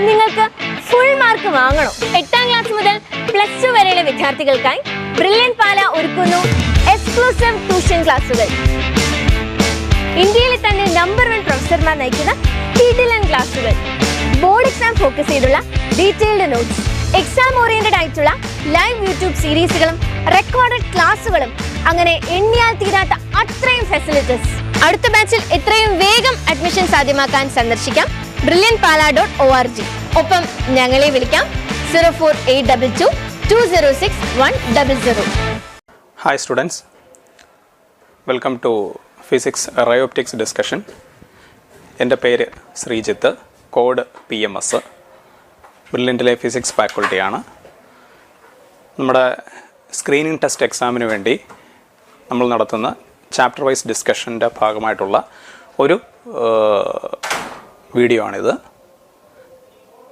നിങ്ങൾക്ക് full mark വാങ്ങണോ? 8ാം class മുതൽ +2 വരെയുള്ള വിദ്യാർത്ഥികൾക്കായി ബ്രില്യൻറ്റ് പാല ഒരുക്കുന്നു എക്സ്ക്ലൂസീവ് ട്യൂഷൻ ക്ലാസുകൾ. ഇന്ത്യയിലെ തന്നെ നമ്പർ 1 പ്രൊഫസർമാർ നയിക്കുന്ന കിടിലൻ ക്ലാസുകൾ, ബോർഡ് എക്സാം ഫോക്കസ് ചെയ്തുള്ള ഡീറ്റെയിൽഡ് നോട്ട്സ്, എക്സാം ഓറിയന്റഡ് ആയിട്ടുള്ള ലൈവ് യൂട്യൂബ് സീരീസുകളും റെക്കോർഡഡ് ക്ലാസുകളും, അങ്ങനെ എണ്ണിയാൽ തീരാത്ത അത്രയും ഫെസിലിറ്റീസ്. അടുത്ത ബാച്ചിൽ എത്രയും വേഗം അഡ്മിഷൻ സാധ്യമാക്കാൻ സന്ദർശിക്കാം brilliantpala.org. ഒപ്പം ഞങ്ങളെ വിളിക്കാം 04822 206 100. Hi students, welcome to Physics Ray Optics discussion. എൻ്റെ പേര് ശ്രീജിത്ത്, കോഡ് PMS, ബ്രില്യൻറ്റിലെ ഫിസിക്സ് ഫാക്കൾട്ടിയാണ്. നമ്മുടെ സ്ക്രീനിങ് ടെസ്റ്റ് എക്സാമിന് വേണ്ടി നമ്മൾ നടത്തുന്ന ചാപ്റ്റർ വൈസ് ഡിസ്കഷൻ്റെ ഭാഗമായിട്ടുള്ള ഒരു വീഡിയോ ആണിത്.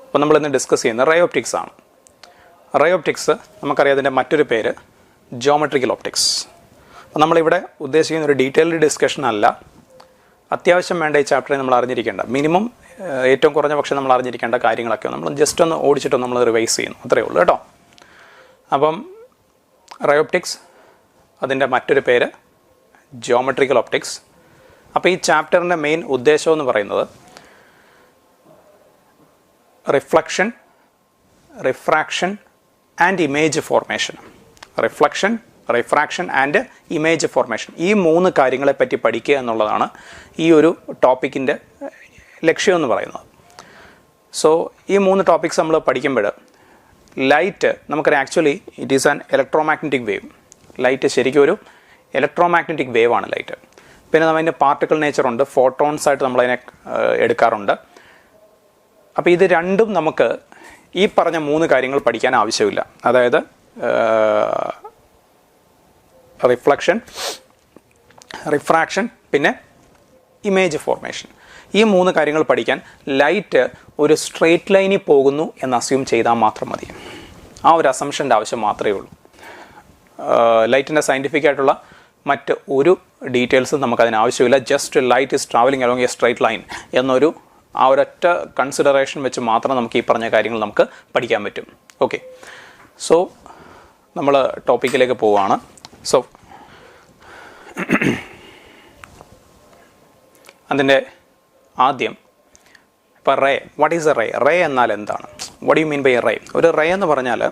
അപ്പോൾ നമ്മളിന്ന് ഡിസ്കസ് ചെയ്യുന്ന റേ ഓപ്റ്റിക്സ് ആണ്. റേ ഓപ്റ്റിക്സ് നമുക്കറിയാം, അതിൻ്റെ മറ്റൊരു പേര് ജിയോമെട്രിക്കൽ ഓപ്റ്റിക്സ്. അപ്പോൾ നമ്മളിവിടെ ഉദ്ദേശിക്കുന്ന ഒരു ഡീറ്റെയിൽഡ് ഡിസ്കഷൻ അല്ല. അത്യാവശ്യം വേണ്ട ഈ ചാപ്റ്ററിൽ നമ്മൾ അറിഞ്ഞിരിക്കേണ്ട മിനിമം ഏറ്റവും കുറഞ്ഞ പക്ഷേ നമ്മൾ അറിഞ്ഞിരിക്കേണ്ട കാര്യങ്ങളൊക്കെ നമ്മൾ ജസ്റ്റ് ഒന്ന് ഓടിച്ചിട്ട് നമ്മൾ റിവൈസ് ചെയ്യുന്നു, അത്രയേ ഉള്ളൂ കേട്ടോ. അപ്പം റേ ഓപ്റ്റിക്സ്, അതിൻ്റെ മറ്റൊരു പേര് ജിയോമെട്രിക്കൽ ഓപ്റ്റിക്സ്. അപ്പോൾ ഈ ചാപ്റ്ററിൻ്റെ മെയിൻ ഉദ്ദേശം എന്ന് പറയുന്നത് reflection, refraction and image formation. Reflection, refraction and image formation, ഈ 3 കാര്യങ്ങളെപ്പറ്റി പഠിക്കുക എന്നുള്ളതാണ് ഈ ഒരു ടോപ്പിക്കിൻ്റെ ലക്ഷ്യം എന്ന് പറയുന്നത്. സോ ഈ 3 ടോപ്പിക്സ് നമ്മൾ പഠിക്കുമ്പോൾ ലൈറ്റ് നമുക്കറിയാം, actually it is an electromagnetic wave. Light ശരിക്കും ഒരു ഇലക്ട്രോമാഗ്നറ്റിക് വേവ് ആണ് ലൈറ്റ്. പിന്നെ അതിൻ്റെ പാർട്ടിക്കിൾ നേച്ചറുണ്ട്, ഫോട്ടോൺസ് ആയിട്ട് നമ്മളതിനെ എടുക്കാറുണ്ട്. അപ്പോൾ ഇത് രണ്ടും നമുക്ക് ഈ പറഞ്ഞ 3 കാര്യങ്ങൾ പഠിക്കാൻ ആവശ്യമില്ല. അതായത് റിഫ്ലക്ഷൻ, റിഫ്രാക്ഷൻ, പിന്നെ ഇമേജ് ഫോർമേഷൻ. ഈ 3 കാര്യങ്ങൾ പഠിക്കാൻ ലൈറ്റ് ഒരു സ്ട്രെയിറ്റ് ലൈനിൽ പോകുന്നു എന്ന് അസ്യൂം ചെയ്താൽ മാത്രം മതി. ആ ഒരു അസംഷൻ്റെ ആവശ്യം മാത്രമേ ഉള്ളൂ. ലൈറ്റിൻ്റെ സയൻറ്റിഫിക് ആയിട്ടുള്ള മറ്റ് ഒരു ഡീറ്റെയിൽസും നമുക്കതിന് ആവശ്യമില്ല. Just light is travelling along A straight line എന്നൊരു ആ ഒരൊറ്റ കൺസിഡറേഷൻ വെച്ച് മാത്രം നമുക്ക് ഈ പറഞ്ഞ കാര്യങ്ങൾ നമുക്ക് പഠിക്കാൻ പറ്റും. ഓക്കെ, സോ നമ്മൾ ടോപ്പിക്കിലേക്ക് പോവുകയാണ്. സോ അതിൻ്റെ ആദ്യം ഇപ്പോൾ ray, what is a ray? Ray എന്നാൽ എന്താണ്? What you mean by a ray? ഒരു റേ എന്ന് പറഞ്ഞാൽ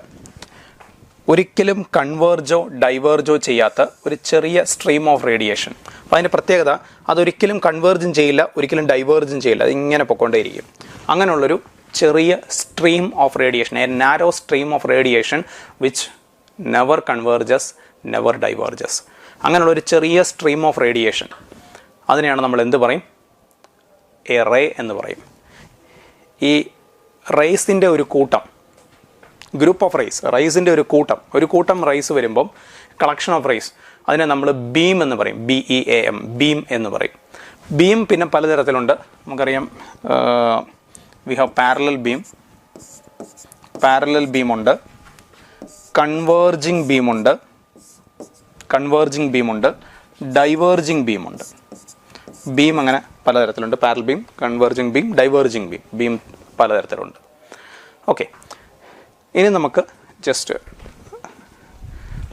ഒരിക്കലും കൺവേർജോ ഡൈവേർജോ ചെയ്യാത്ത ഒരു ചെറിയ സ്ട്രീം ഓഫ് റേഡിയേഷൻ. അപ്പോൾ അതിൻ്റെ പ്രത്യേകത, അതൊരിക്കലും കൺവേർജും ചെയ്യില്ല, ഒരിക്കലും ഡൈവേർജും ചെയ്യില്ല, അതിങ്ങനെ പൊയ്ക്കൊണ്ടേയിരിക്കും. അങ്ങനെയുള്ളൊരു ചെറിയ stream of radiation, A narrow stream of radiation which never converges, never diverges. അങ്ങനെയുള്ളൊരു ചെറിയ സ്ട്രീം ഓഫ് റേഡിയേഷൻ, അതിനെയാണ് നമ്മൾ എന്ത് പറയും? എ റേ എന്ന് പറയും. ഈ റേസിൻ്റെ ഒരു കൂട്ടം, ഗ്രൂപ്പ് ഓഫ് റേസ്, റൈസിൻ്റെ ഒരു കൂട്ടം റൈസ് വരുമ്പം, കളക്ഷൻ ഓഫ് റേസ്, അതിനെ നമ്മൾ ബീം എന്ന് പറയും. BEAM, ബീം എന്ന് പറയും. ബീം പിന്നെ പലതരത്തിലുണ്ട്. നമുക്കറിയാം, വി ഹാവ് പാരലൽ ബീമുണ്ട്, കൺവേർജിങ് ബീമുണ്ട്, ഡൈവേർജിങ് ബീമുണ്ട്. ബീം അങ്ങനെ പലതരത്തിലുണ്ട്. Parallel beam, converging beam, diverging beam പലതരത്തിലുണ്ട്. ഓക്കെ, ഇനി നമുക്ക് just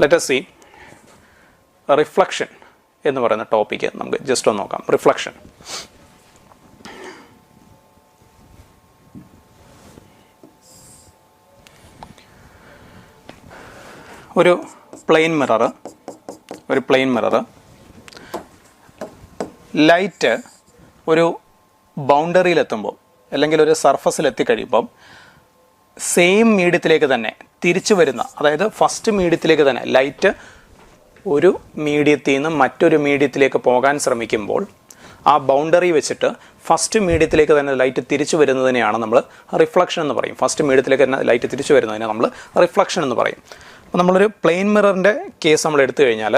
let us see reflection എന്ന് പറയുന്ന ടോപ്പിക്ക് നമുക്ക് ജസ്റ്റ് ഒന്ന് നോക്കാം. റിഫ്ലക്ഷൻ, ഒരു പ്ലെയിൻ മിറർ, ലൈറ്റ് ഒരു ബൗണ്ടറിയിലെത്തുമ്പോൾ അല്ലെങ്കിൽ ഒരു സർഫസിലെത്തിക്കഴിയുമ്പം സെയിം മീഡിയത്തിലേക്ക് തന്നെ തിരിച്ചു വരുന്ന, അതായത് ഫസ്റ്റ് മീഡിയത്തിലേക്ക് തന്നെ ലൈറ്റ് ഒരു മീഡിയത്തിൽ നിന്ന് മറ്റൊരു മീഡിയത്തിലേക്ക് പോകാൻ ശ്രമിക്കുമ്പോൾ ആ ബൗണ്ടറി വെച്ചിട്ട് ഫസ്റ്റ് മീഡിയത്തിലേക്ക് തന്നെ ലൈറ്റ് തിരിച്ചു വരുന്നതിനെയാണ് നമ്മൾ റിഫ്ലക്ഷൻ എന്ന് പറയും. ഫസ്റ്റ് മീഡിയത്തിലേക്ക് തന്നെ ലൈറ്റ് തിരിച്ചു വരുന്നതിനെ നമ്മൾ റിഫ്ലക്ഷൻ എന്ന് പറയും. അപ്പോൾ നമ്മളൊരു പ്ലെയിൻ മിററിൻ്റെ കേസ് നമ്മൾ എടുത്തു കഴിഞ്ഞാൽ,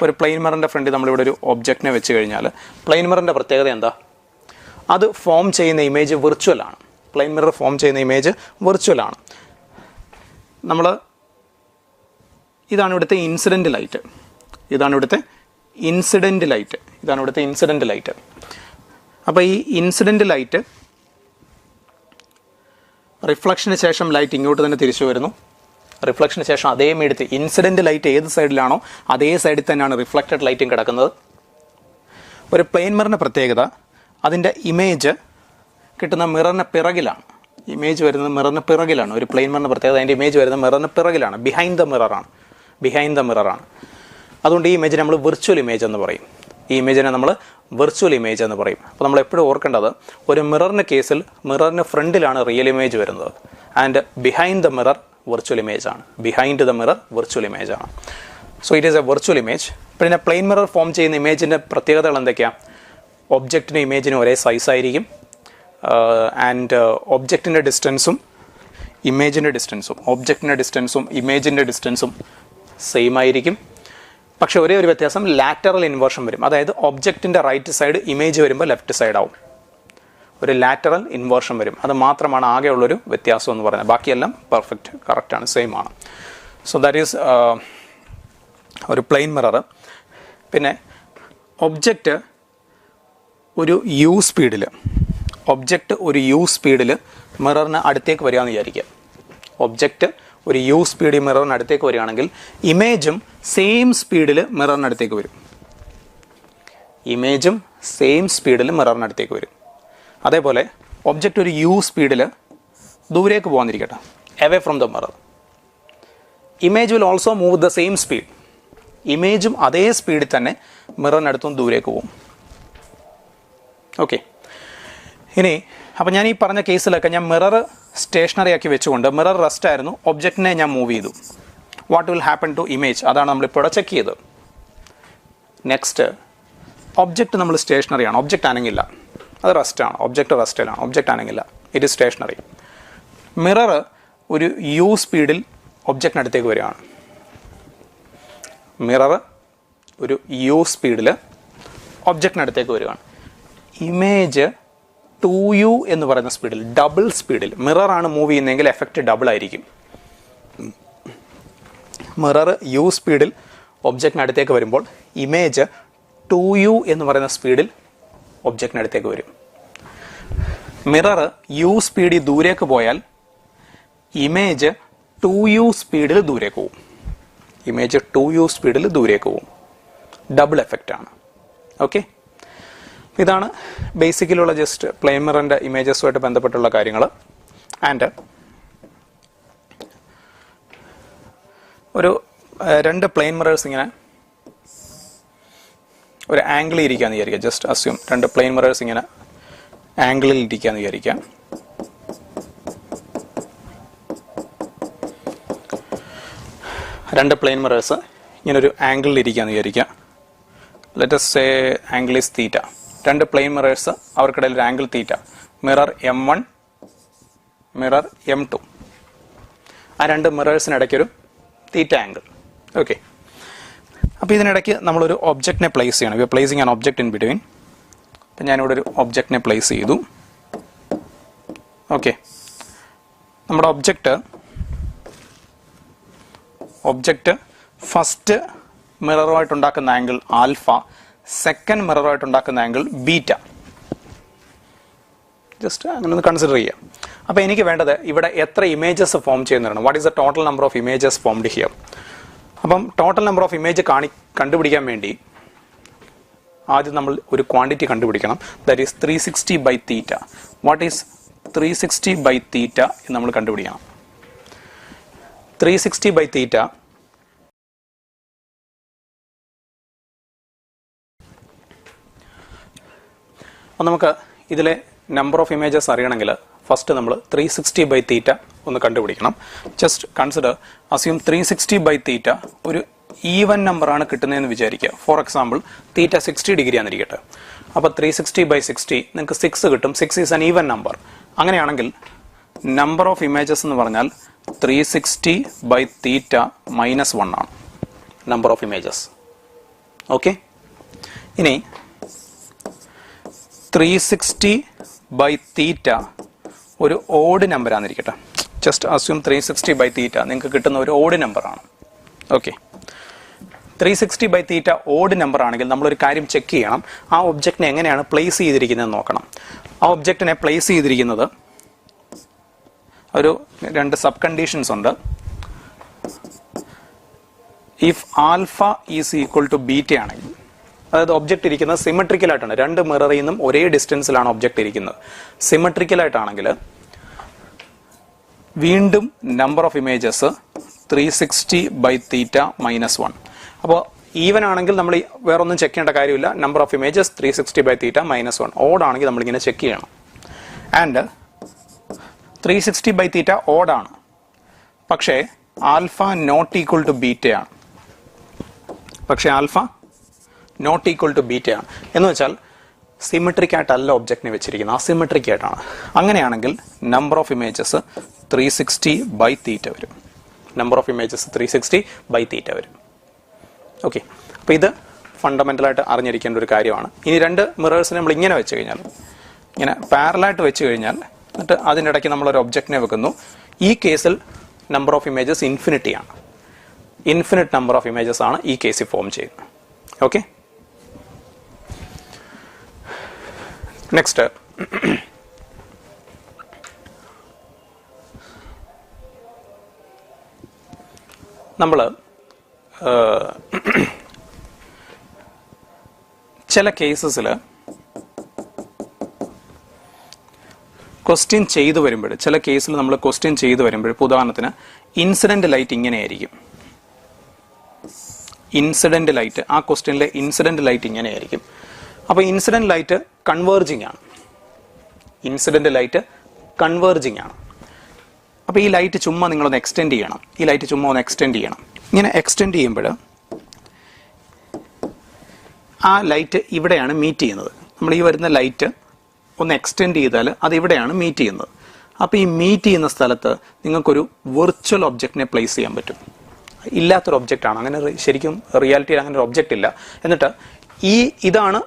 ഒരു പ്ലെയിൻ മിററിൻ്റെ ഫ്രണ്ടിൽ നമ്മളിവിടെ ഒരു ഒബ്ജക്റ്റിനെ വെച്ച് കഴിഞ്ഞാൽ, പ്ലെയിൻ മിററിൻ്റെ പ്രത്യേകത എന്താ? അത് ഫോം ചെയ്യുന്ന ഇമേജ് വിർച്വലാണ്. പ്ലെയിൻ മിറർ ഫോം ചെയ്യുന്ന ഇമേജ് വിർച്വലാണ്. ഇതാണ് ഇവിടുത്തെ ഇൻസിഡൻറ്റ് ലൈറ്റ്. ഇതാണ് ഇവിടുത്തെ ഇൻസിഡൻറ്റ് ലൈറ്റ്. അപ്പോൾ ഈ ഇൻസിഡൻറ്റ് ലൈറ്റ് റിഫ്ലക്ഷന് ശേഷം ലൈറ്റ് ഇങ്ങോട്ട് തന്നെ തിരിച്ചു വരുന്നു. റിഫ്ലക്ഷന് ശേഷം അതേ എടുത്ത് ഇൻസിഡൻറ്റ് ലൈറ്റ് ഏത് സൈഡിലാണോ അതേ സൈഡിൽ തന്നെയാണ് റിഫ്ലക്റ്റഡ് ലൈറ്റും കിടക്കുന്നത്. ഒരു പ്ലെയിൻ മിററിൻ്റെ പ്രത്യേകത അതിൻ്റെ ഇമേജ് കിട്ടുന്ന മിററിന് പിറകിലാണ്. ഇമേജ് വരുന്നത് മിററിന് പിറകിലാണ്. ഒരു പ്ലെയിൻ മിററിൻ്റെ പ്രത്യേകത അതിൻ്റെ ഇമേജ് വരുന്നത് മിററിന് പിറകിലാണ്. Behind the മിററാണ്. അതുകൊണ്ട് ഈ ഇമേജ് നമ്മൾ വിർച്വൽ ഇമേജ് എന്ന് പറയും. ഈ ഇമേജിനെ നമ്മൾ വിർച്വൽ ഇമേജ് എന്ന് പറയും. അപ്പോൾ നമ്മൾ എപ്പോഴും ഓർക്കേണ്ടത് ഒരു മിററിൻ്റെ കേസിൽ മിററിന് ഫ്രണ്ടിലാണ് റിയൽ ഇമേജ് വരുന്നത്. And behind the mirror virtual image ആണ്. Behind the mirror virtual image ആണ്. So it is a virtual image. പിന്നെ പ്ലെയിൻ മിറർ ഫോം ചെയ്യുന്ന ഇമേജിൻ്റെ പ്രത്യേകതകൾ എന്തൊക്കെയാണ്? ഒബ്ജക്റ്റിനും ഇമേജിനും ഒരേ സൈസ് ആയിരിക്കും. ആൻഡ് ഒബ്ജക്റ്റിൻ്റെ ഡിസ്റ്റൻസും ഇമേജിൻ്റെ ഡിസ്റ്റൻസും സെയിം ആയിരിക്കും. പക്ഷെ ഒരേ ഒരു വ്യത്യാസം, ലാറ്ററൽ ഇൻവേർഷൻ വരും. അതായത് ഒബ്ജക്റ്റിൻ്റെ റൈറ്റ് സൈഡ് ഇമേജ് വരുമ്പോൾ ലെഫ്റ്റ് സൈഡ് ആവും. ഒരു ലാറ്ററൽ ഇൻവേർഷൻ വരും. അത് മാത്രമാണ് ആകെയുള്ളൊരു വ്യത്യാസം എന്ന് പറയുന്നത്. ബാക്കിയെല്ലാം പെർഫെക്റ്റ് കറക്റ്റാണ്, സെയിം ആണ്. സോ ദാറ്റ് ഈസ് ഒരു പ്ലെയിൻ മിറർ. പിന്നെ ഒബ്ജക്റ്റ് ഒരു യു സ്പീഡിൽ മിററിന് അടുത്തേക്ക് വരികയെന്ന് വിചാരിക്കുക. ഒബ്ജക്റ്റ് ഒരു യു സ്പീഡിൽ മിററിന് അടുത്തേക്ക് വരികയാണെങ്കിൽ ഇമേജും സെയിം സ്പീഡിൽ മിററിന് അടുത്തേക്ക് വരും. അതേപോലെ ഒബ്ജക്റ്റ് ഒരു യു സ്പീഡിൽ ദൂരേക്ക് പോകാന്നിരിക്കട്ടെ, away from the mirror. Image will also move the same speed. ഇമേജും അതേ സ്പീഡിൽ തന്നെ മിററിനടുത്തും ദൂരേക്ക് പോകും. ഓക്കെ. ഇനി അപ്പോൾ ഞാൻ ഈ പറഞ്ഞ കേസിലൊക്കെ ഞാൻ മിറർ സ്റ്റേഷനറി ആക്കി വെച്ചുകൊണ്ട്, മിറർ റെസ്റ്റ് ആയിരുന്നു, ഒബ്ജക്റ്റിനെ ഞാൻ മൂവ് ചെയ്തു. What will happen to image? അതാണ് നമ്മളിപ്പോൾ ചെക്ക് ചെയ്തത്. നെക്സ്റ്റ്, ഒബ്ജക്റ്റ് നമ്മൾ സ്റ്റേഷനറിയാണ്, ഒബ്ജക്റ്റ് അനങ്ങില്ല, അത് റെസ്റ്റാണ്. ഒബ്ജക്റ്റ് റെസ്റ്റിലാണ്, ഒബ്ജക്റ്റ് അനങ്ങില്ല, ഇറ്റ് ഈസ് സ്റ്റേഷനറി. മിറർ ഒരു യു സ്പീഡിൽ ഒബ്ജക്റ്റിനടുത്തേക്ക് വരികയാണ്. ഇമേജ് 2u എന്ന് പറയുന്ന സ്പീഡിൽ, ഡബിൾ സ്പീഡിൽ മിററാണ് മൂവ് ചെയ്യുന്നതെങ്കിൽ എഫക്റ്റ് ഡബിൾ ആയിരിക്കും. മിറർ യു സ്പീഡിൽ ഒബ്ജക്റ്റിനടുത്തേക്ക് വരുമ്പോൾ ഇമേജ് 2u എന്ന് പറയുന്ന സ്പീഡിൽ ഒബ്ജക്റ്റിനടുത്തേക്ക് വരും. മിറർ യു സ്പീഡിൽ ദൂരേക്ക് പോയാൽ ഇമേജ് 2u സ്പീഡിൽ ദൂരേക്ക് പോകും. ഡബിൾ എഫക്റ്റ് ആണ്. ഓക്കെ. ഇതാണ് ബേസിക്കലുള്ള ജസ്റ്റ് പ്ലെയിൻ മിററിൻ്റെ ഇമേജസുമായിട്ട് ബന്ധപ്പെട്ടുള്ള കാര്യങ്ങൾ. ആൻഡ് ഒരു രണ്ട് പ്ലെയിൻ മിറേഴ്സ് ഇങ്ങനെ ഒരു ആംഗിളിൽ ഇരിക്കാന്ന് വിചാരിക്കുക. ജസ്റ്റ് അസ്യൂം രണ്ട് പ്ലെയിൻ മിറേഴ്സ് ഇങ്ങനെ ആംഗിളിൽ ഇരിക്കാന്ന് വിചാരിക്കാം. രണ്ട് പ്ലെയിൻ മിറേഴ്സ് ഇങ്ങനെ ഒരു ആംഗിളിൽ ഇരിക്കാന്ന് വിചാരിക്കാം. Let us say angle is തീറ്റ. രണ്ട് പ്ലെയിൻ മിറേഴ്സ്, അവർക്കിടയിൽ ഒരു angle theta. Mirror M1, mirror M2. ആ രണ്ട് മിറേഴ്സിനിടയ്ക്കൊരു തീറ്റ ആംഗിൾ. ഓക്കെ. അപ്പോൾ ഇതിനിടയ്ക്ക് നമ്മളൊരു ഒബ്ജക്റ്റിനെ പ്ലേസ് ചെയ്യണം. We are placing an object in between. അപ്പം ഞാനിവിടെ ഒരു ഒബ്ജക്റ്റിനെ പ്ലേസ് ചെയ്തു. ഓക്കെ. നമ്മുടെ ഒബ്ജക്റ്റ് ഫസ്റ്റ് മിററുമായിട്ടുണ്ടാക്കുന്ന ആംഗിൾ ആൽഫ, സെക്കൻഡ് മിററുമായിട്ടുണ്ടാക്കുന്ന ആംഗിൾ ബീറ്റ. ജസ്റ്റ് അങ്ങനെ ഒന്ന് കൺസിഡർ ചെയ്യാം. അപ്പോൾ എനിക്ക് വേണ്ടത് ഇവിടെ എത്ര ഇമേജസ് ഫോം ചെയ്യുന്നതാണ്. What is the total number of images formed here? അപ്പം ടോട്ടൽ നമ്പർ ഓഫ് ഇമേജ് കണ്ടുപിടിക്കാൻ വേണ്ടി ആദ്യം നമ്മൾ ഒരു ക്വാണ്ടിറ്റി കണ്ടുപിടിക്കണം. That is 360/θ. വാട്ട് ഈസ് 360/θ എന്ന് നമ്മൾ കണ്ടുപിടിക്കണം. 360/θ അപ്പോൾ നമുക്ക് ഇതിലെ നമ്പർ ഓഫ് ഇമേജസ് അറിയണമെങ്കിൽ ഫസ്റ്റ് നമ്മൾ 360/θ ഒന്ന് കണ്ടുപിടിക്കണം. ജസ്റ്റ് കൺസിഡർ, അസ്യൂം 360/θ ഒരു ഈവൻ നമ്പറാണ് കിട്ടുന്നതെന്ന് വിചാരിക്കുക. ഫോർ എക്സാമ്പിൾ തീറ്റ 60 ഡിഗ്രി ആണെന്നിരിക്കട്ടെ. അപ്പോൾ 360/60 നിങ്ങൾക്ക് 6 കിട്ടും. 6 ഈസ് ആൻ ഈവൻ നമ്പർ. അങ്ങനെയാണെങ്കിൽ നമ്പർ ഓഫ് ഇമേജസ് എന്ന് പറഞ്ഞാൽ 360/θ -1 ആണ് നമ്പർ ഓഫ് ഇമേജസ്. ഓക്കെ. ഇനി 360/θ ഒരു ഓഡ് നമ്പർ ആണെന്നിരിക്കട്ടെ. ജസ്റ്റ് അസ്യൂം 360/θ നിങ്ങൾക്ക് കിട്ടുന്ന ഒരു ഓഡ് നമ്പറാണ്. ഓക്കെ. 360/θ ഓഡ് നമ്പർ ആണെങ്കിൽ നമ്മളൊരു കാര്യം ചെക്ക് ചെയ്യണം. ആ ഒബ്ജക്റ്റിനെ എങ്ങനെയാണ് പ്ലേസ് ചെയ്തിരിക്കുന്നത് നോക്കണം. ആ ഒബ്ജക്റ്റിനെ പ്ലേസ് ചെയ്തിരിക്കുന്നത് ഒരു രണ്ട് സബ് കണ്ടീഷൻസ് ഉണ്ട്. If alpha is equal to beta ആണെങ്കിൽ, അതായത് ഒബ്ജക്റ്റ് ഇരിക്കുന്നത് സിമെട്രിക്കൽ ആയിട്ടാണ്, രണ്ട് മിററിൽ നിന്നും ഒരേ ഡിസ്റ്റൻസിലാണ് ഒബ്ജക്റ്റ് ഇരിക്കുന്നത്. സിമെട്രിക്കൽ ആയിട്ടാണെങ്കിൽ വീണ്ടും നമ്പർ ഓഫ് ഇമേജസ് 360/θ-1. അപ്പോൾ ഈവൻ ആണെങ്കിൽ നമ്മൾ വേറെ ഒന്നും ചെക്ക് ചെയ്യേണ്ട കാര്യമില്ല. Number of images 360/θ-1. ഓഡ് ആണെങ്കിൽ നമ്മളിങ്ങനെ ചെക്ക് ചെയ്യണം. ആൻഡ് 360/θ ഓഡാണ്, പക്ഷേ ആൽഫ നോട്ട് ഈക്വൽ ടു ബീറ്റയാണ്. എന്ന് വെച്ചാൽ സിമെട്രിക് ആയിട്ടല്ല ഒബ്ജക്റ്റിനെ വെച്ചിരിക്കുന്നത്, അസിമെട്രിക് ആയിട്ടാണ്. അങ്ങനെയാണെങ്കിൽ നമ്പർ ഓഫ് ഇമേജസ് 360/θ വരും. വരും. ഓക്കെ, അപ്പോൾ ഇത് ഫണ്ടമെന്റലായിട്ട് അറിഞ്ഞിരിക്കേണ്ട ഒരു കാര്യമാണ്. ഇനി രണ്ട് മിറേഴ്സിനെ നമ്മൾ ഇങ്ങനെ വെച്ച് കഴിഞ്ഞാൽ, ഇങ്ങനെ പാരലായിട്ട് വെച്ച് കഴിഞ്ഞാൽ, എന്നിട്ട് അതിൻ്റെ ഇടയ്ക്ക് നമ്മളൊരു ഒബ്ജക്റ്റിനെ വെക്കുന്നു. ഈ കേസിൽ നമ്പർ ഓഫ് ഇമേജസ് ഇൻഫിനിറ്റി ആണ്. ഇൻഫിനിറ്റ് നമ്പർ ഓഫ് ഇമേജസ് ആണ് ഈ കേസിൽ ഫോം ചെയ്യുന്നത്. ഓക്കെ, നെക്സ്റ്റ് നമ്മൾ ചില കേസസിൽ ക്വസ്റ്റ്യൻ ചെയ്തു വരുമ്പോൾ, ഉദാഹരണത്തിന് ഇൻസിഡന്റ് ലൈറ്റ് ഇങ്ങനെയായിരിക്കും. ആ ക്വസ്റ്റ്യനിലെ ഇൻസിഡന്റ് ലൈറ്റ് ഇങ്ങനെയായിരിക്കും. അപ്പോൾ ഇൻസിഡന്റ് ലൈറ്റ് കൺവേർജിങ് ആണ്. അപ്പോൾ ഈ ലൈറ്റ് ചുമ്മാ നിങ്ങളൊന്ന് എക്സ്റ്റെൻഡ് ചെയ്യണം. ഇങ്ങനെ എക്സ്റ്റെൻഡ് ചെയ്യുമ്പോൾ ആ ലൈറ്റ് ഇവിടെയാണ് മീറ്റ് ചെയ്യുന്നത്. നമ്മൾ ഈ വരുന്ന ലൈറ്റ് ഒന്ന് എക്സ്റ്റെൻഡ് ചെയ്താൽ അത് ഇവിടെയാണ് മീറ്റ് ചെയ്യുന്നത്. അപ്പോൾ ഈ മീറ്റ് ചെയ്യുന്ന സ്ഥലത്ത് നിങ്ങൾക്കൊരു വെർച്വൽ ഒബ്ജക്റ്റിനെ പ്ലേസ് ചെയ്യാൻ പറ്റും. ഇല്ലാത്തൊരു ഒബ്ജക്റ്റാണ്, അങ്ങനെ ശരിക്കും റിയാലിറ്റിയിൽ അങ്ങനെ ഒരു ഒബ്ജക്റ്റ് ഇല്ല. എന്നിട്ട് ഇതാണ്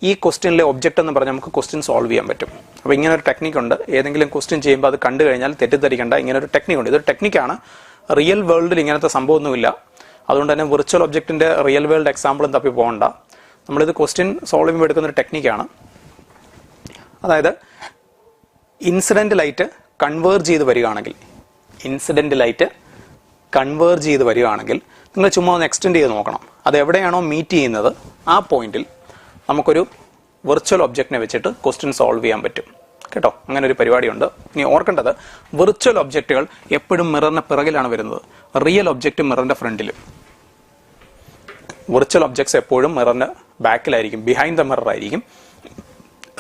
ഈ ക്വസ്റ്റ്യനിലെ ഒബ്ജക്റ്റ് എന്ന് പറഞ്ഞാൽ നമുക്ക് ക്വസ്റ്റ്യൻ സോൾവ് ചെയ്യാൻ പറ്റും. അപ്പോൾ ഇങ്ങനെ ഒരു ടെക്നിക്കുണ്ട്. ഏതെങ്കിലും ക്വസ്റ്റ്യൻ ചെയ്യുമ്പോൾ അത് കണ്ടു കഴിഞ്ഞാൽ തെറ്റിദ്ധരിക്കേണ്ട, ഇങ്ങനെ ഒരു ടെക്നിക്കുണ്ട്. ഇതൊരു ടെക്നിക്കാണ്. റിയൽ വേൾഡിൽ ഇങ്ങനത്തെ സംഭവമൊന്നുമില്ല. അതുകൊണ്ട് തന്നെ വിർച്വൽ ഒബ്ജക്റ്റിന്റെ റിയൽ വേൾഡ് എക്സാമ്പിളും തപ്പി പോകണ്ട. നമ്മളിത് ക്വസ്റ്റ്യൻ സോൾവ് ചെയ്യുമ്പോൾ എടുക്കുന്ന ഒരു ടെക്നിക്കാണ്. അതായത് ഇൻസിഡന്റ് ലൈറ്റ് കൺവേർജ് ചെയ്ത് വരികയാണെങ്കിൽ നിങ്ങൾ ചുമ്മാ ഒന്ന് എക്സ്റ്റെൻഡ് ചെയ്ത് നോക്കണം. അത് എവിടെയാണോ മീറ്റ് ചെയ്യുന്നത് ആ പോയിന്റിൽ നമുക്കൊരു വെർച്വൽ ഒബ്ജക്റ്റിനെ വെച്ചിട്ട് ക്വസ്റ്റ്യൻ സോൾവ് ചെയ്യാൻ പറ്റും കേട്ടോ. അങ്ങനെ ഒരു പരിപാടിയുണ്ട്. ഇനി ഓർക്കേണ്ടത്, വെർച്വൽ ഒബ്ജക്റ്റുകൾ എപ്പോഴും മിററിന് പിറകിലാണ് വരുന്നത്, റിയൽ ഒബ്ജക്റ്റ് മിററിന്റെ ഫ്രണ്ടിലും. വെർച്വൽ ഒബ്ജക്ട്സ് എപ്പോഴും മിററിന്റെ ബാക്കിലായിരിക്കും, ബിഹൈൻഡ് ദ മിറർ ആയിരിക്കും.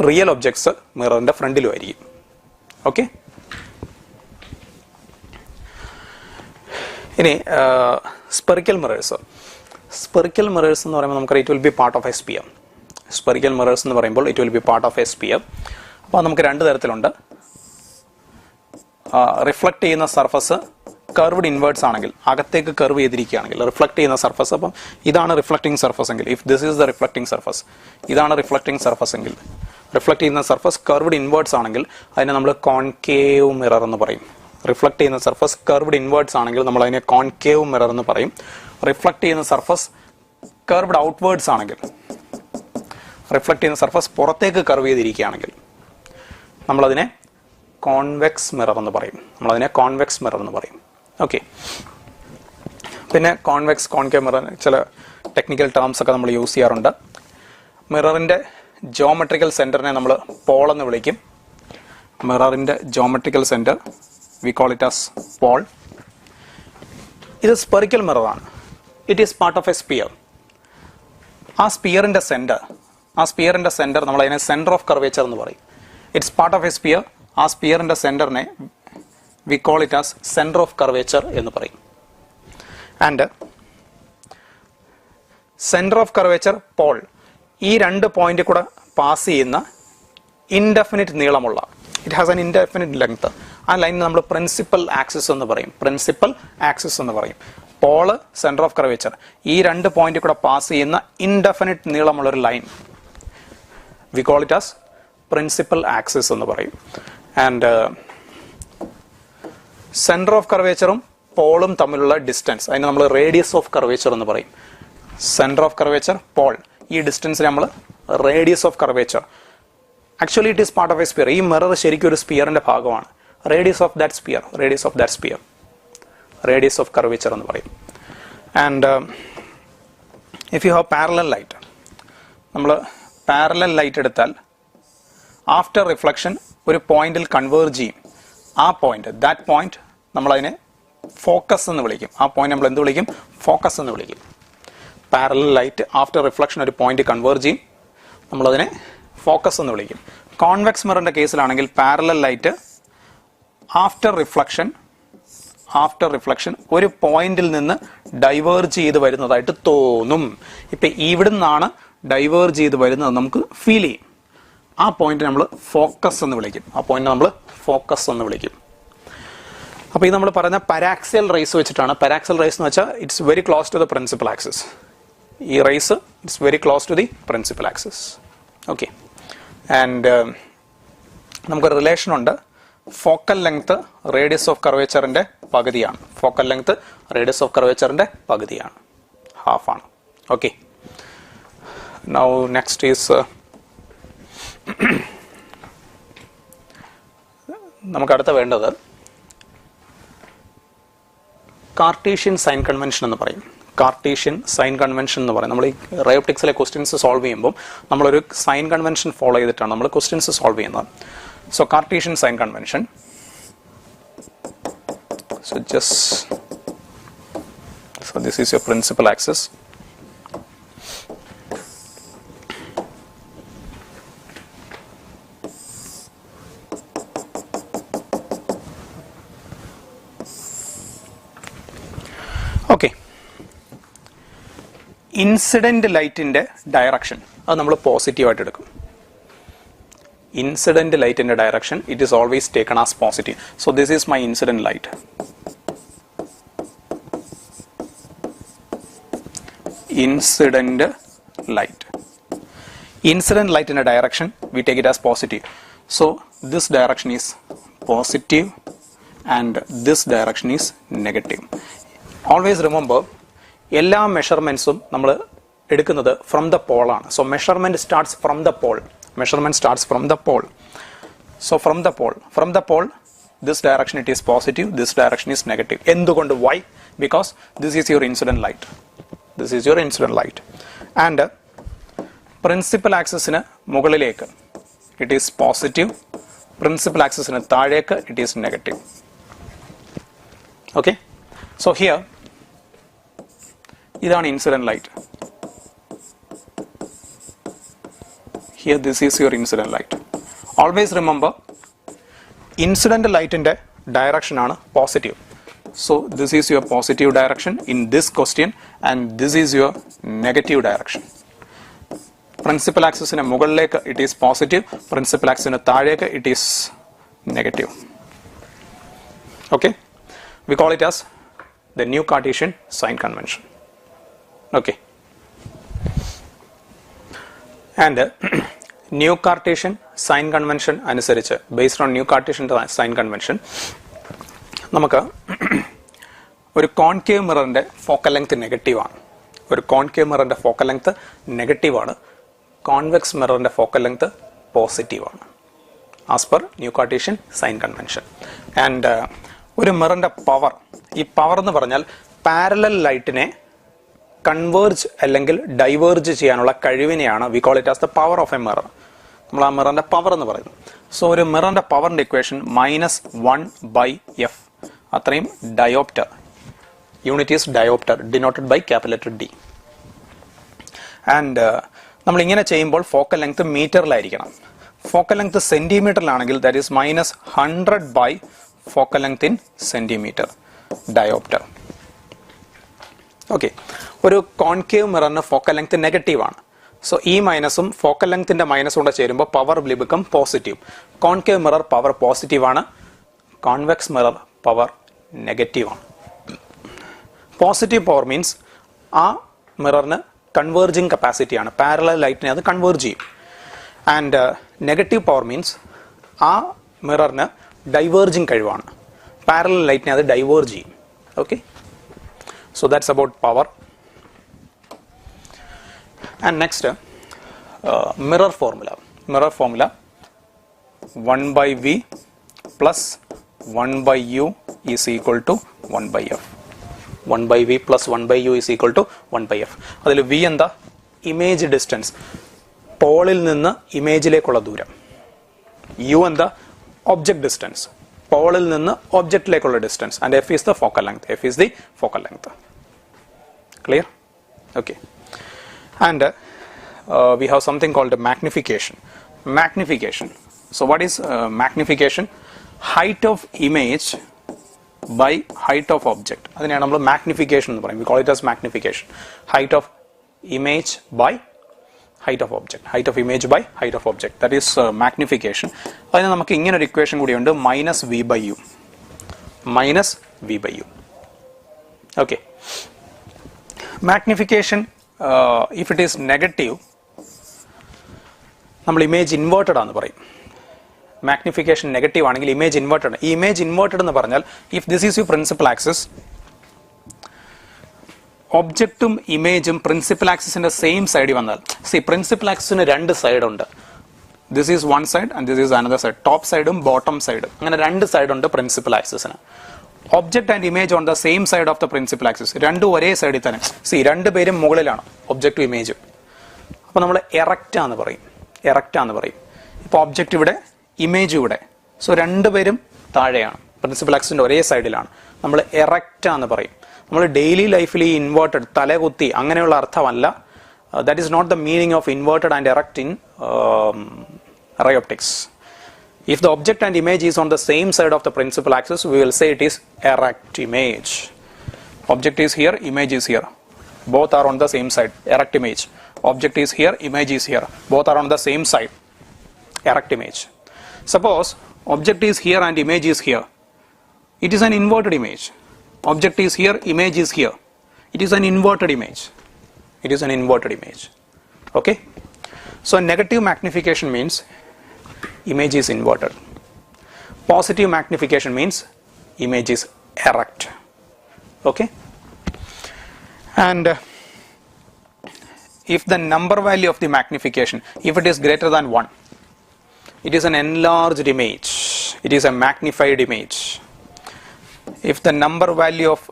റിയൽ ഒബ്ജക്ട്സ് മിററിന്റെ ഫ്രണ്ടിലും ആയിരിക്കും. ഓക്കെ, ഇനി സ്പെറിക്കൽ മിറേഴ്സ് എന്ന് പറയുമ്പോൾ നമുക്കറിയാം it will be part of a sphere. Spherical mirrors എന്ന് പറയുമ്പോൾ it will be part of a sphere. അപ്പോൾ നമുക്ക് രണ്ട് തരത്തിലുണ്ട്. റിഫ്ലക്ട് ചെയ്യുന്ന സർഫസ് കർവ്ഡ് ഇൻവേർട്സ് ആണെങ്കിൽ, അകത്തേക്ക് കർവ് ചെയ്തിരിക്കുകയാണെങ്കിൽ റിഫ്ലക്ട് ചെയ്യുന്ന സർഫസ്, അപ്പം ഇതാണ് റിഫ്ലക്റ്റിംഗ് സർഫസ് എങ്കിൽ, if this is the reflecting surface, ഇതാണ് റിഫ്ലക്റ്റിംഗ് സർഫസ് എങ്കിൽ, റിഫ്ലക്ട് ചെയ്യുന്ന സർഫസ് കർവ്ഡ് ഇൻവേർട്സ് ആണെങ്കിൽ അതിനെ നമ്മൾ കോൺകേവ് മിറർ എന്ന് പറയും. റിഫ്ലക്ട് ചെയ്യുന്ന സർഫസ് കർവ്ഡ് ഇൻവേർട്സ് ആണെങ്കിൽ നമ്മൾ അതിനെ കോൺകേവ് മിറർ എന്ന് പറയും. റിഫ്ലക്ട് ചെയ്യുന്ന സർഫസ് കർവ്ഡ് ഔട്ട്വേർഡ്സ് ആണെങ്കിൽ, റിഫ്ലക്ട് ചെയ്യുന്ന സർഫസ് പുറത്തേക്ക് കർവ് ചെയ്തിരിക്കുകയാണെങ്കിൽ നമ്മളതിനെ കോൺവെക്സ് മിറർ എന്ന് പറയും. ഓക്കെ, പിന്നെ കോൺവെക്സ്, കോൺകേവ് മിറർ ചില ടെക്നിക്കൽ ടേംസ് ഒക്കെ നമ്മൾ യൂസ് ചെയ്യാറുണ്ട്. മിററിന്റെ ജോമെട്രിക്കൽ സെന്ററിനെ നമ്മൾ പോൾ എന്ന് വിളിക്കും. മിററിന്റെ geometrical centre we call it as pole. ഇത് സ്പെറിക്കൽ മിററാണ്. It is part of a sphere. ആ സ്പിയറിന്റെ സെന്റർ നമ്മൾ അതിനെ സെന്റർ ഓഫ് കർവേച്ചർ എന്ന് പറയും. It's part of a sphere. ആ സ്പിയറിന്റെ സെന്ററിനെ we call it as centre of curvature എന്ന് പറയും. And centre of curvature pole, ഈ രണ്ട് പോയിന്റ് കൂടെ പാസ് ചെയ്യുന്ന ഇൻഡെഫിനിറ്റ് നീളമുള്ള, it has an indefinite length, ആ ലൈനിന് നമ്മൾ പ്രിൻസിപ്പൽ ആക്സിസ് എന്ന് പറയും. പോള് സെന്റർ ഓഫ് കർവേച്ചർ, ഈ രണ്ട് പോയിന്റ് കൂടെ പാസ് ചെയ്യുന്ന ഇൻഡെഫിനിറ്റ് നീളമുള്ള ഒരു line V call it as principal axis എന്ന് പറയും. ആൻഡ് സെന്റർ ഓഫ് കർവേച്ചറും പോളും തമ്മിലുള്ള ഡിസ്റ്റൻസ് അതിന് നമ്മൾ റേഡിയസ് ഓഫ് കർവേച്ചർ എന്ന് പറയും. സെന്റർ ഓഫ് കർവേച്ചർ, പോൾ, ഈ ഡിസ്റ്റൻസിന് നമ്മൾ radius of curvature. Actually it is part of a sphere. ഈ മിറർ ശരിക്കും ഒരു സ്പിയറിന്റെ ഭാഗമാണ്. Radius of that sphere, radius of curvature എന്ന് പറയും. And if you have parallel light, നമ്മൾ പാരലൽ ലൈറ്റ് എടുത്താൽ ആഫ്റ്റർ റിഫ്ലക്ഷൻ ഒരു പോയിന്റിൽ കൺവേർജ് ചെയ്യും. ആ പോയിന്റ്, ദാറ്റ് പോയിന്റ് നമ്മളതിനെ ഫോക്കസ് എന്ന് വിളിക്കും. ആ പോയിന്റ് നമ്മൾ എന്ത് വിളിക്കും? ഫോക്കസ് എന്ന് വിളിക്കും. പാരലൽ ലൈറ്റ് ആഫ്റ്റർ റിഫ്ലക്ഷൻ ഒരു പോയിന്റ് കൺവേർജ് ചെയ്യും, നമ്മളതിനെ ഫോക്കസ് എന്ന് വിളിക്കും. കോൺവെക്സ് മിററിന്റെ കേസിലാണെങ്കിൽ പാരലൽ ലൈറ്റ് ആഫ്റ്റർ റിഫ്ലക്ഷൻ ഒരു പോയിന്റിൽ നിന്ന് ഡൈവേർജ് ചെയ്ത് വരുന്നതായിട്ട് തോന്നും. ഇപ്പൊ ഇവിടുന്നാണ് ഡൈവേർജ് ചെയ്ത് വരുന്നത് നമുക്ക് ഫീൽ ചെയ്യും. ആ പോയിന്റ് നമ്മൾ ഫോക്കസ് എന്ന് വിളിക്കും. അപ്പോൾ ഇത് നമ്മൾ പറഞ്ഞ പരാക്സിയൽ റേസ് വെച്ചിട്ടാണ്. പരാക്സിയൽ റേസ് എന്ന് വെച്ചാൽ it's very close to the principal axis. ഈ rays it's very close to the principal axis. Okay, and നമുക്കൊരു റിലേഷൻ ഉണ്ട്. ഫോക്കൽ ലെങ്ത് റേഡിയസ് ഓഫ് കർവേച്ചറിന്റെ പകുതിയാണ്. ഹാഫാണ്. ഓക്കെ, നൗ നെക്സ്റ്റ് ഈസ് നമുക്ക് അടുത്ത വേണ്ടത് കാർട്ടീഷ്യൻ സൈൻ കൺവെൻഷൻ എന്ന് പറയും. നമ്മൾ ഈ റേ ഒപ്റ്റിക്സിലെ ക്വസ്റ്റ്യൻസ് സോൾവ് ചെയ്യുമ്പോൾ നമ്മളൊരു സൈൻ കൺവെൻഷൻ ഫോളോ ചെയ്തിട്ടാണ് നമ്മൾ ക്വസ്റ്റ്യൻസ് സോൾവ് ചെയ്യുന്നത്. So Cartesian sign convention, so this is your principal axis. Okay, incident ലൈറ്റിന്റെ ഡയറക്ഷൻ അത് നമ്മൾ പോസിറ്റീവായിട്ട് എടുക്കും. Incident light in a direction, it is always taken as positive. So this is my incident light. Incident light in a direction, we take it as positive. So this direction is positive and this direction is negative. Always remember, എല്ലാ മെഷർമെന്റ്സും നമ്മൾ എടുക്കുന്നത് from the pole ആണ്. So measurement starts from the pole. So from the pole, this direction it is positive, this direction is negative. എന്തുകൊണ്ട്? Why? Because this is your incident light. And principal axis ന് മുകളിലേക്ക് it is positive, principal axis ന് താഴേക്ക് it is negative. Okay? So here, ഇതാണ് incident light. Here this is your incident light. Always remember, incident light in the direction ആണ് positive. So this is your positive direction in this question and this is your negative direction. Principal axis ന് മുകളിലേക്ക് it is positive, principal axis ന് താഴേക്ക് it is negative. Okay? We call it as the new Cartesian sign convention. Okay? And new Cartesian sign convention അനുസരിച്ച്, based on new Cartesian sign convention, നമുക്ക് ഒരു concave മിററിന്റെ focal length നെഗറ്റീവാണ്. Convex മിററിന്റെ focal length പോസിറ്റീവാണ്, as per new Cartesian sign convention. And ഒരു മിററിന്റെ power, ഈ പവർ എന്ന് പറഞ്ഞാൽ പാരലൽ ലൈറ്റിനെ കൺവേർജ് അല്ലെങ്കിൽ ഡൈവേർജ് ചെയ്യാനുള്ള കഴിവിനെയാണ് we call it as the power of a mirror. നമ്മൾ ആ മിററിന്റെ പവർ എന്ന് പറയുന്നത്. സോ ഒരു മിററിന്റെ പവറിന്റെ ഇക്വേഷൻ -1/f, അത്രയും dioptre. Unit is dioptre, denoted by capital letter D. And നമ്മൾ ഇങ്ങനെ ചെയ്യുമ്പോൾ ഫോക്കൽ ലെങ്ത് മീറ്ററിലായിരിക്കണം. ഫോക്കൽ ലെങ്ത് സെന്റിമീറ്ററിലാണെങ്കിൽ that is -100/, focal length in centimetre, dioptre. Okay, ഒരു കോൺകേവ് മിററിന് ഫോക്കൽ ലെങ്ത് നെഗറ്റീവ് ആണ്. സോ ഈ മൈനസും ഫോക്കൽ ലെങ്ത്തിന്റെ മൈനസും കൂടെ ചേരുമ്പോൾ power will become positive. Concave mirror power positive ആണ്, കോൺവെക്സ് മിറർ പവർ നെഗറ്റീവ് ആണ്. പോസിറ്റീവ് പവർ മീൻസ് ആ മിററിന് കൺവേർജിങ് കപ്പാസിറ്റി ആണ്, പാരലൽ ലൈറ്റിനെ അത് കൺവേർജ് ചെയ്യും. ആൻഡ് നെഗറ്റീവ് പവർ മീൻസ് ആ മിററിന് ഡൈവേർജിങ് കഴിവാണ്, പാരലൽ ലൈറ്റിനെ അത് ഡൈവേർജ് ചെയ്യും. Okay, so that's about power. And next, mirror formula 1/v plus 1 by u is equal to 1 by f. 1 by v plus 1 by u is equal to 1 by f. അതിൽ v എന്താ? Image distance, പോളിൽ നിന്ന് ഇമേജിലേക്കുള്ള ദൂരം. u എന്താ? Object distance, പോളിൽ നിന്ന് ഒബ്ജക്റ്റിലേക്കുള്ള distance. And f is the focal length. f is the focal length. Clear? Okay. And we have something called magnification. Magnification. So what is magnification? Height of image by height of object. അതിനെയാണ് നമ്മൾ magnification എന്ന് പറയും. We call it as magnification. Height of image by height of object. Height of image by height of object. That is magnification. അതിന് നമുക്ക് ഇങ്ങനെ ഒരു equation കൂടിയുണ്ട്, minus v by u. Minus v by u. Okay. Magnification if it is negative, നമ്മൾ image inverted ആണെന്ന് പറയും. Magnification negative ആണെങ്കിൽ image inverted. ഈ ഇമേജ് ഇൻവേർട്ടഡ് എന്ന് പറഞ്ഞാൽ if this is you principal axis, ഒബ്ജക്റ്റും ഇമേജും പ്രിൻസിപ്പൽ ആക്സിസിന്റെ സെയിം സൈഡിൽ വന്നാൽ, സി പ്രിൻസിപ്പൽ ആക്സിന് രണ്ട് സൈഡ് ഉണ്ട്. This is one side and this is another side. Top സൈഡും ബോട്ടം സൈഡും, അങ്ങനെ രണ്ട് സൈഡ് ഉണ്ട് principal ആക്സിസിന്. Object and image on the same side of the principal axis. രണ്ടും ഒരേ സൈഡിൽ തന്നെ. സി രണ്ടുപേരും മുകളിലാണ്, ഒബ്ജക്റ്റും ഇമേജും. അപ്പോൾ നമ്മൾ എറക്റ്റാന്ന് പറയും. എറക്റ്റാന്ന് പറയും. ഇപ്പോൾ ഒബ്ജക്റ്റ് ഇവിടെ, ഇമേജ് ഇവിടെ. സോ രണ്ടുപേരും താഴെയാണ്, പ്രിൻസിപ്പൽ ആക്സിന്റെ ഒരേ സൈഡിലാണ്. നമ്മൾ എറക്റ്റാന്ന് പറയും. നമ്മൾ ഡെയിലി ലൈഫിൽ ഈ ഇൻവേർട്ടഡ്, തലകുത്തി അങ്ങനെയുള്ള അർത്ഥമല്ല. That is not the meaning of inverted and erect in ray optics. If the object and image is on the same side of the principal axis, we will say it is erect image. Object is here, image is here. Both are on the same side. Erect image. Object is here, image is here. Both are on the same side. Erect image. Suppose object is here and image is here. It is an inverted image. Object is here, image is here. It is an inverted image. It is an inverted image. Okay? So negative magnification means image is inverted. Positive magnification means image is erect. Okay? And if the number value of the magnification, if it is greater than 1, it is an enlarged image. It is a magnified image. If the number value of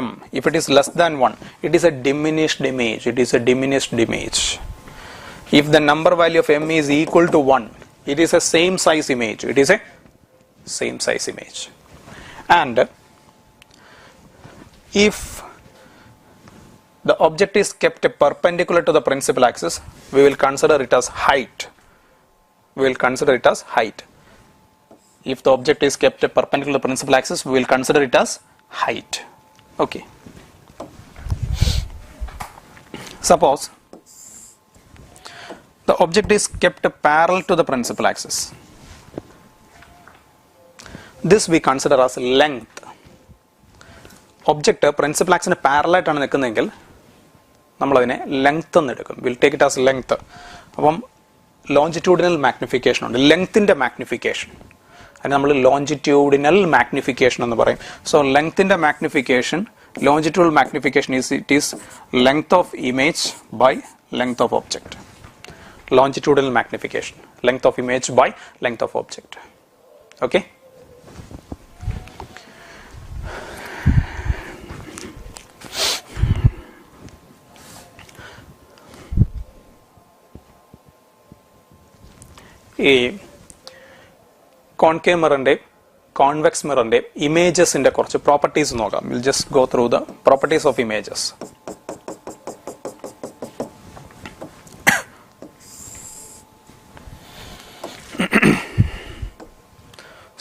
m, if it is less than 1, it is a diminished image. It is a diminished image. If the number value of m is equal to 1, it is a same size image. It is a same size image. And if the object is kept perpendicular to the principal axis, we will consider it as height. We will consider it as height. If the object is kept perpendicular to the principal axis, we will consider it as height. Okay. Suppose the object is kept parallel to the principal axis. This we consider as length. Object principal axis parallel ആയിട്ടാണ് നിൽക്കുന്നതെങ്കിൽ നമ്മൾ അതിനെ length എന്ന് എടുക്കും. Will take it as length. അപ്പം longitudinal magnification ഉണ്ട്, ലെങ്ത്തിന്റെ magnification. അതിന് നമ്മൾ ലോഞ്ചിറ്റ്യൂഡിനൽ മാഗ്നിഫിക്കേഷൻ എന്ന് പറയും. സോ ലെങ്ത്തിന്റെ magnification, longitudinal magnification it is length of image by length of object. Longitudinal magnification, length of image by length of object. Okay? ഈ concave മിററിന്റെ, convex മിററിന്റെ ഇമേജസിന്റെ കുറച്ച് പ്രോപ്പർട്ടീസ് നോക്കാം. Will just go through the properties of images.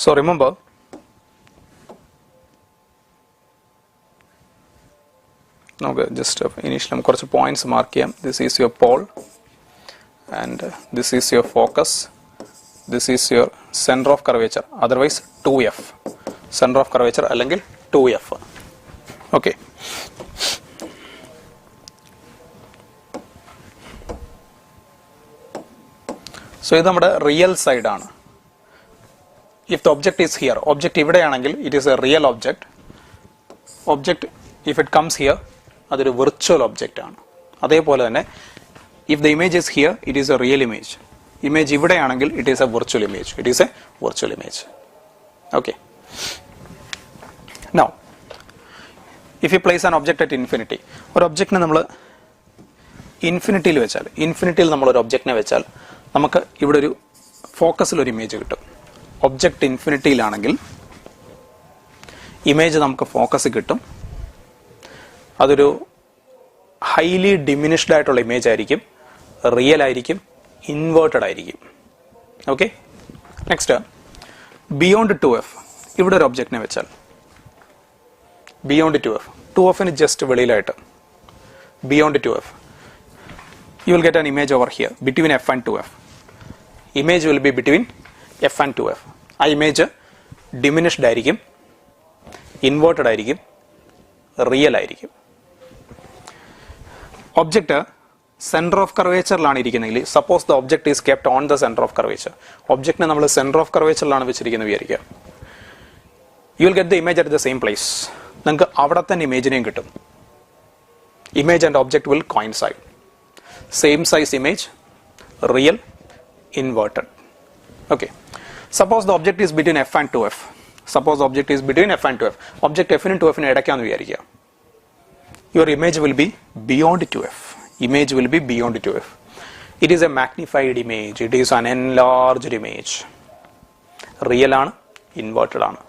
So remember, okay, just initially കുറച്ച് points mark ചെയ്യാം. This is your pole and this is your focus. This is your center of curvature, otherwise 2f. Center of curvature അല്ലെങ്കിൽ 2f. Okay. So ഇത് നമ്മുടെ real side ആണ്. If the object is here, object ഇവിടെയാണെങ്കിൽ it is a real object. Object if it comes here, അതൊരു virtual object ആണ്. അതേപോലെ തന്നെ if the image is here, it is a real image. Image ഇവിടെയാണെങ്കിൽ it is a virtual image. It is a virtual image. Okay. Now, if you place an object at infinity, ഒരു ഒബ്ജക്റ്റിനെ നമ്മൾ ഇൻഫിനിറ്റിയിൽ വെച്ചാൽ, ഇൻഫിനിറ്റിയിൽ നമ്മളൊരു ഒബ്ജക്റ്റിനെ വെച്ചാൽ നമുക്ക് ഇവിടെ ഒരു ഫോക്കസിലൊരു ഇമേജ് കിട്ടും. ഒബ്ജക്റ്റ് ഇൻഫിനിറ്റിയിലാണെങ്കിൽ ഇമേജ് നമുക്ക് ഫോക്കസ് കിട്ടും. അതൊരു ഹൈലി ഡിമിനിഷ്ഡ് ആയിട്ടുള്ള ഇമേജ് ആയിരിക്കും, റിയൽ ആയിരിക്കും, ഇൻവേർട്ടഡ് ആയിരിക്കും. Okay, next beyond 2f. ഇവിടെ ഒരു ഒബ്ജക്റ്റിനെ വെച്ചാൽ ബിയോണ്ട് 2f, 2fന് ജസ്റ്റ് വെളിയിലായിട്ട് beyond 2f, you will get an image over here between f and 2f. Image will be between f and 2f. ആ ഇമേജ് ഡിമിനിഷ്ഡ് ആയിരിക്കും, ഇൻവേർട്ടഡ് ആയിരിക്കും, റിയൽ ആയിരിക്കും. ഒബ്ജക്റ്റ് സെന്റർ ഓഫ് കർവേച്ചറിലാണ് ഇരിക്കുന്നതെങ്കിൽ, suppose the object is kept on the centre of curvature, ഒബ്ജക്റ്റിനെ നമ്മൾ centre of കർവേച്ചറിലാണ് വെച്ചിരിക്കുന്നത് വിചാരിക്കുക. You will get the image at the same place. നിങ്ങൾക്ക് അവിടെ തന്നെ ഇമേജിനെയും കിട്ടും. Image and object will coincide. Same size image, real, inverted. Okay. Suppose the object is between f and 2f. Suppose the object is between f and 2f. Object f and 2f ഇടയ്ക്കാന്ന് വിചാരിക്കുക. Your image will be beyond 2f. Image will be beyond 2f. It is a magnified image. It is an enlarged image. Real ആണ്, inverted ആണ്.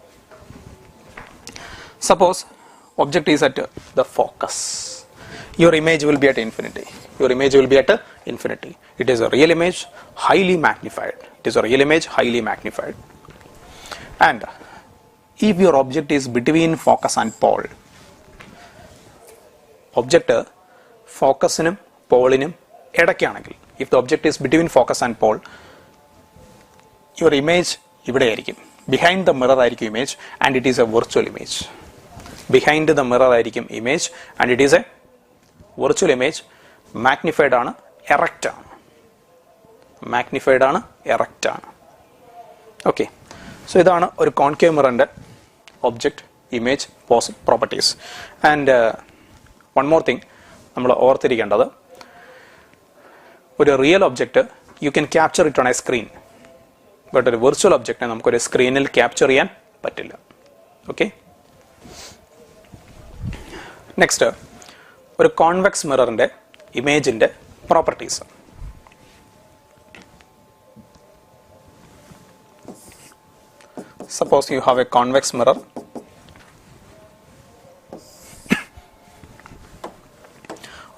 Suppose object is at the focus. Your image will be at infinity. Your image will be at infinity. It is a real image, highly magnified. It is a real image, highly magnified. And if your object is between focus and pole, object ഫോക്കസിനും പോളിനും ഇടയ്ക്കാണെങ്കിൽ, if the object is between focus and pole, your image ഇവിടെ ആയിരിക്കും, behind the mirror ആയിരിക്കും image, and it is a virtual image. Behind the mirror ആയിരിക്കും image, and it is a virtual image. Magnified ആണ്, erect ആണ്. Magnified ആണ്, erect ആണ്. Okay, so ഇതാണ് ഒരു കോൺകേവ് മിററിൻ്റെ object image properties. And one more thing നമ്മൾ ഓർത്തിരിക്കേണ്ടത്, ഒരു real object you can capture it on a screen, but ഒരു വിർച്വൽ ഒബ്ജക്റ്റിനെ നമുക്കൊരു സ്ക്രീനിൽ ക്യാപ്ചർ ചെയ്യാൻ പറ്റില്ല. ഓക്കെ, നെക്സ്റ്റ് ഒരു കോൺവെക്സ് മിററിൻ്റെ ഇമേജിൻ്റെ properties. Suppose you have a convex mirror.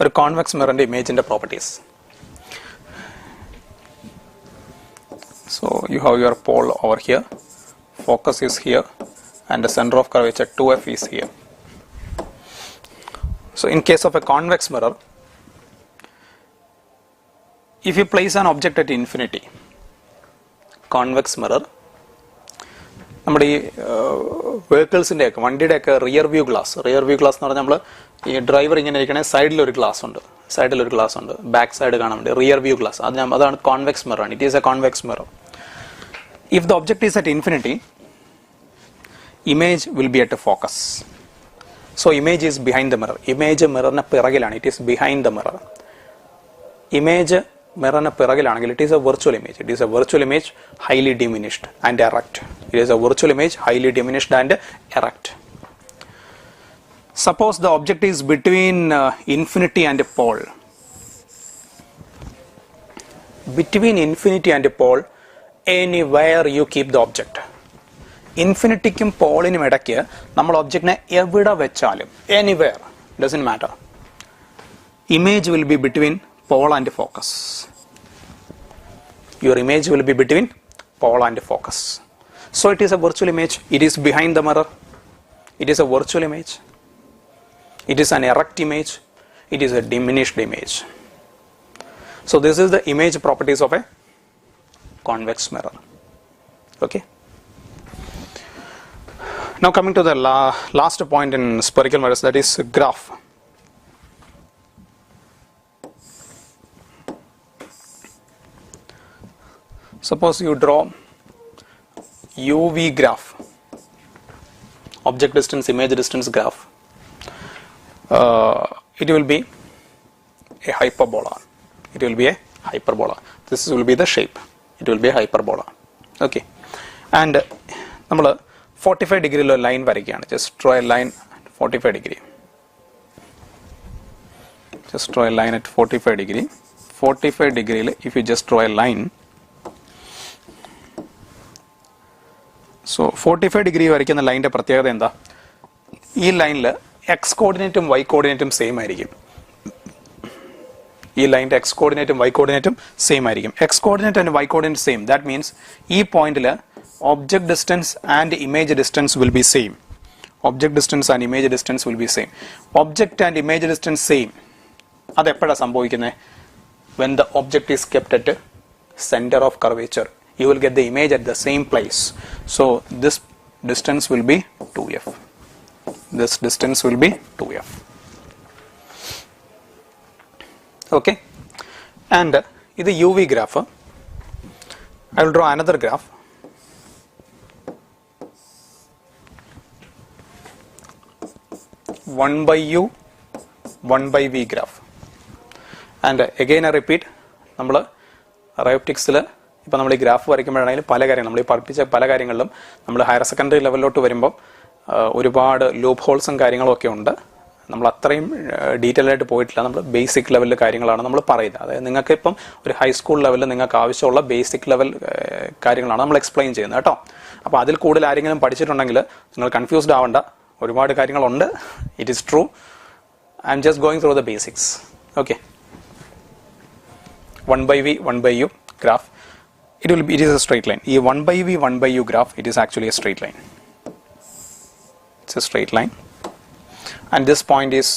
ഒരു കോൺവെക്സ് മിററിൻ്റെ ഇമേജിൻ്റെ properties. So you have your pole over here, focus is here, and the center of curvature 2f is here. So in case of a convex mirror, if you place an object at infinity, convex mirror, നമ്മുടെ ഈ വെഹിക്കിൾസിൻ്റെ ഒക്കെ വണ്ടിയുടെ ഒക്കെ rear view glass എന്ന് പറഞ്ഞാൽ നമ്മൾ ഈ driver ഇങ്ങനെ ഇരിക്കണേ സൈഡിലൊരു ഗ്ലാസ് ഉണ്ട്, ബാക്ക് സൈഡ് കാണാൻ വേണ്ടി റിയർ വ്യൂ ഗ്ലാസ്, അതാണ് convex mirror. It is a convex mirror. If the object is at infinity, image will be at focus. So image is behind the mirror. Image മിററിന് പിറകിലാണ്. It is behind the mirror. Image മിററിന് പിറകിലാണെങ്കിൽ it is a virtual image. It is a virtual image, highly diminished and erect. It is a virtual image, highly diminished and erect. Suppose the object is between infinity and a pole. Between infinity and a pole, anywhere you keep the object. ഇൻഫിനിറ്റിക്കും പോളിനും ഇടയ്ക്ക് നമ്മൾ ഒബ്ജക്റ്റിനെ എവിടെ വെച്ചാലും, anywhere, doesn't matter, image will be between pole and focus. Your image will be between pole and focus. So it is a virtual image. It is behind the mirror. It is a virtual image. It is an erect image. It is a diminished image. So this is the image properties of a convex mirror. Okay. Now coming to the last point in spherical mirrors, that is graph. Suppose you draw UV graph, object distance, image distance graph. It will be a hyperbola. It will be a hyperbola. This will be the shape. It will be a hyperbola. Okay. And നമ്മൾ 45 ഡിഗ്രിയിലുള്ള line വരയ്ക്കുകയാണ്. Just draw A line 45 degree. Just draw a line at 45 degree. 45 degree, if you just draw a line, so 45 degree വരയ്ക്കുന്ന ലൈനിന്റെ പ്രത്യേകത എന്താ? ഈ ലൈനിൽ x കോർഡിനേറ്റും y കോർഡിനേറ്റും സെയിം ആയിരിക്കും. ഈ ലൈനിന്റെ എക്സ് കോർഡിനേറ്റും വൈ കോർഡിനേറ്റും സെയിം ആയിരിക്കും. X coordinate and y coordinate same. That means ഈ പോയിന്റിൽ object distance and image distance will be same. Object distance and image distance will be same. Object and image distance same. അതെപ്പോഴാണ് സംഭവിക്കുന്നത്? when the object is kept at center of curvature, you will get the image at the same place. So this distance will be 2f. This distance will be 2f. Okay, and this is UV graph. I will draw another graph. One by u, 1 by v graph. And again I repeat, നമ്മൾ റയോപ്റ്റിക്സിൽ ഇപ്പോൾ നമ്മൾ ഈ graph വരയ്ക്കുമ്പോഴാണെങ്കിലും പല കാര്യങ്ങൾ നമ്മൾ ഈ പഠിപ്പിച്ച പല കാര്യങ്ങളിലും നമ്മൾ ഹയർ സെക്കൻഡറി ലെവലിലോട്ട് വരുമ്പോൾ ഒരുപാട് ലൂപ്പ് ഹോൾസും കാര്യങ്ങളും ഒക്കെ ഉണ്ട്. നമ്മൾ അത്രയും ഡീറ്റെയിൽ ആയിട്ട് പോയിട്ടില്ല. നമ്മൾ ബേസിക് ലെവലിൽ കാര്യങ്ങളാണ് നമ്മൾ പറയുന്നത്. അതായത് നിങ്ങൾക്ക് ഇപ്പം ഒരു ഹൈസ്കൂൾ ലെവലിൽ നിങ്ങൾക്ക് ആവശ്യമുള്ള ബേസിക് ലെവൽ കാര്യങ്ങളാണ് നമ്മൾ എക്സ്പ്ലെയിൻ ചെയ്യുന്നത് കേട്ടോ. അപ്പോൾ അതിൽ കൂടുതൽ ആരെങ്കിലും പഠിച്ചിട്ടുണ്ടെങ്കിൽ നിങ്ങൾ കൺഫ്യൂസ്ഡ് ആവേണ്ട. ഒരുപാട് കാര്യങ്ങളുണ്ട്. It is true. I am just going through the basics. Okay, 1 by v 1 by u graph, it is a straight line. This 1 by v 1 by u graph, it is actually a straight line. It's a straight line, and this point is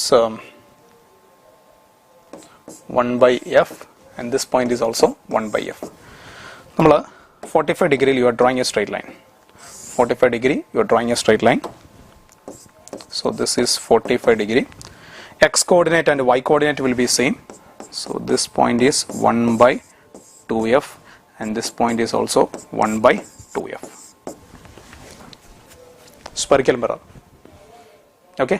1 by f, and this point is also 1 by f. നമ്മൾ 45 degree you are drawing a straight line. 45 degree you are drawing a straight line. So this is 45 degree. X coordinate and y coordinate will be same. So this point is 1 by 2f, and this point is also 1 by 2f. Spherical mirror. Okay.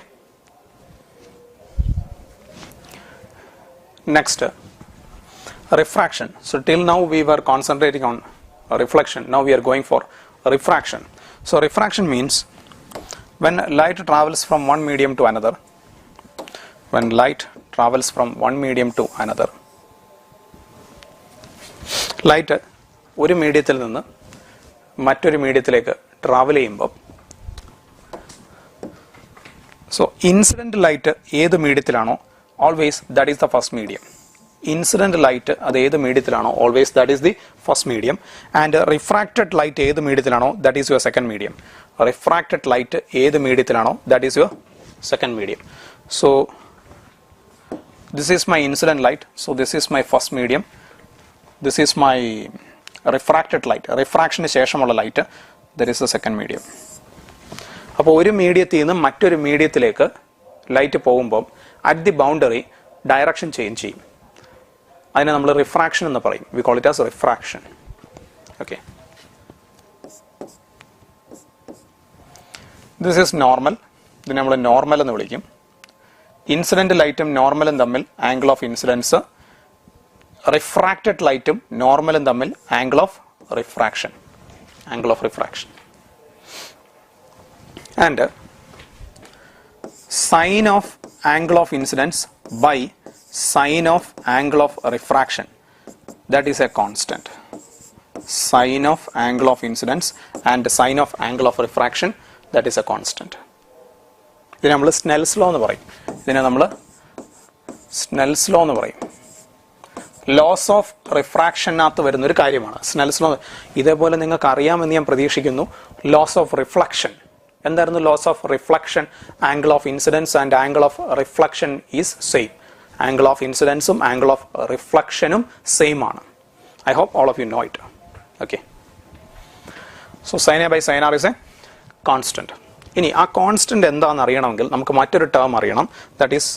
Next, refraction. So till now we were concentrating on reflection. Now we are going for refraction. So refraction means when light travels from one medium to another. When light travels from one medium to another, light ഒരു മീഡിയത്തിൽ നിന്ന് മറ്റൊരു മീഡിയത്തിലേക്ക് travel ചെയ്യുമ്പോൾ, so incident light ഏത് മീഡിയത്തിലാണോ always that is the first medium. Incident light അത് ഏത് മീഡിയത്തിലാണോ always that is the first medium. And refracted light ഏത് മീഡിയത്തിലാണോ that is your second medium. Refracted light ഏത് മീഡിയത്തിലാണോ that is your second medium. So this is my incident light, so this is my first medium. This is my refracted light. Refraction ശേഷമുള്ള light, that is the second medium. അപ്പോൾ ഒരു മീഡിയത്തിൽ നിന്ന് മറ്റൊരു മീഡിയത്തിലേക്ക് light പോകുമ്പോൾ at the boundary direction change ചെയ്യും. അതിനെ നമ്മൾ റിഫ്രാക്ഷൻ എന്ന് പറയും. We call it as refraction. Okay, this is normal. ഇതിനെ നമ്മൾ നോർമൽ എന്ന് വിളിക്കും. ഇൻസിഡന്റ് ലൈറ്റും നോർമലും തമ്മിൽ ആംഗിൾ ഓഫ് ഇൻസിഡൻസ്, റിഫ്രാക്റ്റഡ് ലൈറ്റും നോർമലും തമ്മിൽ angle of refraction. Angle of refraction. And sine of angle of incidence by sine of angle of refraction, that is a constant. Sine of angle of incidence and sine of angle of refraction, that is a constant. ഇതിനെ നമ്മൾ Snell's law എന്ന് പറയും. ഇതിനെ നമ്മൾ Snell's law എന്ന് പറയും. Loss of റിഫ്രാക്ഷനകത്ത് വരുന്നൊരു കാര്യമാണ് സ്നെൽസ് ലോ. ഇതേപോലെ നിങ്ങൾക്ക് അറിയാമെന്ന് ഞാൻ പ്രതീക്ഷിക്കുന്നു. ലോസ് ഓഫ് റിഫ്ലക്ഷൻ എന്തായിരുന്നു? Laws of reflection, angle of incidence and angle of reflection is same. Angle of ഇൻസിഡൻസും ആംഗിൾ ഓഫ് റിഫ്ലക്ഷനും സെയിം ആണ്. I hope all of you know it. Okay, so sine A by sine R is a constant. ഇനി ആ constant എന്താണെന്ന് അറിയണമെങ്കിൽ നമുക്ക് മറ്റൊരു term അറിയണം. That is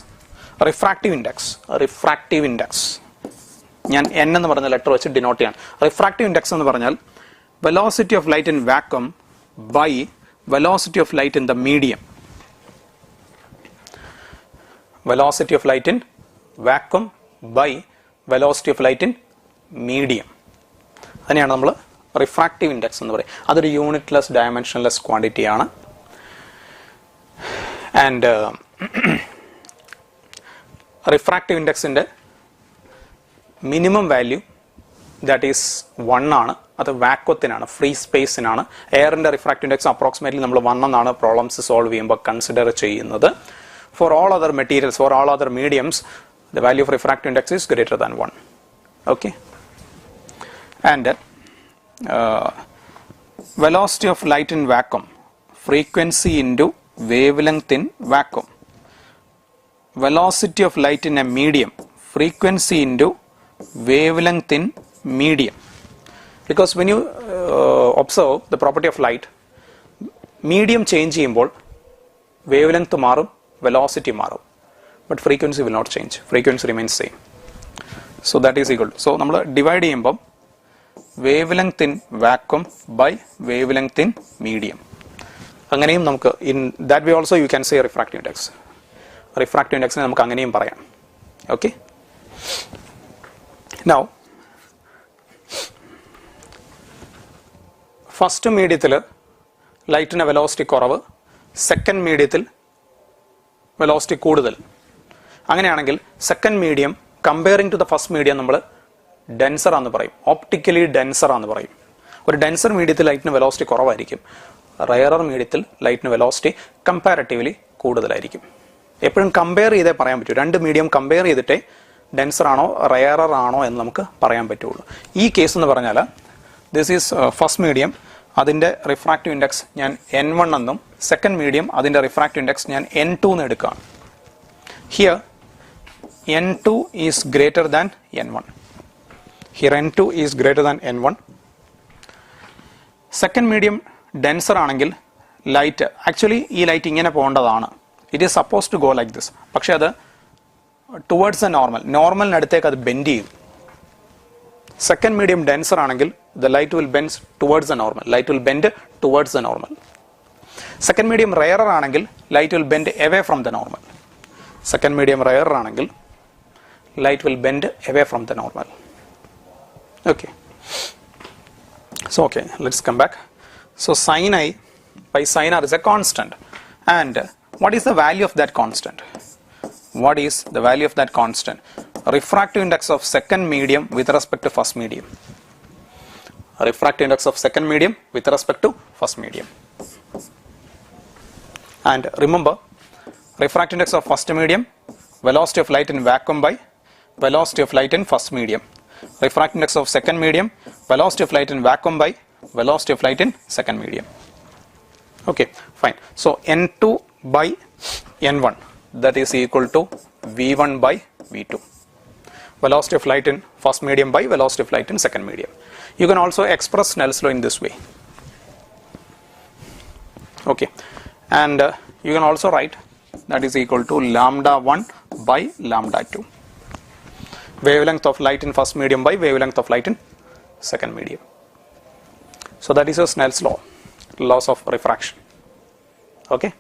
refractive index. Refractive index ഞാൻ n എന്ന് പറഞ്ഞ ലെറ്റർ വെച്ച് ഡിനോട്ട് ചെയ്യാണ്. റിഫ്രാക്റ്റീവ് ഇൻഡെക്സ് എന്ന് പറഞ്ഞാൽ velocity of light in vacuum by velocity of light in the medium. Velocity of light in vacuum by velocity of light in medium. അതിനെയാണ് നമ്മൾ refractive index എന്ന് പറയും. അതൊരു യൂണിറ്റ്ലെസ് ഡയമെൻഷൻലെസ് ക്വാണ്ടിറ്റി ആണ്. And refractive ഇൻഡെക്സിൻ്റെ minimum value that is 1 ആണ്. അത് വാക്വത്തിനാണ്, ഫ്രീ സ്പേസിനാണ്. എയറിൻ്റെ റിഫ്രാക്റ്റീവ് ഇൻഡെക്സ് അപ്രോക്സിമേറ്റ്ലി നമ്മൾ 1 എന്നാണ് പ്രോബ്ലംസ് സോൾവ് ചെയ്യുമ്പോൾ കൺസിഡർ ചെയ്യുന്നത്. For all other materials, for all other mediums, the value of refractive index is greater than 1. Okay. And velocity of light in vacuum, frequency into wavelength in vacuum. Velocity of light in a medium, frequency into wavelength in medium. Because when you observe the property of light, medium change ചെയ്യുമ്പോൾ wavelength മാറും, velocity മാറും, but frequency will not change. Frequency remains same. So that is equal to, so നമ്മൾ divide ചെയ്യുമ്പോൾ wavelength in vacuum by wavelength in medium. അങ്ങനെയും നമുക്ക് in that way also you can say refractive index. Refractive index നെ നമുക്ക് അങ്ങനെയും പറയാം. Okay. Now first മീഡിയത്തിൽ ലൈറ്റിൻ്റെ വെലോസിറ്റി കുറവ്, സെക്കൻഡ് മീഡിയത്തിൽ വെലോസിറ്റി കൂടുതൽ. അങ്ങനെയാണെങ്കിൽ second medium comparing to the first medium നമ്മൾ ഡെൻസർ ആണെന്ന് പറയും, ഓപ്റ്റിക്കലി ഡെൻസർ ആണെന്ന് പറയും. ഒരു ഡെൻസർ മീഡിയത്തിൽ ലൈറ്റിന് വെലോസിറ്റി കുറവായിരിക്കും, റയറർ മീഡിയത്തിൽ ലൈറ്റിന് വെലോസിറ്റി കമ്പാരറ്റീവ്ലി കൂടുതലായിരിക്കും. എപ്പോഴും കമ്പയർ ചെയ്തേ പറയാൻ പറ്റൂ. രണ്ട് മീഡിയം കമ്പയർ ചെയ്തിട്ടേ ഡെൻസർ ആണോ റയറർ ആണോ എന്ന് നമുക്ക് പറയാൻ പറ്റുള്ളൂ. ഈ കേസ് എന്ന് പറഞ്ഞാൽ ദിസ് ഈസ് ഫസ്റ്റ് മീഡിയം, അതിൻ്റെ റിഫ്രാക്റ്റീവ് ഇൻഡെക്സ് ഞാൻ N1 എന്നും സെക്കൻഡ് മീഡിയം അതിൻ്റെ റിഫ്രാക്റ്റീവ് ഇൻഡെക്സ് ഞാൻ N2 എന്ന് എടുക്കുകയാണ്. Here N2 is greater than N1. Here N2 is greater than N1. Second medium denser ആണെങ്കിൽ ലൈറ്റ് ആക്ച്വലി ഈ ലൈറ്റ് ഇങ്ങനെ പോകേണ്ടതാണ്. It is suppose to go like this. പക്ഷെ അത് ടുവേർഡ്സ് ദ നോർമൽ, നോർമലിനടുത്തേക്ക് അത് ബെൻഡ് ചെയ്യും. സെക്കൻഡ് മീഡിയം ഡെൻസർ ആണെങ്കിൽ the light will bend towards the normal, light will bend towards the normal. Second medium rarer ആണെങ്കിൽ light will bend away from the normal. Second medium rarer ആണെങ്കിൽ light will bend away from the normal. Okay, so okay, let's come back. So sin I by sin R is a constant, and what is the value of that constant? What is the value of that constant? Refractive index of second medium with respect to first medium. Refractive index of second medium with respect to first medium. And remember, refractive index of first medium, velocity of light in vacuum by velocity of light in first medium. Refractive index of second medium, velocity of light in vacuum by velocity of light in second medium. Okay, fine. So N2 by N1, that is equal to V1 by V2. Velocity of light in first medium by velocity of light in second medium. You can also express Snell's law in this way. Okay, and you can also write that is equal to lambda 1 by lambda 2. Wavelength of light in first medium by wavelength of light in second medium. So that is your Snell's law, laws of refraction. Okay.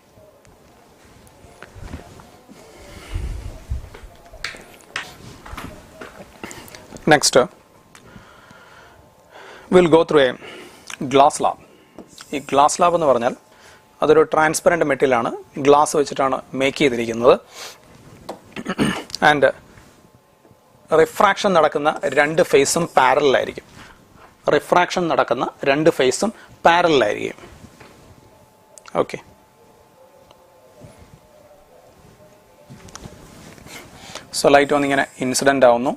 Next, we'll go through a glass slab. ഈ glass slab എന്ന് പറഞ്ഞാൽ അതൊരു transparent മെറ്റീരിയലാണ്, glass വെച്ചിട്ടാണ് make ചെയ്തിരിക്കുന്നത്. And refraction നടക്കുന്ന രണ്ട് ഫേസും പാരലായിരിക്കും. റിഫ്രാക്ഷൻ നടക്കുന്ന രണ്ട് ഫേസും പാരലായിരിക്കും. ഓക്കെ, സോ ലൈറ്റ് വന്നിങ്ങനെ ഇൻസിഡൻ്റ് ആവുന്നു.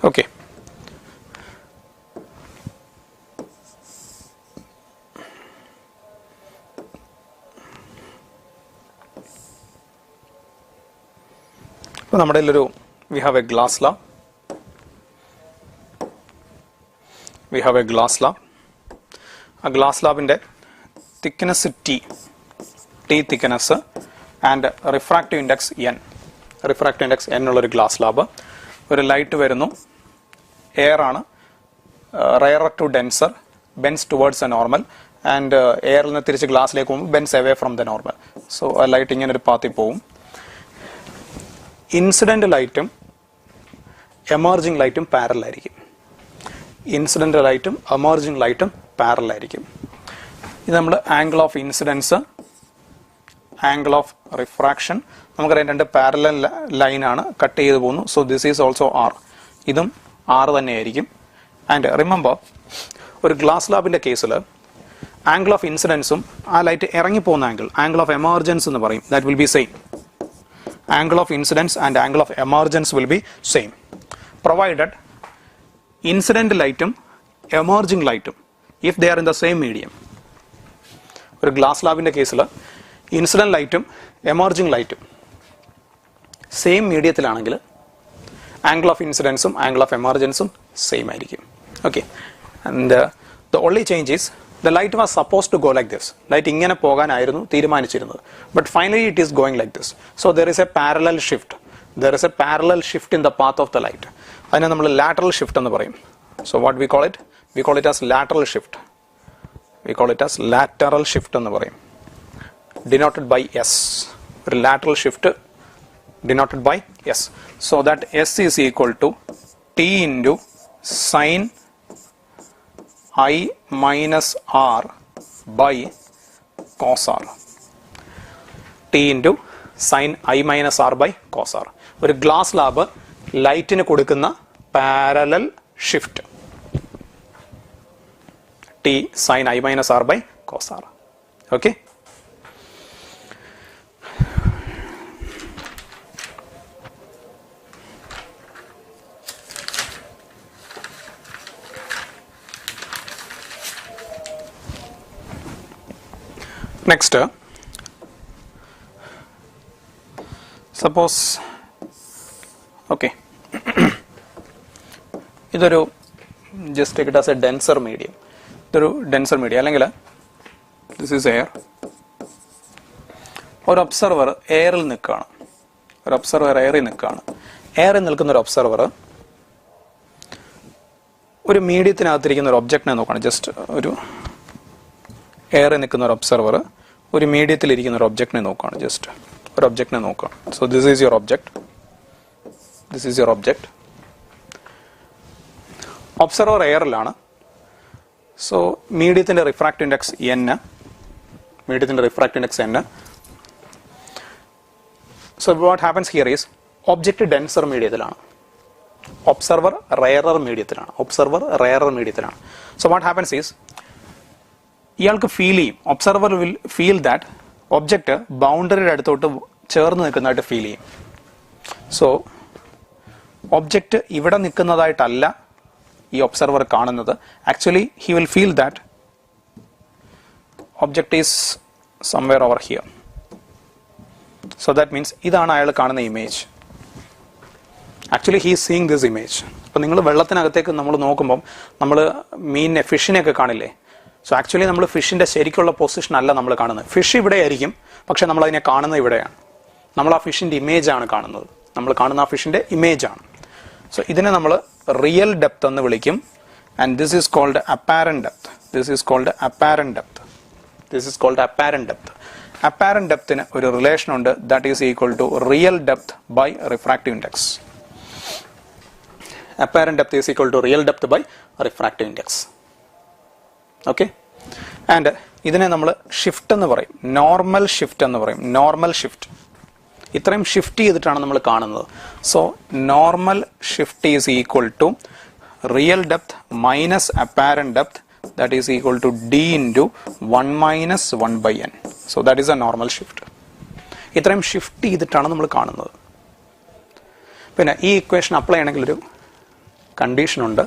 Okay. അപ്പോൾ നമ്മുടെ ഒരു we have a glass slab. we have a glass slab. A glass slab in the thickness T thickness and refractive index N. Refractive index N ഉള്ള ഒരു ഗ്ലാസ് സ്ലാബ്. ഒരു light വരുന്നു, air ആണ്, rare to denser, bends towards a normal, and എയറിൽ നിന്ന് തിരിച്ച് ഗ്ലാസ്സിലേക്ക് പോകുമ്പോൾ bends away from the normal. So ആ ലൈറ്റ് ഇങ്ങനെ ഒരു പാത്തിൽ പോകും. ഇൻസിഡന്റ് ലൈറ്റും എമർജിങ് ലൈറ്റും പാരലൽ ആയിരിക്കും. ഇൻസിഡന്റ് ലൈറ്റും എമർജിങ് ലൈറ്റും പാരലൽ ആയിരിക്കും. ഇത് നമ്മൾ angle of incidence, angle of refraction, നമുക്കറിയാം രണ്ട് പാരലൽ ലൈനാണ്, കട്ട് ചെയ്ത് പോകുന്നു. So this is also R, ഇതും ആർ തന്നെയായിരിക്കും. ആൻഡ് റിമെമ്പർ, ഒരു ഗ്ലാസ് സ്ലാബിന്റെ കേസിൽ ആംഗിൾ ഓഫ് ഇൻസിഡൻസും ആ ലൈറ്റ് ഇറങ്ങിപ്പോകുന്ന ആംഗിൾ ഓഫ് എമർജൻസ് എന്ന് പറയും, that will be same. Angle of incidence and angle of emergence will be same, provided incident ലൈറ്റും എമർജിങ് ലൈറ്റും if they are in the same medium. ഒരു ഗ്ലാസ് സ്ലാബിന്റെ കേസിൽ ഇൻസിഡന്റ് ലൈറ്റും എമർജിങ് ലൈറ്റും സെയിം മീഡിയത്തിലാണെങ്കിൽ ആംഗിൾ ഓഫ് ഇൻസിഡൻസും ആംഗിൾ ഓഫ് എമർജൻസും സെയിം ആയിരിക്കും. Okay, and the only change is the light was suppose to go like this. Light ഇങ്ങനെ പോകാനായിരുന്നു തീരുമാനിച്ചിരുന്നത്, but finally it is going like this. So there is a parallel shift, there is a parallel shift in the path of the light. അതിനെ നമ്മൾ lateral shift എന്ന് പറയും. So what we call it? V call it as lateral shift. V call it as lateral shift എന്ന് പറയും, denoted by S. ഒരു lateral shift denoted by S. So that S is equal to T into sin I minus R by cos R. T into sin I minus R by cos R. ഒരു glass lab ലൈറ്റിന് കൊടുക്കുന്ന parallel shift T sin I minus R by cos R. Okay. Next, suppose, okay, ഇതൊരു just take it as a denser medium. ഇതൊരു denser medium അല്ലെങ്കിൽ this is air. ഒരു observer എയറിൽ നിൽക്കുകയാണ്, ഒരു observer എയറിൽ നിൽക്കുകയാണ്. എയറിൽ നിൽക്കുന്ന ഒരു ഒബ്സർവർ ഒരു മീഡിയത്തിനകത്തിരിക്കുന്ന ഒരു ഒബ്ജക്റ്റിനെ നോക്കുകയാണ്. ജസ്റ്റ് ഒരു എയറിൽ നിൽക്കുന്ന ഒരു ഒബ്സർവർ ഒരു മീഡിയത്തിലിരിക്കുന്ന ഒരു ഒബ്ജക്റ്റിനെ നോക്കുകയാണ്. ജസ്റ്റ് ഒരു ഒബ്ജക്റ്റിനെ നോക്കുകയാണ്. So this is your object, this is your object. Observer എയറിലാണ്. സോ മീഡിയത്തിന്റെ റിഫ്രാക്റ്റീവ് ഇൻഡെക്സ് n, മീഡിയത്തിന്റെ refractive index n. So what happens here is object denser മീഡിയത്തിലാണ്, ഒബ്സർവർ റെയറർ മീഡിയത്തിലാണ്, ഒബ്സർവർ റെയറർ മീഡിയത്തിലാണ്. സോ വാട്ട് ഹാപ്പൻസ് ഈസ് ഇയാൾക്ക് feel ചെയ്യും, observer will feel that object ബൗണ്ടറിയുടെ അടുത്തോട്ട് ചേർന്ന് നിൽക്കുന്നതായിട്ട് ഫീൽ ചെയ്യും. സോ ഒബ്ജക്റ്റ് ഇവിടെ നിൽക്കുന്നതായിട്ടല്ല ഈ ഒബ്സർവർ കാണുന്നത്. Actually he will feel that object is somewhere over here. So that means ഇതാണ് അയാൾ കാണുന്ന image. Actually he is seeing this image. അപ്പം നിങ്ങൾ വെള്ളത്തിനകത്തേക്ക് നമ്മൾ നോക്കുമ്പം നമ്മൾ മീനിനെ ഫിഷിനെയൊക്കെ കാണില്ലേ? സോ ആക്ച്വലി നമ്മൾ ഫിഷിന്റെ ശരിക്കുള്ള പൊസിഷൻ അല്ല നമ്മൾ കാണുന്നത്. ഫിഷ് ഇവിടെ ആയിരിക്കും, പക്ഷെ നമ്മൾ അതിനെ കാണുന്നത് ഇവിടെയാണ്. നമ്മൾ ആ ഫിഷിന്റെ ഇമേജ് ആണ് കാണുന്നത്, നമ്മൾ കാണുന്ന ആ ഫിഷിന്റെ ഇമേജ് ആണ്. സോ ഇതിനെ നമ്മൾ റിയൽ ഡെപ്ത് എന്ന് വിളിക്കും. And this is called apparent depth. This is called apparent depth. This is called apparent depth. Apparent ഡെപ്തിന് ഒരു റിലേഷൻ ഉണ്ട്, that is equal to real depth by refractive index. Apparent depth is equal to real depth by refractive index. Okay, and ഇതിനെ നമ്മൾ shift എന്ന് പറയും, normal shift എന്ന് പറയും. Normal shift ഇത്രയും ഷിഫ്റ്റ് ചെയ്തിട്ടാണ് നമ്മൾ കാണുന്നത്. So normal shift is equal to real depth minus apparent depth, that is equal to D into 1 minus 1/n. So that is a normal shift. ഇത്രയും shift ചെയ്തിട്ടാണ് നമ്മൾ കാണുന്നത്. പിന്നെ ഈ ഇക്വേഷൻ അപ്ലൈ ചെയ്യണമെങ്കിൽ ഒരു കണ്ടീഷനുണ്ട്.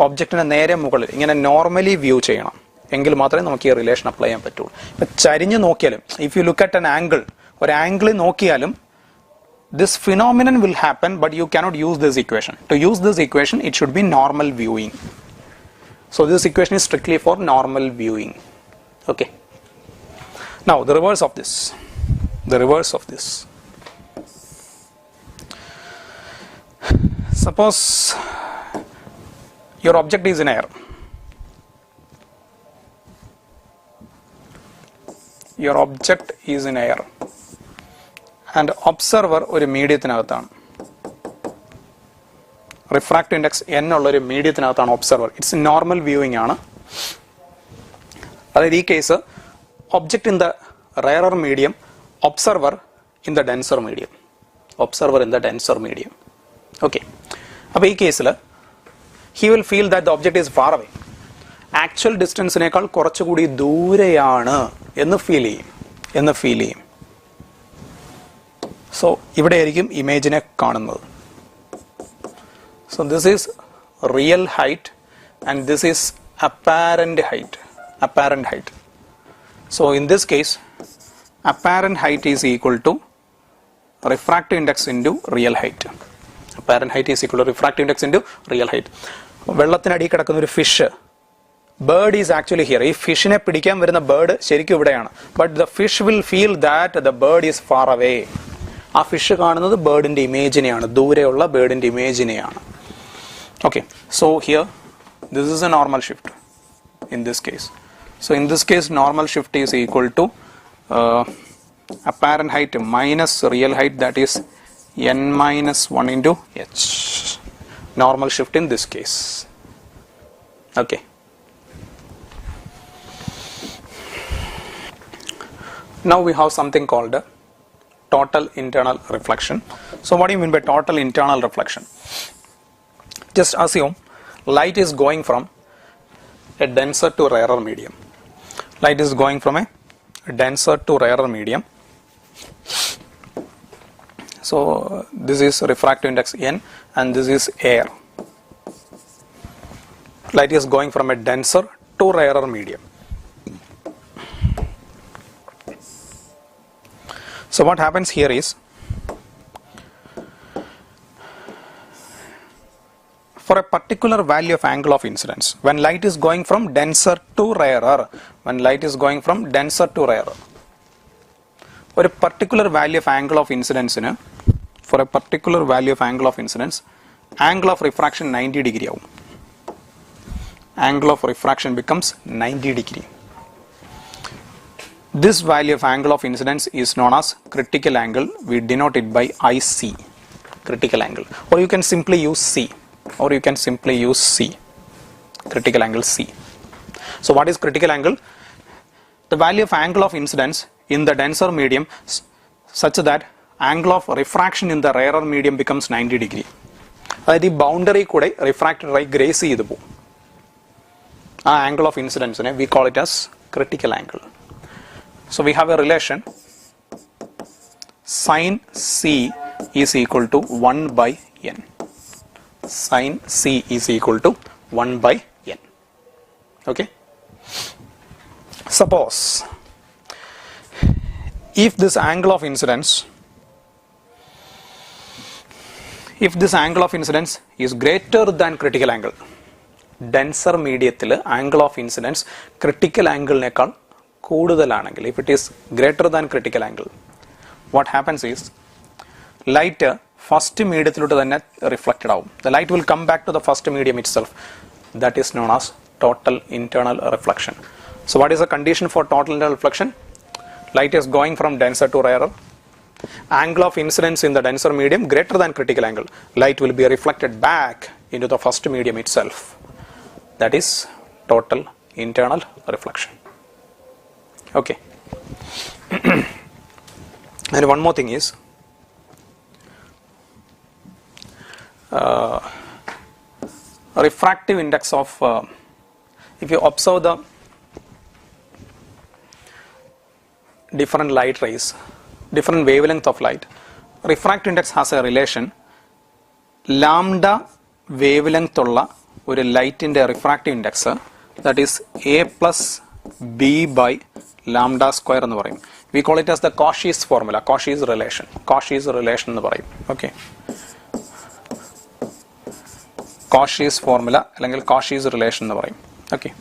ഒബ്ജക്റ്റിന്റെ നേരെ മുകളിൽ ഇങ്ങനെ നോർമലി വ്യൂ ചെയ്യണം, എങ്കിൽ മാത്രമേ നമുക്ക് ഈ റിലേഷൻ അപ്ലൈ ചെയ്യാൻ പറ്റുള്ളൂ. ഇപ്പം ചരിഞ്ഞ് നോക്കിയാലും, if you look at an angle, ഒരു ആംഗിളിൽ നോക്കിയാലും this phenomenon will happen, but you cannot use this equation. To use this equation, it should be normal viewing. So this equation is strictly for normal viewing. Okay. Now the reverse of this. The reverse of this. Suppose your object is in air. Your object is in air. And observer ഒരു മീഡിയത്തിനകത്താണ്. Refractive index n ഉള്ള ഒരു മീഡിയത്തിനകത്താണ് observer. It's normal viewing ആണ്. അതായത് ഈ case object in the rarer medium, observer in the denser medium. Observer in the denser medium. Okay. അപ്പോൾ ഈ കേസിൽ he will feel that the object is far away. Actual ഡിസ്റ്റൻസിനേക്കാൾ കുറച്ചുകൂടി ദൂരെയാണ് എന്ന് ഫീൽ ചെയ്യും. സോ ഇവിടെ ആയിരിക്കും ഇമേജിനെ കാണുന്നത്. So this is real height and this is apparent height. So in this case, apparent height is equal to refractive index into real height. Apparent height is equal to refractive index into real height. വെള്ളത്തിനടിയിൽ കിടക്കുന്ന ഒരു fish, bird is actually here. ഈ ഫിഷിനെ പിടിക്കാൻ വരുന്ന bird ശരിക്കും ഇവിടെയാണ്. But the fish will feel that the bird is far away. ആ fish കാണുന്നത് ബേർഡിന്റെ ഇമേജിനെയാണ്, ദൂരെയുള്ള ബേർഡിന്റെ ഇമേജിനെയാണ്. Okay, so here this is a normal shift in this case. So in this case normal shift is equal to apparent height minus real height, that is n minus 1 into h. Normal shift in this case. Okay. Now we have something called total internal reflection. So what do you mean by total internal reflection? Just assume light is going from a denser to rarer medium. Light is going from a denser to rarer medium. So this is refractive index n and this is air. Light is going from a denser to rarer medium. So what happens here is, for a particular value of angle of incidence, when light is going from denser to rarer, for a particular value of angle of incidence, angle of refraction 90 degree. Angle of refraction becomes 90 degree. This value of angle of incidence is known as critical angle. We denote it by IC, critical angle, or you can simply use C. Critical angle C. So what is critical angle? The value of angle of incidence in the denser medium such that angle of refraction in the rarer medium becomes 90 degree. അതായത് ഈ boundary കൂടെ refracted റൈ grace ചെയ്തു പോകും. ആ angle of ഇൻസിഡൻസിനെ we call it as critical angle. So we have a relation sin C is equal to 1 by n. Sin C is equal to 1 by n. Okay. Suppose if this angle of incidence is greater than critical angle, denser mediathil angle of incidence critical angle nekal കൂടുതലാണെങ്കിൽ, if it is greater than critical angle, what happens is light first medium തന്നെ reflected ആവും. The light will come back to the first medium itself. That is known as total internal reflection. So what is the condition for total internal reflection? Light is going from denser to rarer. Angle of incidence in the denser medium greater than critical angle. Light will be reflected back into the first medium itself. That is total internal reflection. Okay. And one more thing is, refractive index of if you observe the different light rays, different wavelength of light, refractive index has a relation lambda wavelength ulla oru light inde refractive index, that is a plus b by lambda square ennu parayum. We call it as the Cauchy's formula, Cauchy's relation ennu parayum. Okay. Cauchy's formula അല്ലെങ്കിൽ Cauchy's relation എന്ന് പറയും. Okay.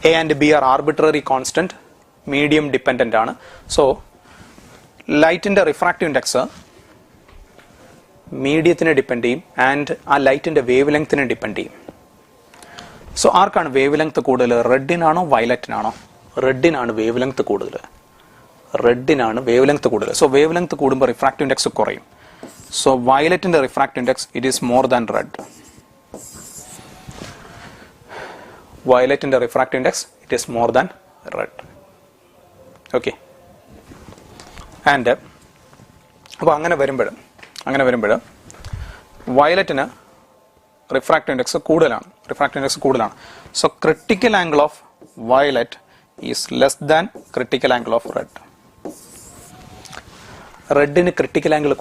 A and B are arbitrary constant, medium dependent ആണ്. So ലൈറ്റിൻ്റെ refractive index മീഡിയത്തിനെ depend ചെയ്യും and ആ ലൈറ്റിൻ്റെ വേവ് ലെങ്ത്തിനെ ഡിപ്പെൻഡ് ചെയ്യും. സോ ആർക്കാണ് വേവ് ലെങ്ത് കൂടുതൽ? റെഡിനാണോ വയലറ്റിനാണോ? റെഡിനാണ് വേവ് ലെങ്ത് കൂടുതൽ. റെഡിനാണ് വേവ് ലെങ്ത് കൂടുതൽ. സോ വേവ് ലെങ്ത് കൂടുമ്പോൾ റിഫ്രാക്റ്റീവ് ഇൻഡെക്സ് കുറയും. സോ വയലറ്റിൻ്റെ refractive index it is more than red. വയലറ്റിൻ്റെ refractive index it is more than red. Okay. And അപ്പോൾ അങ്ങനെ വരുമ്പോൾ വയലറ്റിന് റിഫ്രാക്റ്റീവ് ഇൻഡെക്സ് കൂടുതലാണ്. So critical angle of violet is less than critical angle of red. റെഡിന് critical angle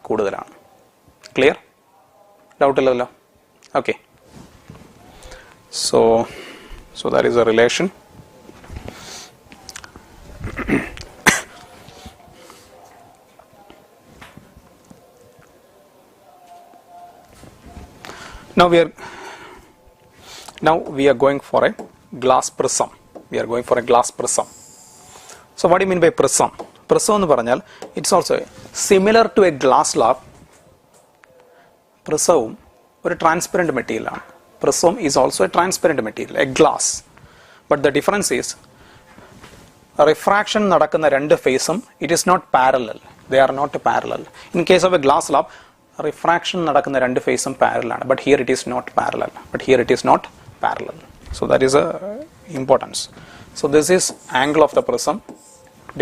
കൂടുതലാണ്. Clear? ഡൗട്ടില്ലല്ലോ? Okay. So that is a relation. Now we are going for a glass prism. So what do you mean by prism? Prism എന്ന് പറഞ്ഞാൽ it's also similar to a glass slab. Prism ഒരു transparent material ആണ്. Prism is also a transparent material, a glass. But the difference is refraction നടക്കുന്ന രണ്ട് ഫേസും it is not parallel. They are not parallel. In case of a glass slab, refraction നടക്കുന്ന രണ്ട് ഫേസും parallel ആണ്. But here it is not parallel. So that is a importance. So this is angle of the prism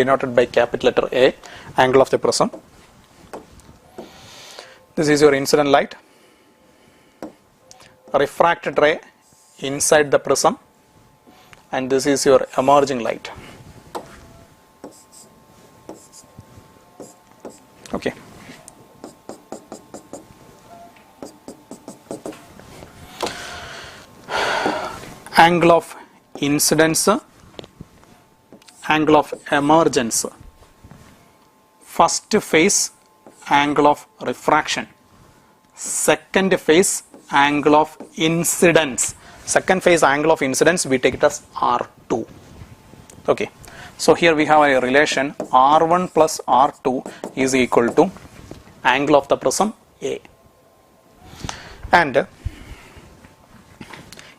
denoted by capital letter A, angle of the prism. This is your incident light. Refracted ray inside the prism, and this is your emerging light. Okay. Angle of incidence, angle of emergence. First phase angle of refraction, second phase angle of incidence. Second phase angle of incidence we take it as R2. Okay. So here we have a relation R1 plus R2 is equal to angle of the prism A. And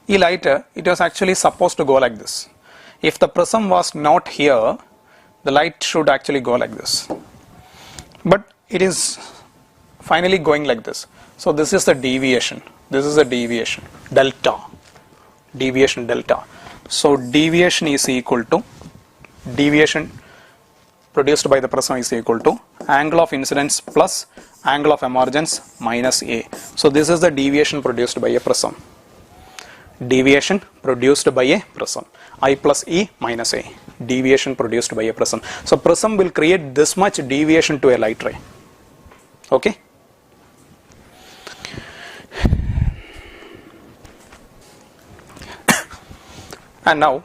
the light, it was actually supposed to go like this. If the prism was not here, the light should actually go like this. But it is finally going like this. So this is the deviation. Delta. So deviation is equal to, deviation produced by the prism is equal to angle of incidence plus angle of emergence minus A. So this is the deviation produced by a prism. I plus E minus A. Deviation produced by a prism. So prism will create this much deviation to a light ray. Okay. And now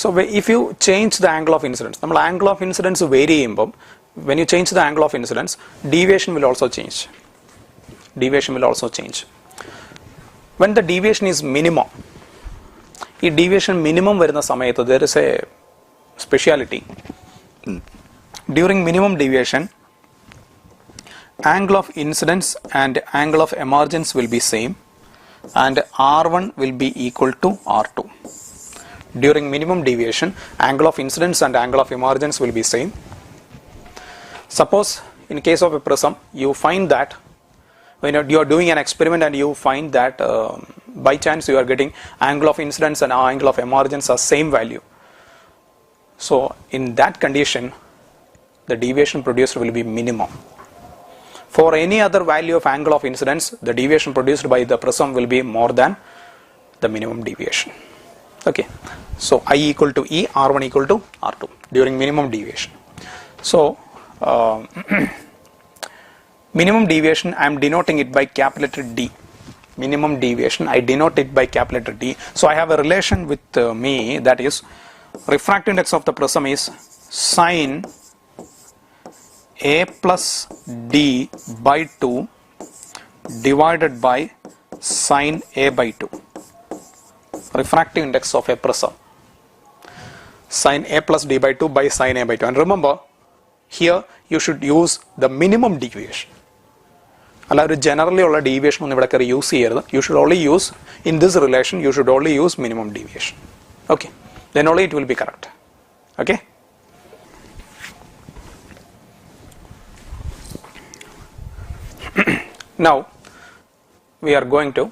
so if you change the angle of incidence, the angle of incidence vary ചെയ്യുമ്പോൾ when you change the angle of incidence, deviation will also change. When the deviation is minimum, ഈ deviation minimum വരുന്ന സമയത്ത് there is a speciality. During minimum deviation, angle of incidence and angle of emergence will be same, and R1 will be equal to R2. During minimum deviation, angle of incidence and angle of emergence will be same. Suppose in case of a prism, you find that when you are doing an experiment and you find that by chance you are getting angle of incidence and angle of emergence are same value. So in that condition, the deviation produced will be minimum. For any other value of angle of incidence, the deviation produced by the prism will be more than the minimum deviation. Okay. So I equal to E, R1 equal to R2 during minimum deviation. So minimum deviation, I am denoting it by capital letter D. Minimum deviation, I denote it by capital letter D. So I have a relation with me, that is refractive index of the prism is sin a plus d by 2 divided by sin a by 2. Refractive index of a prism. Sin a plus d by 2 by sin a by 2. And remember, here you should use the minimum deviation. അല്ല ഒരു generally ഉള്ള deviation ഒന്നും ഇവിടെ കയറി use ചെയ്യരുത്. You should only use in this relation you should only use minimum deviation. Okay, then only it will B correct. Okay, now we are going to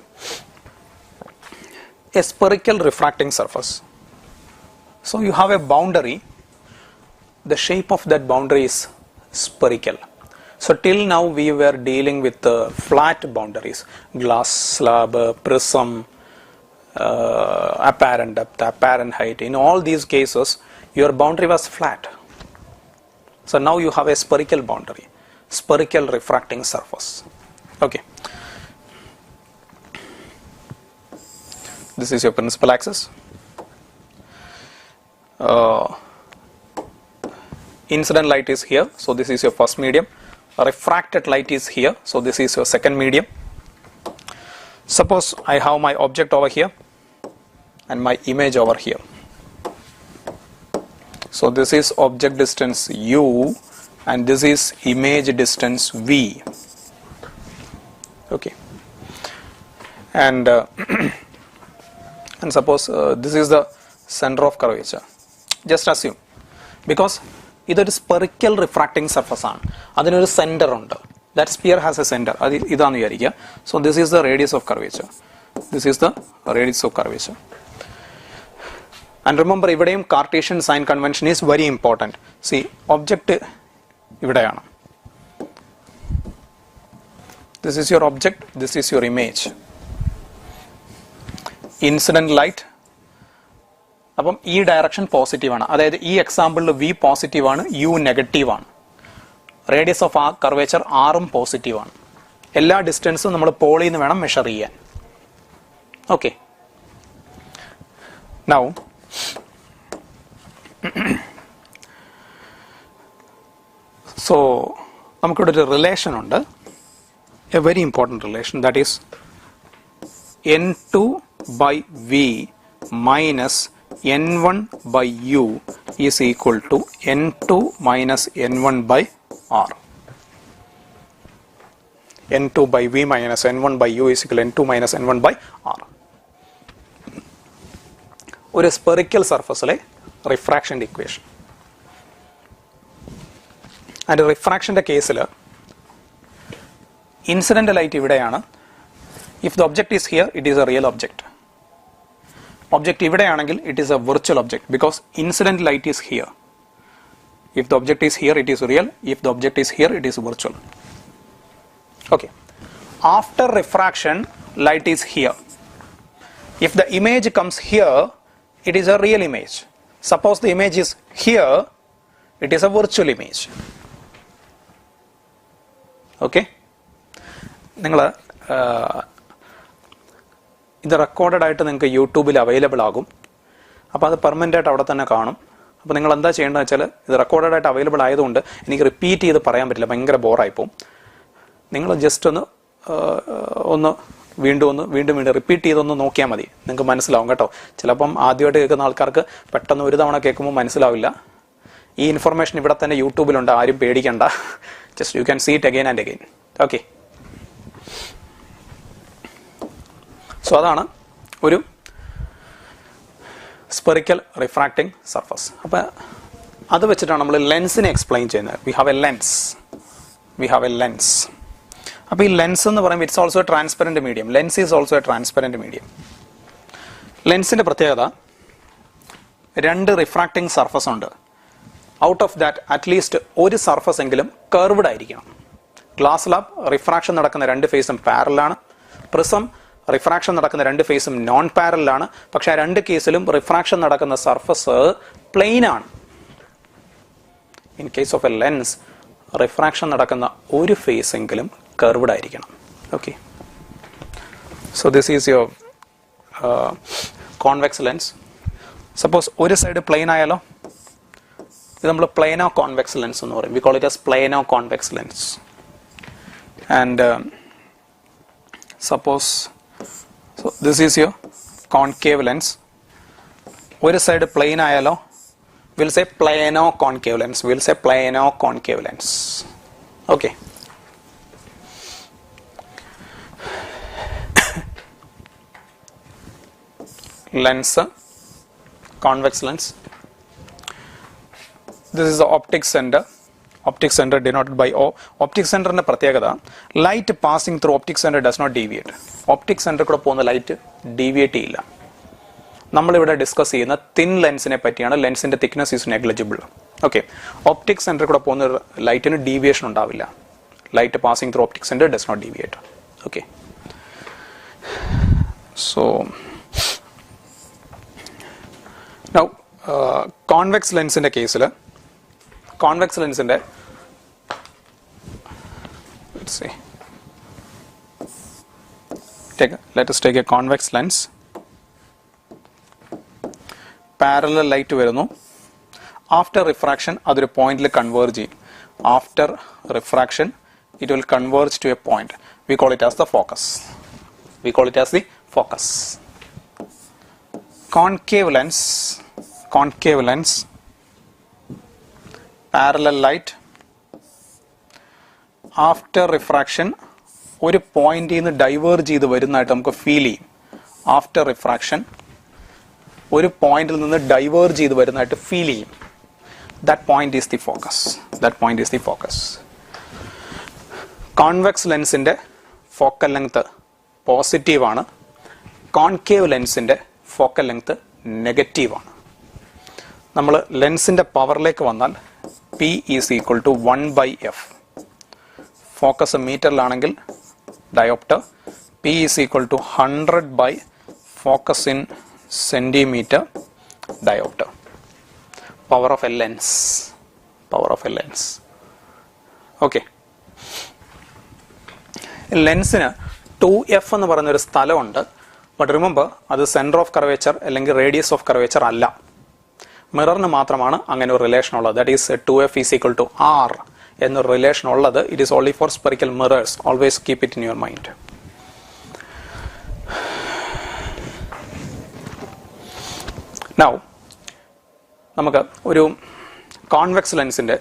a spherical refracting surface. So you have a boundary. The shape of that boundary is spherical. So till now we were dealing with flat boundaries, glass slab, prism, apparent depth, apparent height. In all these cases your boundary was flat. So now you have a spherical boundary, spherical refracting surface. Okay, this is your principal axis. Incident light is here, so this is your first medium. Refracted light is here, so this is your second medium. Suppose I have my object over here and my image over here. So this is object distance u and this is image distance v. Okay, and and suppose this is the center of curvature. Just assume, because ഇതൊരു spherical refracting surface ആണ്, അതിനൊരു centre ഉണ്ട്. That sphere has a centre. അത് ഇതാന്ന് വിചാരിക്കുക. So this is the radius of curvature. This is the radius of curvature. And remember, ഇവിടെയും Cartesian sign convention is very important. See, object ഇവിടെയാണ്. This is your object, this is your image. Incident light, അപ്പം ഈ direction positive ആണ്. അതായത് ഈ എക്സാമ്പിളിൽ V positive ആണ്, U negative ആണ്. റേഡിയസ് ഓഫ് ആ കർവേച്ചർ ആറും പോസിറ്റീവ് ആണ്. എല്ലാ ഡിസ്റ്റൻസും നമ്മൾ പോളിൽ നിന്ന് വേണം മെഷർ ചെയ്യാൻ. ഓക്കെ, നൗ സോ നമുക്കിവിടെ ഒരു റിലേഷൻ ഉണ്ട്, A very important relation. That is n2 by v minus n1 by u is equal to n2 minus n1 by r. n2 by v minus n1 by u is equal to n2 minus n1 by r. ഒരു spherical സർഫസിലെ റിഫ്രാക്ഷൻ്റെ equation. And റിഫ്രാക്ഷൻ്റെ കേസിൽ incident light ഇവിടെയാണ്. If the object is here, it is a real object. Object ഇവിടെയാണെങ്കിൽ it is a virtual object because incident light is here. If the object is here, it is real. If the object is here, it is virtual. Okay. After refraction, light is here. If the image comes here, it is a real image. Suppose the image is here, it is a virtual image. Okay. നിങ്ങൾ ഇത് recorded ആയിട്ട് നിങ്ങൾക്ക് യൂട്യൂബിൽ available ആകും. അപ്പോൾ അത് permanent ആയിട്ട് അവിടെ തന്നെ കാണും. അപ്പോൾ നിങ്ങൾ എന്താ ചെയ്യേണ്ടതെന്ന് വെച്ചാൽ, ഇത് റെക്കോർഡഡ് ആയിട്ട് അവൈലബിൾ ആയതുകൊണ്ട് എനിക്ക് റിപ്പീറ്റ് ചെയ്ത് പറയാൻ പറ്റില്ല, ഭയങ്കര ബോറായിപ്പോവും. നിങ്ങൾ ജസ്റ്റ് ഒന്ന് വീണ്ടും റിപ്പീറ്റ് ചെയ്തൊന്ന് നോക്കിയാൽ മതി, നിങ്ങൾക്ക് മനസ്സിലാവും കേട്ടോ. ചിലപ്പം ആദ്യമായിട്ട് കേൾക്കുന്ന ആൾക്കാർക്ക് പെട്ടെന്ന് ഒരു തവണ കേൾക്കുമ്പോൾ മനസ്സിലാവില്ല. ഈ ഇൻഫർമേഷൻ ഇവിടെ തന്നെ യൂട്യൂബിലുണ്ട്, ആരും പേടിക്കണ്ട. Just you can see it again and again. Okay, so അതാണ് ഒരു സ്പെറിക്കൽ റിഫ്രാക്റ്റിംഗ് സർഫസ്. അപ്പം അത് വെച്ചിട്ടാണ് നമ്മൾ ലെൻസിനെ എക്സ്പ്ലെയിൻ ചെയ്യുന്നത്. We have a lens. അപ്പോൾ ഈ ലെൻസ് എന്ന് പറയുമ്പോൾ it's also a transparent medium. Lens is also a transparent medium. ലെൻസിൻ്റെ പ്രത്യേകത, രണ്ട് റിഫ്രാക്റ്റിംഗ് സർഫസ് ഉണ്ട്. ഔട്ട് ഓഫ് ദാറ്റ് അറ്റ്ലീസ്റ്റ് ഒരു സർഫസ് എങ്കിലും കർവ്ഡ് ആയിരിക്കണം. ഗ്ലാസ് ലാബ് റിഫ്രാക്ഷൻ നടക്കുന്ന രണ്ട് ഫേസും പാരലാണ്. പ്രിസം റിഫ്രാക്ഷൻ നടക്കുന്ന രണ്ട് ഫേസും നോൺ പാരലാണ്. പക്ഷെ ആ രണ്ട് കേസിലും റിഫ്രാക്ഷൻ നടക്കുന്ന സർഫസ് പ്ലെയിൻ ആണ്. In case of a lens refraction നടക്കുന്ന ഒരു ഫേസ് എങ്കിലും കർവ്ഡ് ആയിരിക്കണം. Okay, so this is your convex lens. Suppose ഒരു സൈഡ് പ്ലെയിൻ ആയാലോ, ഇത് നമ്മൾ പ്ലേനോ കോൺവെക്സ് ലെൻസ് എന്ന് പറയും. We call it as plano convex lens. And suppose this is your concave lens. ഒരു സൈഡ് പ്ലെയിൻ ആയാലോ we'll say plano concave lens. We'll say plano concave lens. Okay. Lens, convex lens. This is the optic center. Optic center denoted by O. Optic center ന്റെ പ്രത്യേകത, light passing through optic center does not deviate. optic center കൂടെ പോകുന്ന light deviate ചെയ്യില്ല. നമ്മളിവിടെ discuss ചെയ്യുന്ന thin ലെൻസിനെ പറ്റിയാണ്. ലെൻസിന്റെ thickness is negligible. Okay. Optic centre കൂടെ പോകുന്ന ലൈറ്റിന് ഡീവിയേഷൻ ഉണ്ടാവില്ല. Light passing through optic center does not deviate. Okay. So now convex ലെൻസിന്റെ കേസിൽ, കോൺവെക്സ് ലെൻസിന്റെ let us take a convex lens. Parallel light വരുന്നു. ആഫ്റ്റർ റിഫ്രാക്ഷൻ അതൊരു പോയിന്റിൽ കൺവേർജ് ചെയ്യും. After refraction it will converge to a point. We call it as the focus. We call it as the focus. Concave lens, concave lens, parallel light, after refraction ഒരു പോയിന്റിൽ നിന്ന് diverge ചെയ്ത് വരുന്നതായിട്ട് നമുക്ക് feel ചെയ്യും. After refraction ഒരു പോയിന്റിൽ നിന്ന് ഡൈവേർജ് ചെയ്ത് വരുന്നതായിട്ട് ഫീൽ ചെയ്യും. That point is the focus. That point is the focus. Convex ലെൻസിന്റെ ഫോക്കൽ ലെങ്ത് പോസിറ്റീവ് ആണ്. കോൺകേവ് ലെൻസിന്റെ ഫോക്കൽ ലെങ്ത് നെഗറ്റീവ് ആണ്. നമ്മൾ ലെൻസിന്റെ പവറിലേക്ക് വന്നാൽ P is equal to 1/f. Focus മീറ്ററിലാണെങ്കിൽ dioptre P is equal to 100 by focus in centimetre dioptre. Power of a lens. Power of a lens. Okay. ലെൻസിന് 2f എന്ന് പറയുന്ന ഒരു സ്ഥലമുണ്ട്. ബട്ട് റിമെമ്പർ, അത് സെന്റർ ഓഫ് കർവേച്ചർ അല്ലെങ്കിൽ radius of curvature അല്ല. മിററിന് മാത്രമാണ് അങ്ങനെ ഒരു റിലേഷൻ ഉള്ളത്. That is 2f is equal to r എന്നൊരു റിലേഷൻ ഉള്ളത്. It is only for spherical mirrors. Always keep it in your mind. Now നമുക്ക് ഒരു കോൺവെക്സ് ലെൻസിന്റെ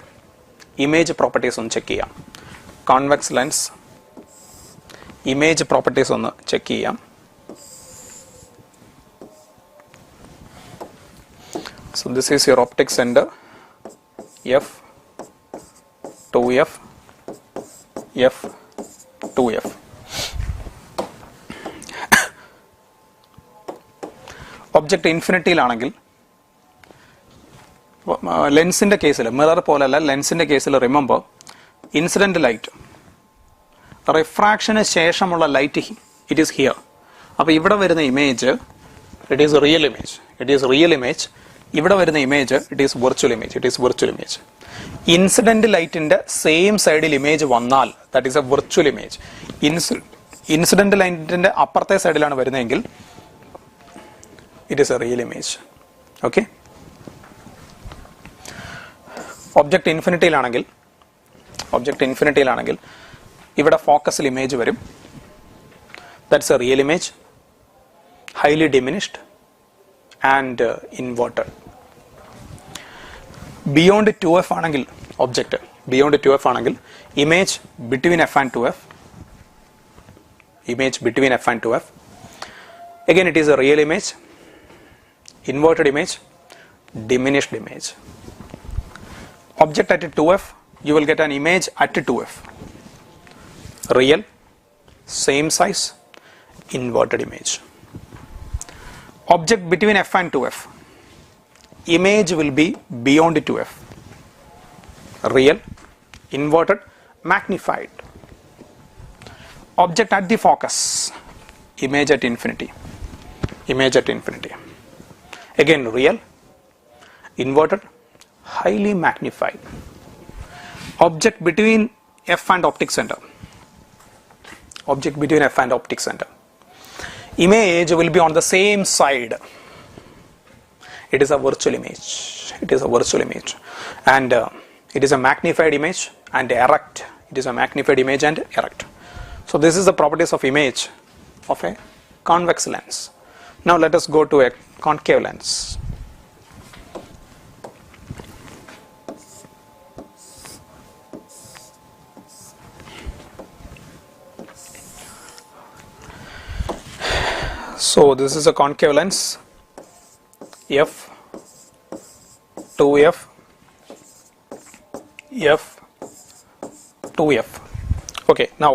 ഇമേജ് പ്രോപ്പർട്ടീസ് ഒന്ന് ചെക്ക് ചെയ്യാം. കോൺവെക്സ് ലെൻസ് ഇമേജ് പ്രോപ്പർട്ടീസ് ഒന്ന് ചെക്ക് ചെയ്യാം. So this is your optic center, f, 2f, f, 2f. Object ഇൻഫിനിറ്റിയിലാണെങ്കിൽ, ലെൻസിന്റെ കേസിൽ, മിറർ പോലല്ല, ലെൻസിന്റെ കേസിൽ റിമെമ്പർ, ഇൻസിഡന്റ് ലൈറ്റ്, റിഫ്രാക്ഷന് ശേഷമുള്ള ലൈറ്റ് ഇറ്റ് ഈസ് ഹിയർ. അപ്പോൾ ഇവിടെ വരുന്ന image it is real image. It is real image. ഇവിടെ വരുന്ന image it is virtual image. It is virtual image. Incident ലൈറ്റിന്റെ സെയിം സൈഡിൽ ഇമേജ് വന്നാൽ that is a virtual image. Incident ലൈറ്റിന്റെ അപ്പുറത്തെ സൈഡിലാണ് വരുന്നതെങ്കിൽ it is a real image. Okay. Object ഇൻഫിനിറ്റിയിലാണെങ്കിൽ ഇവിടെ ഫോക്കസിൽ ഇമേജ് വരും. That's a real image, highly diminished and inverted. Beyond 2f ആണെങ്കിൽ, ഒബ്ജക്റ്റ് ബിയോണ്ട് 2f ആണെങ്കിൽ, image between f and 2f, image between f and 2f. Again it is a real image, inverted image, diminished image. Object at 2f, you will get an image at 2f, real, same size, inverted image. Object between f and 2f, image will be beyond 2f, real, inverted, magnified. Object at the focus, image at infinity, image at infinity. Again real, inverted, highly magnified. Object between f and optic center, object between f and optic center, image will be on the same side. It is a virtual image. It is a virtual image, and it is a magnified image and erect. It is a magnified image and erect. So this is the properties of image of a convex lens. Now let us go to a concave lens. So this is a concave lens, f, 2f, f, 2f. Okay, now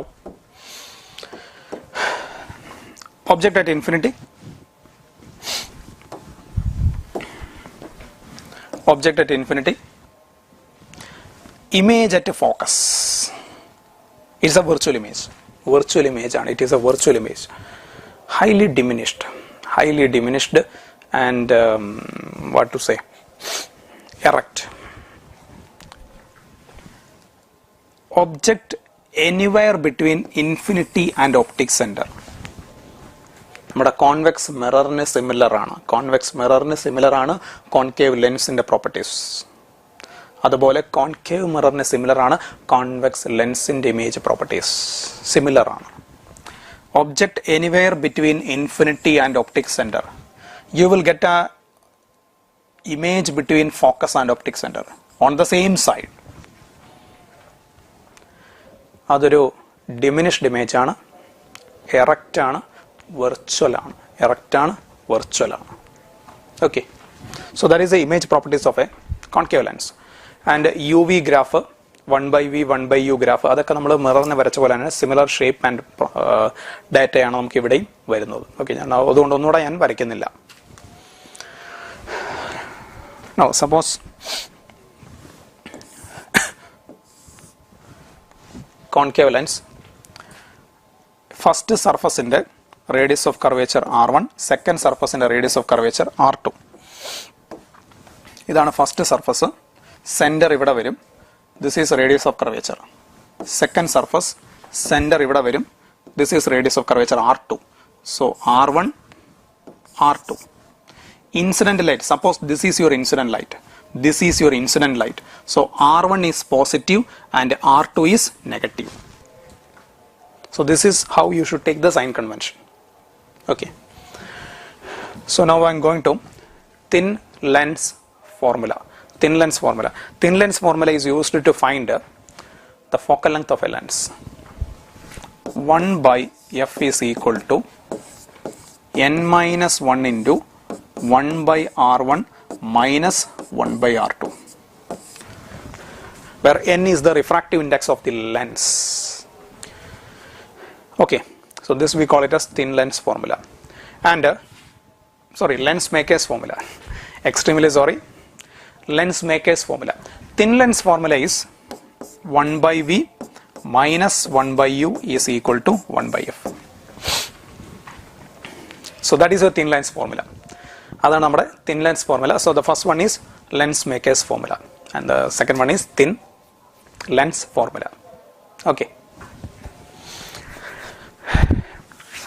object at infinity, object at infinity, image at focus. It's a virtual image. Virtual image, and it is a virtual image. Highly diminished, and what to say, erect. Object anywhere between infinity and optic center. നമ്മുടെ convex മിററിന് similar ആണ്. Convex മിററിന് similar ആണ് concave ലെൻസിന്റെ properties. അതുപോലെ concave മിററിന് similar ആണ് convex ലെൻസിന്റെ image properties. Similar ആണ്. Object anywhere between infinity and optic center, you will get a image between focus and optic center on the same side. അതൊരു diminished image ആണ്, erect ആണ്, virtual ആണ്. Erect ആണ്, virtual ആണ്. Okay, so that is the image properties of a concave lens. And U V graph, 1/v 1/u graph, അതൊക്കെ നമ്മൾ മിററിന് വരച്ച പോലെ തന്നെ സിമിലർ ഷേപ്പ് ആൻഡ് ഡാറ്റയാണ് നമുക്ക് ഇവിടെയും വരുന്നത്. ഓക്കെ, ഞാൻ അതുകൊണ്ട് ഒന്നുകൂടെ ഞാൻ വരയ്ക്കുന്നില്ല. No suppose concave lens, first സർഫസിന്റെ radius of curvature R1, second സർഫസിന്റെ റേഡിയസ് ഓഫ് കർവേച്ചർ R2. ഇതാണ് ഫസ്റ്റ് സർഫസ്. സെന്റർ ഇവിടെ വരും. This is radius of curvature. Second surface, center ഇവിടെ വരും. This is radius of curvature R2. So R1, R2. Incident light, suppose this is your incident light. This is your incident light. So R1 is positive and R2 is negative. So this is how you should take the sign convention. Okay. So now I am going to thin lens formula. Thin lens formula. Thin lens formula is used to find the focal length of a lens. 1/f is equal to n minus 1 into 1/r1 minus 1/r2, where n is the refractive index of the lens. Okay, so this we call it as thin lens formula. And lens maker's formula. Extremely sorry. Lens maker's formula. Thin lens formula is 1/v minus 1/u is equal to 1/f. So that is a thin lens formula. That's our thin lens formula. So the first one is lens maker's formula and the second one is thin lens formula. Okay.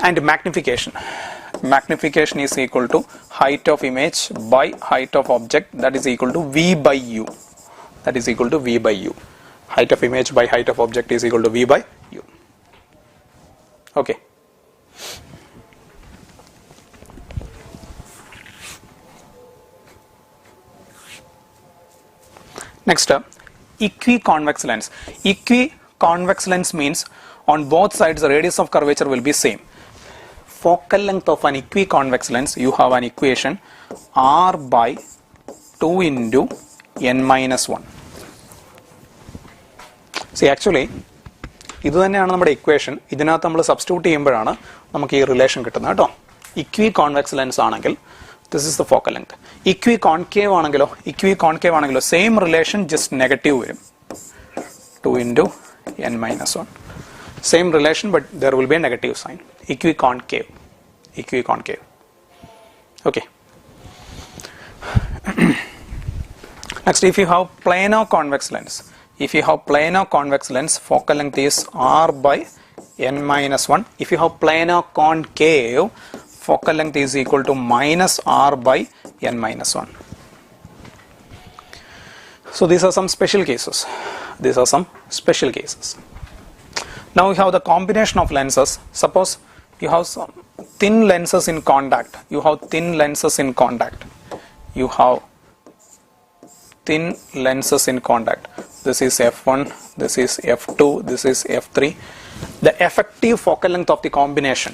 And magnification. Magnification is equal to height of image by height of object, that is equal to v by u. That is equal to v by u. Height of image by height of object is equal to v by u. Okay. Next, equiconvex lens. Equiconvex lens means on both sides the radius of curvature will be same. Focal length of an equiconvex lens, you have an equation r by 2 into n minus 1. See, actually ഇത് തന്നെയാണ് നമ്മുടെ equation. ഇതിനകത്ത് നമ്മൾ substitute ചെയ്യുമ്പോഴാണ് നമുക്ക് ഈ relation കിട്ടുന്നത് കേട്ടോ. ഇക്വികോൺവെക്സ് ലെൻസ് ആണെങ്കിൽ this is the focal length. Equiconcave ആണെങ്കിലോ സെയിം റിലേഷൻ ജസ്റ്റ് നെഗറ്റീവ് വരും. 2 into n minus 1. Same relation, but there will be a negative sign. Equiconcave. Okay. Next, if you have planar convex lens, focal length is r by n minus 1. If you have planar concave, focal length is equal to minus r by n minus 1. So these are some special cases. These are some special cases. Now we have the combination of lenses. Suppose you have some thin lenses in contact. You have thin lenses in contact. You have thin lenses in contact. This is f1, this is f2, this is f3. The effective focal length of the combination,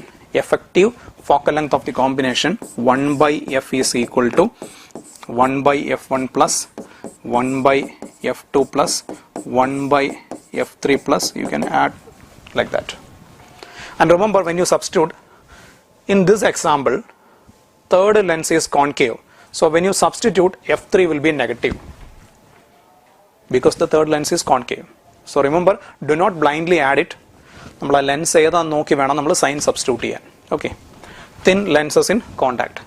1 by f is equal to 1 by f1 plus 1 by f2 plus 1 by f3 plus, you can add like that. And remember, when you substitute, in this example, third lens is concave. So when you substitute, f3 will be negative because the third lens is concave. So remember, do not blindly add it. നമ്മൾ lens ഏതാന്ന് നോക്കി വേണം നമ്മൾ sign substitute ചെയ്യാൻ. Okay, thin lenses in contact.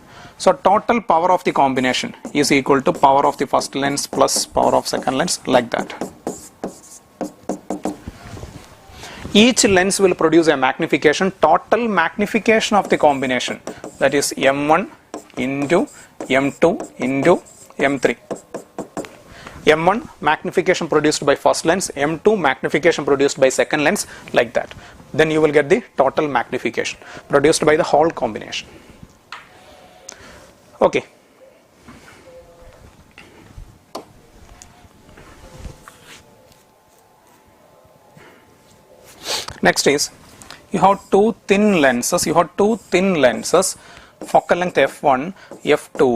So total power of the combination is equal to power of the first lens plus power of second lens, like that. Each lens will produce a magnification, total magnification of the combination, that is m1 into m2 into m3. m1 magnification produced by first lens, m2 magnification produced by second lens, like that. Then you will get the total magnification produced by the whole combination. Okay. Next is, you have two thin lenses, focal length f1, f2,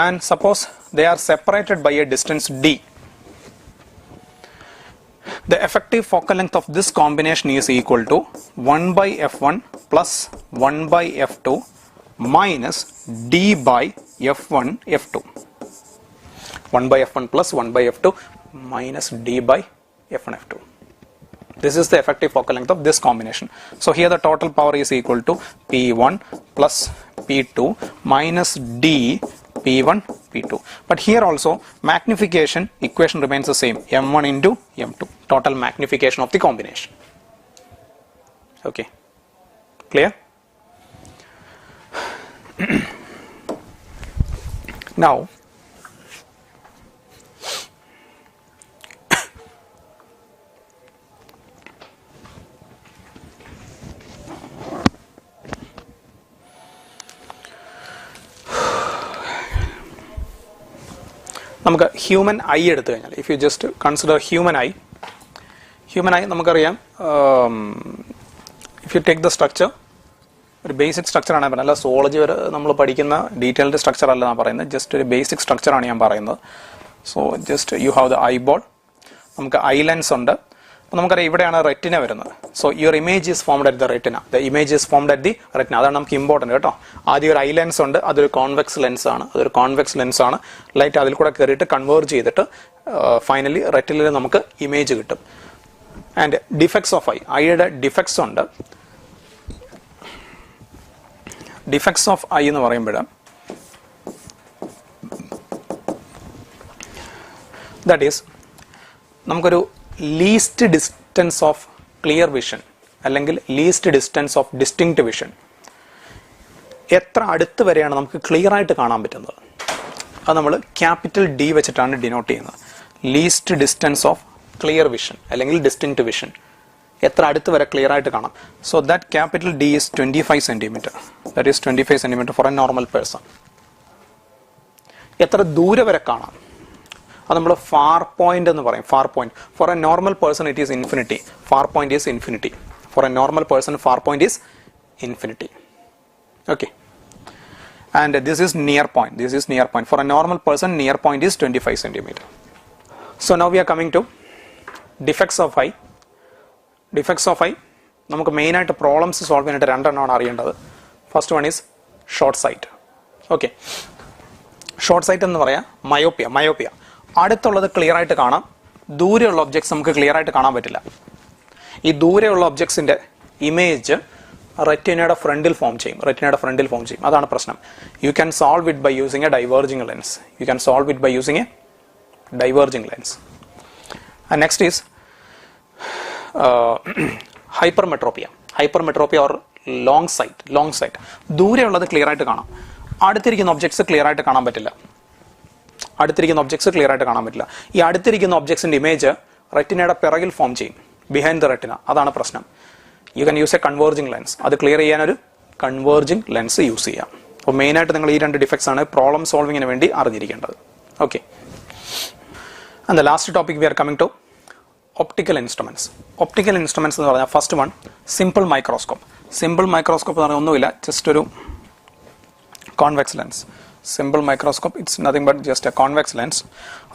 and suppose they are separated by a distance d. The effective focal length of this combination is equal to 1 by f1 plus 1 by f2 minus d by f1, f2. 1 by f1 plus 1 by f2 minus d by f1, f2. This is the effective focal length of this combination. So here the total power is equal to P1 plus P2 minus D P1 P2. But here also magnification equation remains the same, M1 into M2, total magnification of the combination. Okay, clear? Now നമുക്ക് human eye എടുത്തു കഴിഞ്ഞാൽ, if you just consider human eye നമുക്കറിയാം, if you take the structure, ഒരു basic സ്ട്രക്ചറാണ് ഞാൻ പറയുന്നത്, അല്ല zoology വരെ നമ്മൾ പഠിക്കുന്ന ഡീറ്റെയിൽഡ് സ്ട്രക്ചർ അല്ല ഞാൻ പറയുന്നത്, ജസ്റ്റ് ഒരു ബേസിക് സ്ട്രക്ചറാണ് ഞാൻ പറയുന്നത്. So just you have the eyeball, നമുക്ക് ഐ ലെൻസ് ഉണ്ട്, അപ്പോൾ നമുക്കറിയാം ഇവിടെയാണ് റെറ്റിന വരുന്നത്. So your image is formed at the retina, the image is formed at the retina. അതാണ് നമുക്ക് ഇമ്പോർട്ടൻറ്റ് കേട്ടോ. ആദ്യം ഒരു ഐ ലെൻസ് ഉണ്ട്, അതൊരു കോൺവെക്സ് ലെൻസ് ആണ്, ലൈറ്റ് അതിൽ കൂടെ കയറിയിട്ട് കൺവേർജ് ചെയ്തിട്ട് ഫൈനലി റെറ്റിനിൽ നമുക്ക് ഇമേജ് കിട്ടും. ആൻഡ് ഡിഫക്ട്സ് ഓഫ് ഐയുടെ ഡിഫക്ട്സ് ഉണ്ട്. ഡിഫക്ട്സ് ഓഫ് ഐ എന്ന് പറയുമ്പോൾ ദാറ്റ് ഈസ് നമുക്കൊരു least distance of clear vision അല്ലെങ്കിൽ least distance of distinct vision, എത്ര അടുത്ത് വരെയാണ് നമുക്ക് ക്ലിയർ ആയിട്ട് കാണാൻ പറ്റുന്നത്, അത് നമ്മൾ ക്യാപിറ്റൽ ഡി വെച്ചിട്ടാണ് ഡിനോട്ട് ചെയ്യുന്നത്. Least distance of clear vision അല്ലെങ്കിൽ ഡിസ്റ്റിങ്ക്റ്റ് വിഷൻ, എത്ര അടുത്ത് വരെ ക്ലിയർ ആയിട്ട് കാണാം. So that capital D is 25 centimetre. That is 25 centimetre for a normal person. എത്ര ദൂരെ വരെ കാണാം, അത് നമ്മൾ ഫാർ പോയിന്റ് എന്ന് പറയും. Far point for a normal person it is infinity. Far point is infinity. For a normal person far point is infinity. Okay, and this is near point. This is near point. For a normal person near point is 25 centimetre. So now we are coming to defects of eye. Defects of eye നമുക്ക് മെയിനായിട്ട് problems solve ചെയ്യാനായിട്ട് രണ്ടെണ്ണമാണ് അറിയേണ്ടത്. First one is short sight. Okay, short sight എന്ന് പറയാം myopia. അടുത്തുള്ളത് clear ആയിട്ട് കാണാം, ദൂരെയുള്ള ഒബ്ജക്ട്സ് നമുക്ക് ക്ലിയർ ആയിട്ട് കാണാൻ പറ്റില്ല. ഈ ദൂരെയുള്ള ഒബ്ജക്ട്സിന്റെ ഇമേജ് റെറ്റിനയുടെ ഫ്രണ്ടിൽ ഫോം ചെയ്യും. അതാണ് പ്രശ്നം. You can solve it by using a diverging lens. Next is hypermetropia or long sight. ദൂരെയുള്ളത് ക്ലിയർ ആയിട്ട് കാണാം, അടുത്തിരിക്കുന്ന ഒബ്ജക്ട്സ് ക്ലിയർ ആയിട്ട് കാണാൻ പറ്റില്ല. ഈ അടുത്തിരിക്കുന്ന ഒബ്ജക്ട്സിന്റെ ഇമേജ് റെറ്റിനയുടെ പിറകിൽ ഫോം ചെയ്യും, ബിഹൈൻഡ് ദ റെറ്റിന. അതാണ് പ്രശ്നം. You can use A converging lens. അത് ക്ലിയർ ചെയ്യാൻ ഒരു കൺവേർജിംഗ് ലെൻസ് യൂസ് ചെയ്യാം. അപ്പോൾ മെയിനായിട്ട് നിങ്ങൾ ഈ 2 ഡിഫക്ട്സ് ആണ് പ്രോബ്ലം സോൾവിങ്ങിന് വേണ്ടി അറിഞ്ഞിരിക്കേണ്ടത്. Okay, and the last topic we are coming to optical instruments. Optical instruments എന്ന് പറഞ്ഞാൽ first one simple microscope. Simple microscope എന്ന് പറഞ്ഞാൽ ഒന്നുമില്ല, ജസ്റ്റ് ഒരു convex lens. Simple microscope it's nothing but just a convex lens.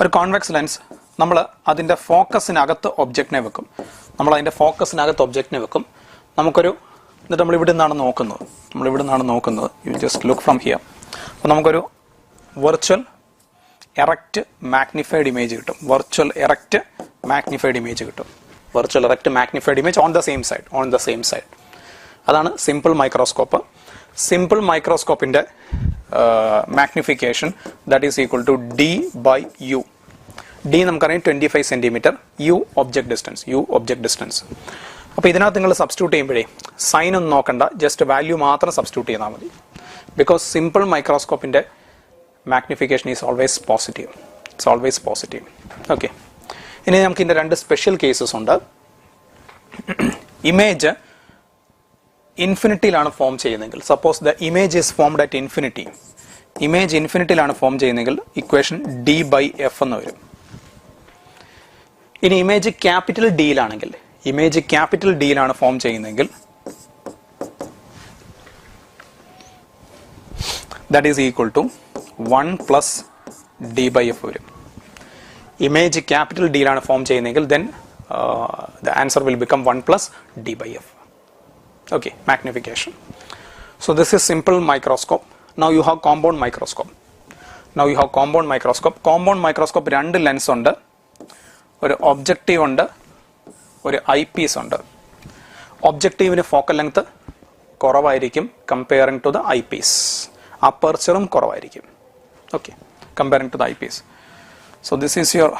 ഒരു convex lens നമ്മൾ അതിൻ്റെ ഫോക്കസിനകത്ത് ഒബ്ജക്റ്റിനെ വെക്കും. നമുക്കൊരു എന്നിട്ട് നമ്മൾ ഇവിടെ നിന്നാണ് നോക്കുന്നത്. You just look from here. അപ്പോൾ നമുക്കൊരു വെർച്വൽ എറക്റ്റ് മാഗ്നിഫൈഡ് ഇമേജ് കിട്ടും. Virtual erect magnified image on the same side. അതാണ് സിമ്പിൾ മൈക്രോസ്കോപ്പ്. സിമ്പിൾ മൈക്രോസ്കോപ്പിന്റെ magnification that is equal to D/U. D നമുക്കറിയാം 25 സെന്റിമീറ്റർ, U ഒബ്ജക്ട് ഡിസ്റ്റൻസ്. അപ്പോൾ ഇതിനകത്ത് നിങ്ങൾ substitute ചെയ്യുമ്പോഴേ സൈൻ ഒന്നും നോക്കണ്ട, ജസ്റ്റ് വാല്യൂ മാത്രം സബ്സ്റ്റിറ്റ്യൂട്ട് ചെയ്താൽ മതി. ബിക്കോസ് സിമ്പിൾ മൈക്രോസ്കോപ്പിന്റെ magnification is always positive. Okay, ഇനി നമുക്ക് ഇതിന്റെ 2 സ്പെഷ്യൽ കേസസ് ഉണ്ട്. ഇമേജ് ഇൻഫിനിറ്റിയിലാണ് ഫോം ചെയ്യുന്നതെങ്കിൽ, suppose the image is formed at infinity, image ഇൻഫിനിറ്റിയിലാണ് ഫോം ചെയ്യുന്നതെങ്കിൽ ഇക്വേഷൻ D/F എന്ന് വരും. ഇനി ഇമേജ് ക്യാപിറ്റൽ ഡിയിലാണ് ഫോം ചെയ്യുന്നതെങ്കിൽ that is equal to 1 + D/F വരും. ഇമേജ് ക്യാപിറ്റൽ ഡിയിലാണ് ഫോം ചെയ്യുന്നതെങ്കിൽ then the answer will become 1 + D/F. Okay, magnification. So this is simple microscope. Now you have compound microscope. Compound microscope 2 lens ഉണ്ട്, ഒരു objective ഉണ്ട്, ഒരു eyepiece ഉണ്ട്. ഒബ്ജക്റ്റീവിന് focal length കുറവായിരിക്കും comparing to the eyepiece. അപ്പർച്ചറും കുറവായിരിക്കും. Okay, comparing to the eyepiece. So this is your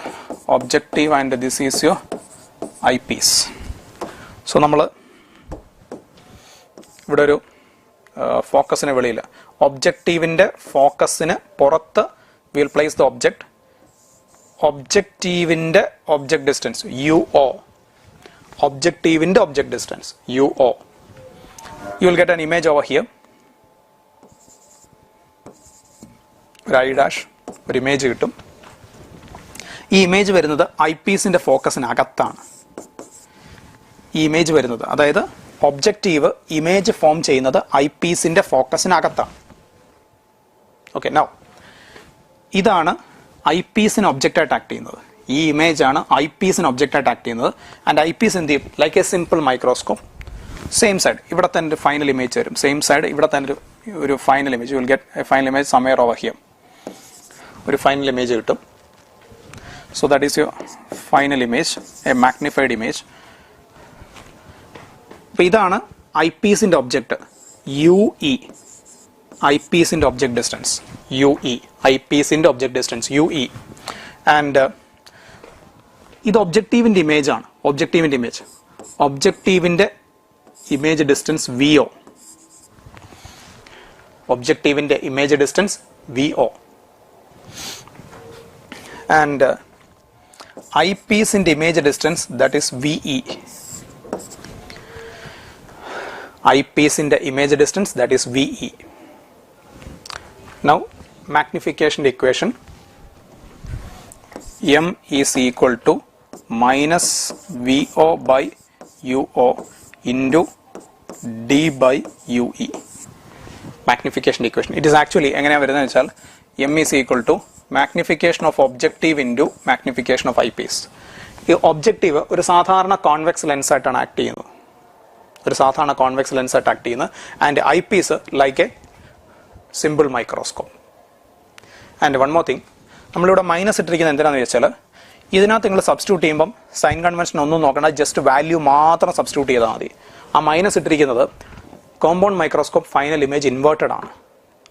objective and this is your eyepiece. So നമ്മൾ ഇവിടെ ഒരു ഫോക്കസിന് വെളിയിൽ, ഒബ്ജക്റ്റീവിന്റെ ഫോക്കസിന് പുറത്ത് വിൽ പ്ലേസ് ദ ഒബ്ജക്ട്. ഒബ്ജക്റ്റീവിന്റെ object distance UO. You will get an image over here. ഒരു ഐ ഡാഷ്, ഒരു ഇമേജ് കിട്ടും. ഈ ഇമേജ് വരുന്നത് ഐ പീസിന്റെ ഫോക്കസിനകത്താണ്. അതായത് ഒബ്ജക്റ്റീവ് ഇമേജ് ഫോം ചെയ്യുന്നത് ഐ പീസിന്റെ ഫോക്കസിനകത്താണ്. ഓക്കെ, നൗ ഇതാണ് ഐ പീസിന് ഒബ്ജക്റ്റായിട്ട് ആക്ട് ചെയ്യുന്നത്. ഈ ഇമേജ് ആണ് ഐ പീസിന് ഒബ്ജക്റ്റായിട്ട് ആക്ട് ചെയ്യുന്നത്. ആൻഡ് ഐ പീസ് എന്ത് ചെയ്യും? Like a simple microscope. Same side ഇവിടെ തന്നെ ഒരു ഫൈനൽ ഇമേജ് വരും. ഇവിടെ തന്നെ ഒരു final image. You will get A final image somewhere over here. ഒരു ഫൈനൽ ഇമേജ് കിട്ടും. So that is your final image, a magnified image. അപ്പോൾ ഇതാണ് ഐ പീസിന്റെ ഒബ്ജക്റ്റ് UE. ഐ പീസിന്റെ ഒബ്ജക്ട് ഡിസ്റ്റൻസ് UE. ആൻഡ് ഇത് ഒബ്ജക്റ്റീവിന്റെ ഇമേജ് ആണ്. ഒബ്ജക്റ്റീവിന്റെ image distance VO. And eye പീസിന്റെ image distance that is VE. Now magnification equation M is equal to -VO/UO into D/UE. Magnification equation. It is actually എങ്ങനെയാ വരുന്നത് വെച്ചാൽ M is equal to magnification of objective into magnification of eyepiece. ഈ objective ഒരു സാധാരണ convex lens ആയിട്ടാണ് act ചെയ്യുന്നത്. And eyepiece like a simple microscope. And one more thing, നമ്മളിവിടെ minus ഇട്ടിരിക്കുന്നത് എന്തിനാണെന്ന് വെച്ചാൽ ഇതിനകത്ത് നിങ്ങൾ സബ്സ്റ്റിറ്റ്യൂട്ട് ചെയ്യുമ്പം സൈൻ കൺവെൻഷൻ ഒന്നും നോക്കണ്ട, ജസ്റ്റ് വാല്യൂ മാത്രം സബ്സ്റ്റിറ്റ്യൂട്ട് ചെയ്താൽ മതി. ആ മൈനസ് ഇട്ടിരിക്കുന്നത് compound microscope final image inverted ആണ്.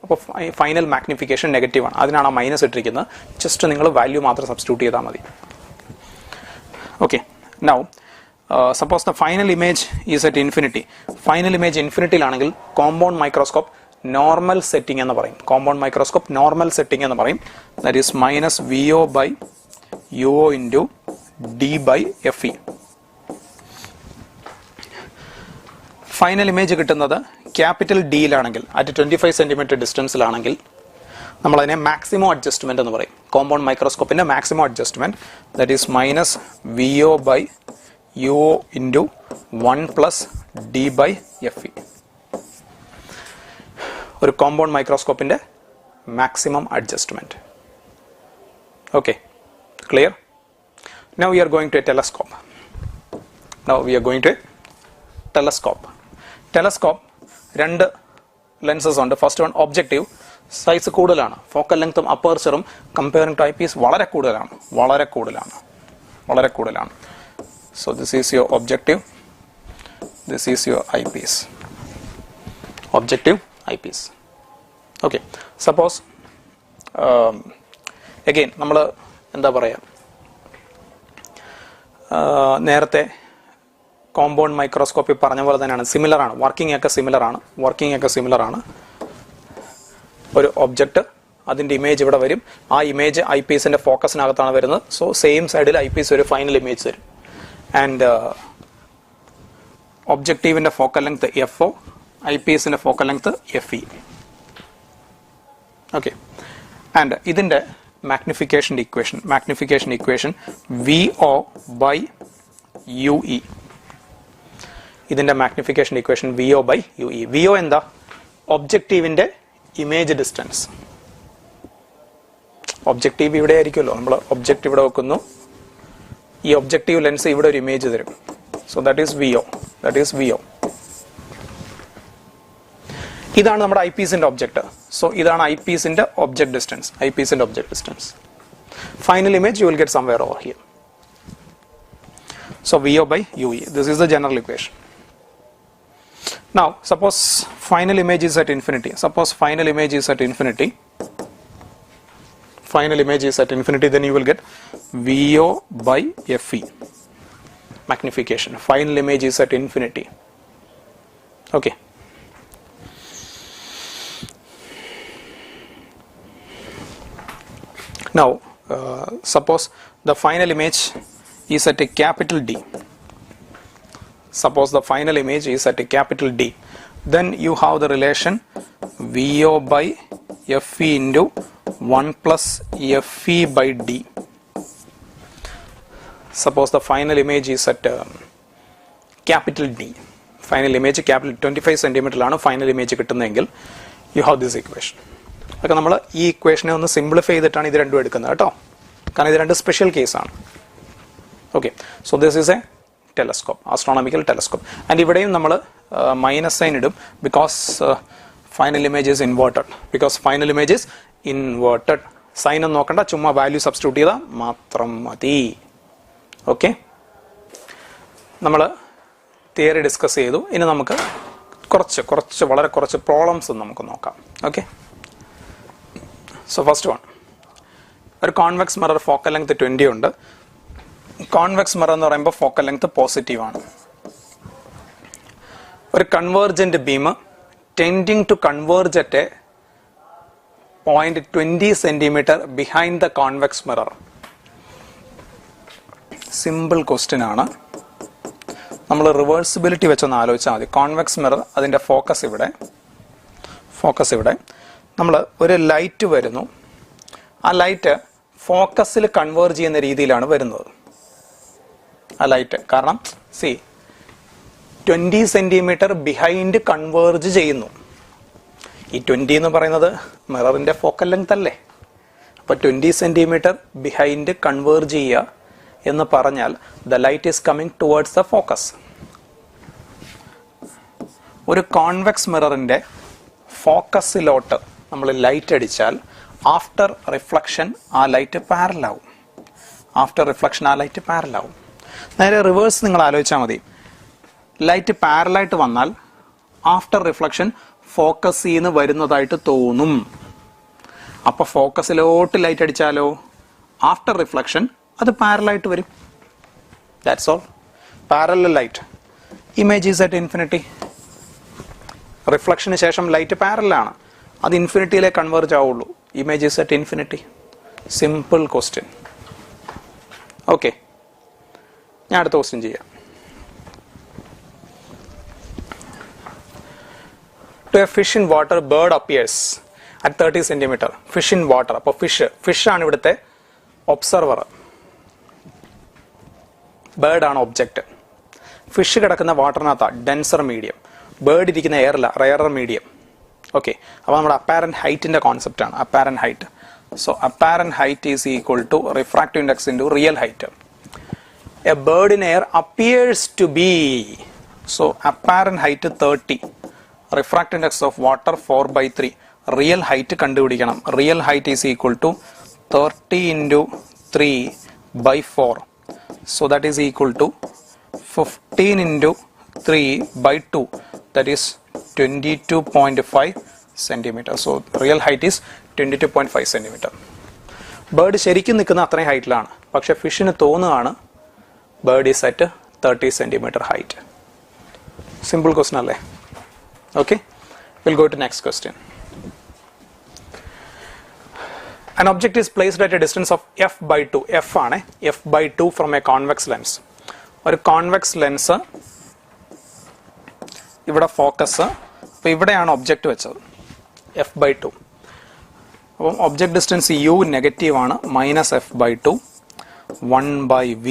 അപ്പോൾ ഫൈനൽ മാഗ്നിഫിക്കേഷൻ നെഗറ്റീവ് ആണ്. അതിനാണ് ആ മൈനസ് ഇട്ടിരിക്കുന്നത്. ജസ്റ്റ് നിങ്ങൾ വാല്യൂ മാത്രം സബ്സ്റ്റിറ്റ്യൂട്ട് ചെയ്താൽ മതി. Okay, now suppose the final image is at infinity. Final image ഇൻഫിനിറ്റിയിലാണെങ്കിൽ കോമ്പൗണ്ട് മൈക്രോസ്കോപ്പ് നോർമൽ സെറ്റിംഗ് എന്ന് പറയും. കോമ്പൗണ്ട് മൈക്രോസ്കോപ്പ് നോർമൽ സെറ്റിംഗ് എന്ന് പറയും. That is minus VO by UO into D by FE. Final image കിട്ടുന്നത് capital ഡിയിലാണെങ്കിൽ at 25 centimetre ഡിസ്റ്റൻസിലാണെങ്കിൽ നമ്മളതിനെ maximum adjustment എന്ന് പറയും. കോമ്പൗണ്ട് മൈക്രോസ്കോപ്പിന്റെ maximum adjustment that is minus VO by UO into 1 plus D by FE. ഒരു compound മൈക്രോസ്കോപ്പിന്റെ maximum adjustment. Okay, clear? Now we are going to a telescope. Telescope രണ്ട് lenses ഉണ്ട്. First one objective, size കൂടുതലാണ്. Focal ലെങ്ത്തും അപ്പർച്ചറും comparing to eyepiece വളരെ കൂടുതലാണ്. So this is your objective, this is your eyepiece. Objective, eyepiece. Okay, suppose again നമ്മൾ എന്താ പറയുക, നേരത്തെ കോമ്പൗണ്ട് മൈക്രോസ്കോപ്പിൽ പറഞ്ഞ പോലെ തന്നെയാണ്, സിമിലറാണ്. വർക്കിംഗ് ഒക്കെ സിമിലറാണ്. ഒരു ഒബ്ജക്റ്റ്, അതിൻ്റെ ഇമേജ് ഇവിടെ വരും. ആ ഇമേജ് ഐ പീസിൻ്റെ ഫോക്കസിനകത്താണ് വരുന്നത്. സോ സെയിം സൈഡിൽ ഐ പീസ് ഒരു ഫൈനൽ ഇമേജ് തരും. ആൻഡ് ഒബ്ജക്റ്റീവിൻ്റെ ഫോക്കൽ ലെങ്ത് FO, ഐ പീസിൻ്റെ focal length FE. Okay, and ഇതിൻ്റെ magnification equation VO by UE. ഇതിന്റെ magnification equation VO by UE. VO എന്താ? ഒബ്ജക്റ്റീവിന്റെ ഇമേജ് ഡിസ്റ്റൻസ്. ഒബ്ജക്റ്റീവ് ഇവിടെ ആയിരിക്കുമല്ലോ, നമ്മൾ ഒബ്ജക്റ്റ് ഇവിടെ വെക്കുന്നു, ഈ ഒബ്ജക്റ്റീവ് ലെൻസ് ഇവിടെ ഒരു ഇമേജ് തരും. So that is VO. ഇതാണ് നമ്മുടെ ഐ പീസിന്റെ ഒബ്ജക്റ്റ്. സോ ഇതാണ് ഐ പീസിന്റെ object distance. Final image you will get somewhere over here. So VO by UE. This is the general equation. Now, suppose final image is at infinity. Then you will get VO by FE. Magnification. Final image is at infinity. Okay. Now, suppose the final image is at a capital D. Then you have the relation VO by FE into 1 plus FE by D. Suppose the final image is at capital D. Final image capital 25 centimeter final image കിട്ടുന്നതെങ്കിൽ you have this equation. ഒക്കെ നമ്മൾ ഈ ഇക്വേഷനെ ഒന്ന് simplify ചെയ്തിട്ടാണ് ഇത് രണ്ടും എടുക്കുന്നത് കേട്ടോ, കാരണം ഇത് രണ്ട് സ്പെഷ്യൽ കേസാണ്. Okay, so this is a telescope, astronomical telescope. And ഇവിടെയും നമ്മൾ മൈനസ് സൈൻ ഇടും, because final image is inverted. Sign ഒന്നും നോക്കണ്ട, ചുമ്മാ വാല്യൂ സബ്സ്റ്റിറ്റ്യൂട്ട് ചെയ്താൽ മാത്രം മതി. ഓക്കെ, നമ്മൾ തിയറി ഡിസ്കസ് ചെയ്തു. ഇനി നമുക്ക് വളരെ കുറച്ച് പ്രോബ്ലംസ് നമുക്ക് നോക്കാം. ഓക്കെ, സോ ഫസ്റ്റ് വൺ, ഒരു കോൺവെക്സ് മിറർ ഫോക്കൽ ലെങ്ത് 20 ഉണ്ട്. കോൺവെക്സ് മിറർ എന്ന് പറയുമ്പോൾ ഫോക്കൽ ലെങ്ത് പോസിറ്റീവ് ആണ്. ഒരു convergent beam tending to converge at a point 20 centimetre behind the convex mirror. Simple question ആണ്. നമ്മൾ റിവേഴ്സിബിലിറ്റി വെച്ചൊന്ന് ആലോചിച്ചാൽ മതി. കോൺവെക്സ് മിറർ, അതിന്റെ ഫോക്കസ് ഇവിടെ. നമ്മൾ ഒരു ലൈറ്റ് വരുന്നു, ആ ലൈറ്റ് ഫോക്കസിൽ കൺവേർജ് ചെയ്യുന്ന രീതിയിലാണ് വരുന്നത്. ആ ലൈറ്റ് കാരണം 20 സെന്റിമീറ്റർ ബിഹൈൻഡ് കൺവേർജ് ചെയ്യുന്നു. ഈ 20 എന്ന് പറയുന്നത് മിററിന്റെ ഫോക്കൽ ലെങ്ത് അല്ലേ? അപ്പൊ 20 സെന്റിമീറ്റർ ബിഹൈൻഡ് കൺവേർജ് ചെയ്യുക എന്ന് പറഞ്ഞാൽ the light is coming towards the focus. ഒരു കോൺവെക്സ് മിററിന്റെ ഫോക്കസിലോട്ട് നമ്മൾ ലൈറ്റ് അടിച്ചാൽ ആഫ്റ്റർ റിഫ്ലക്ഷൻ ആ ലൈറ്റ് പാരലാവും. നേരെ റിവേഴ്സ് നിങ്ങൾ ആലോചിച്ചാൽ മതി. ലൈറ്റ് പാരലായിട്ട് വന്നാൽ ആഫ്റ്റർ റിഫ്ലക്ഷൻ ഫോക്കസിൽ നിന്ന് വരുന്നതായിട്ട് തോന്നും. അപ്പൊ ഫോക്കസിലോട്ട് ലൈറ്റ് അടിച്ചാലോ ആഫ്റ്റർ റിഫ്ലക്ഷൻ അത് പാരലായിട്ട് വരും. That's all. Parallel light. Image is at infinity. Reflection ശേഷം ലൈറ്റ് പാരലൽ ആണ്. അത് ഇൻഫിനിറ്റിയിലെ കൺവേർജ് ആവുള്ളൂ. Image is at infinity. Simple question. Okay, ഞാൻ അടുത്ത ക്വസ്റ്റ്യൻ ചെയ്യാം. To a fish in water, bird appears at 30 centimeter. Fish in water. അപ്പോൾ fish ആണ് ഇവിടുത്തെ ഒബ്സർവർ, ബേർഡ് ആണ് ഒബ്ജക്റ്റ്. ഫിഷ് കിടക്കുന്ന വാട്ടറിനകത്താണ്, ഡെൻസർ മീഡിയം. ബേർഡ് ഇരിക്കുന്ന എയറില, റയറർ മീഡിയം. ഓക്കെ, അപ്പോൾ നമ്മുടെ അപ്പാരന്റ് ഹൈറ്റിന്റെ കോൺസെപ്റ്റ് ആണ് apparent height. So apparent height is equal to refractive index into real height. A bird in air appears to be, so apparent height 30, refractive index of water 4/3. Real height കണ്ടുപിടിക്കണം. Real height is equal to 30 into 3/4. So that is equal to 15 into 3/2. That is 22.5 centimeter. So real height is 22.5 centimeter. Bird ശരിക്കും നിൽക്കുന്ന അത്രയും ഹൈറ്റിലാണ്, പക്ഷെ ഫിഷിന് തോന്നുകയാണ് bird is at 30 centimeter height. Simple question അല്ലേ? Okay, will go to next question. An object is placed at a distance of f/2. f ആണ്, f/2 from a convex lens. ഒരു കോൺവെക്സ് ലെൻസ് ഇവിടെ ഫോക്കസ്, അപ്പോൾ ഇവിടെയാണ് object വെച്ചത്, f/2. അപ്പം object distance u negative ആണ്, -f/2. 1/v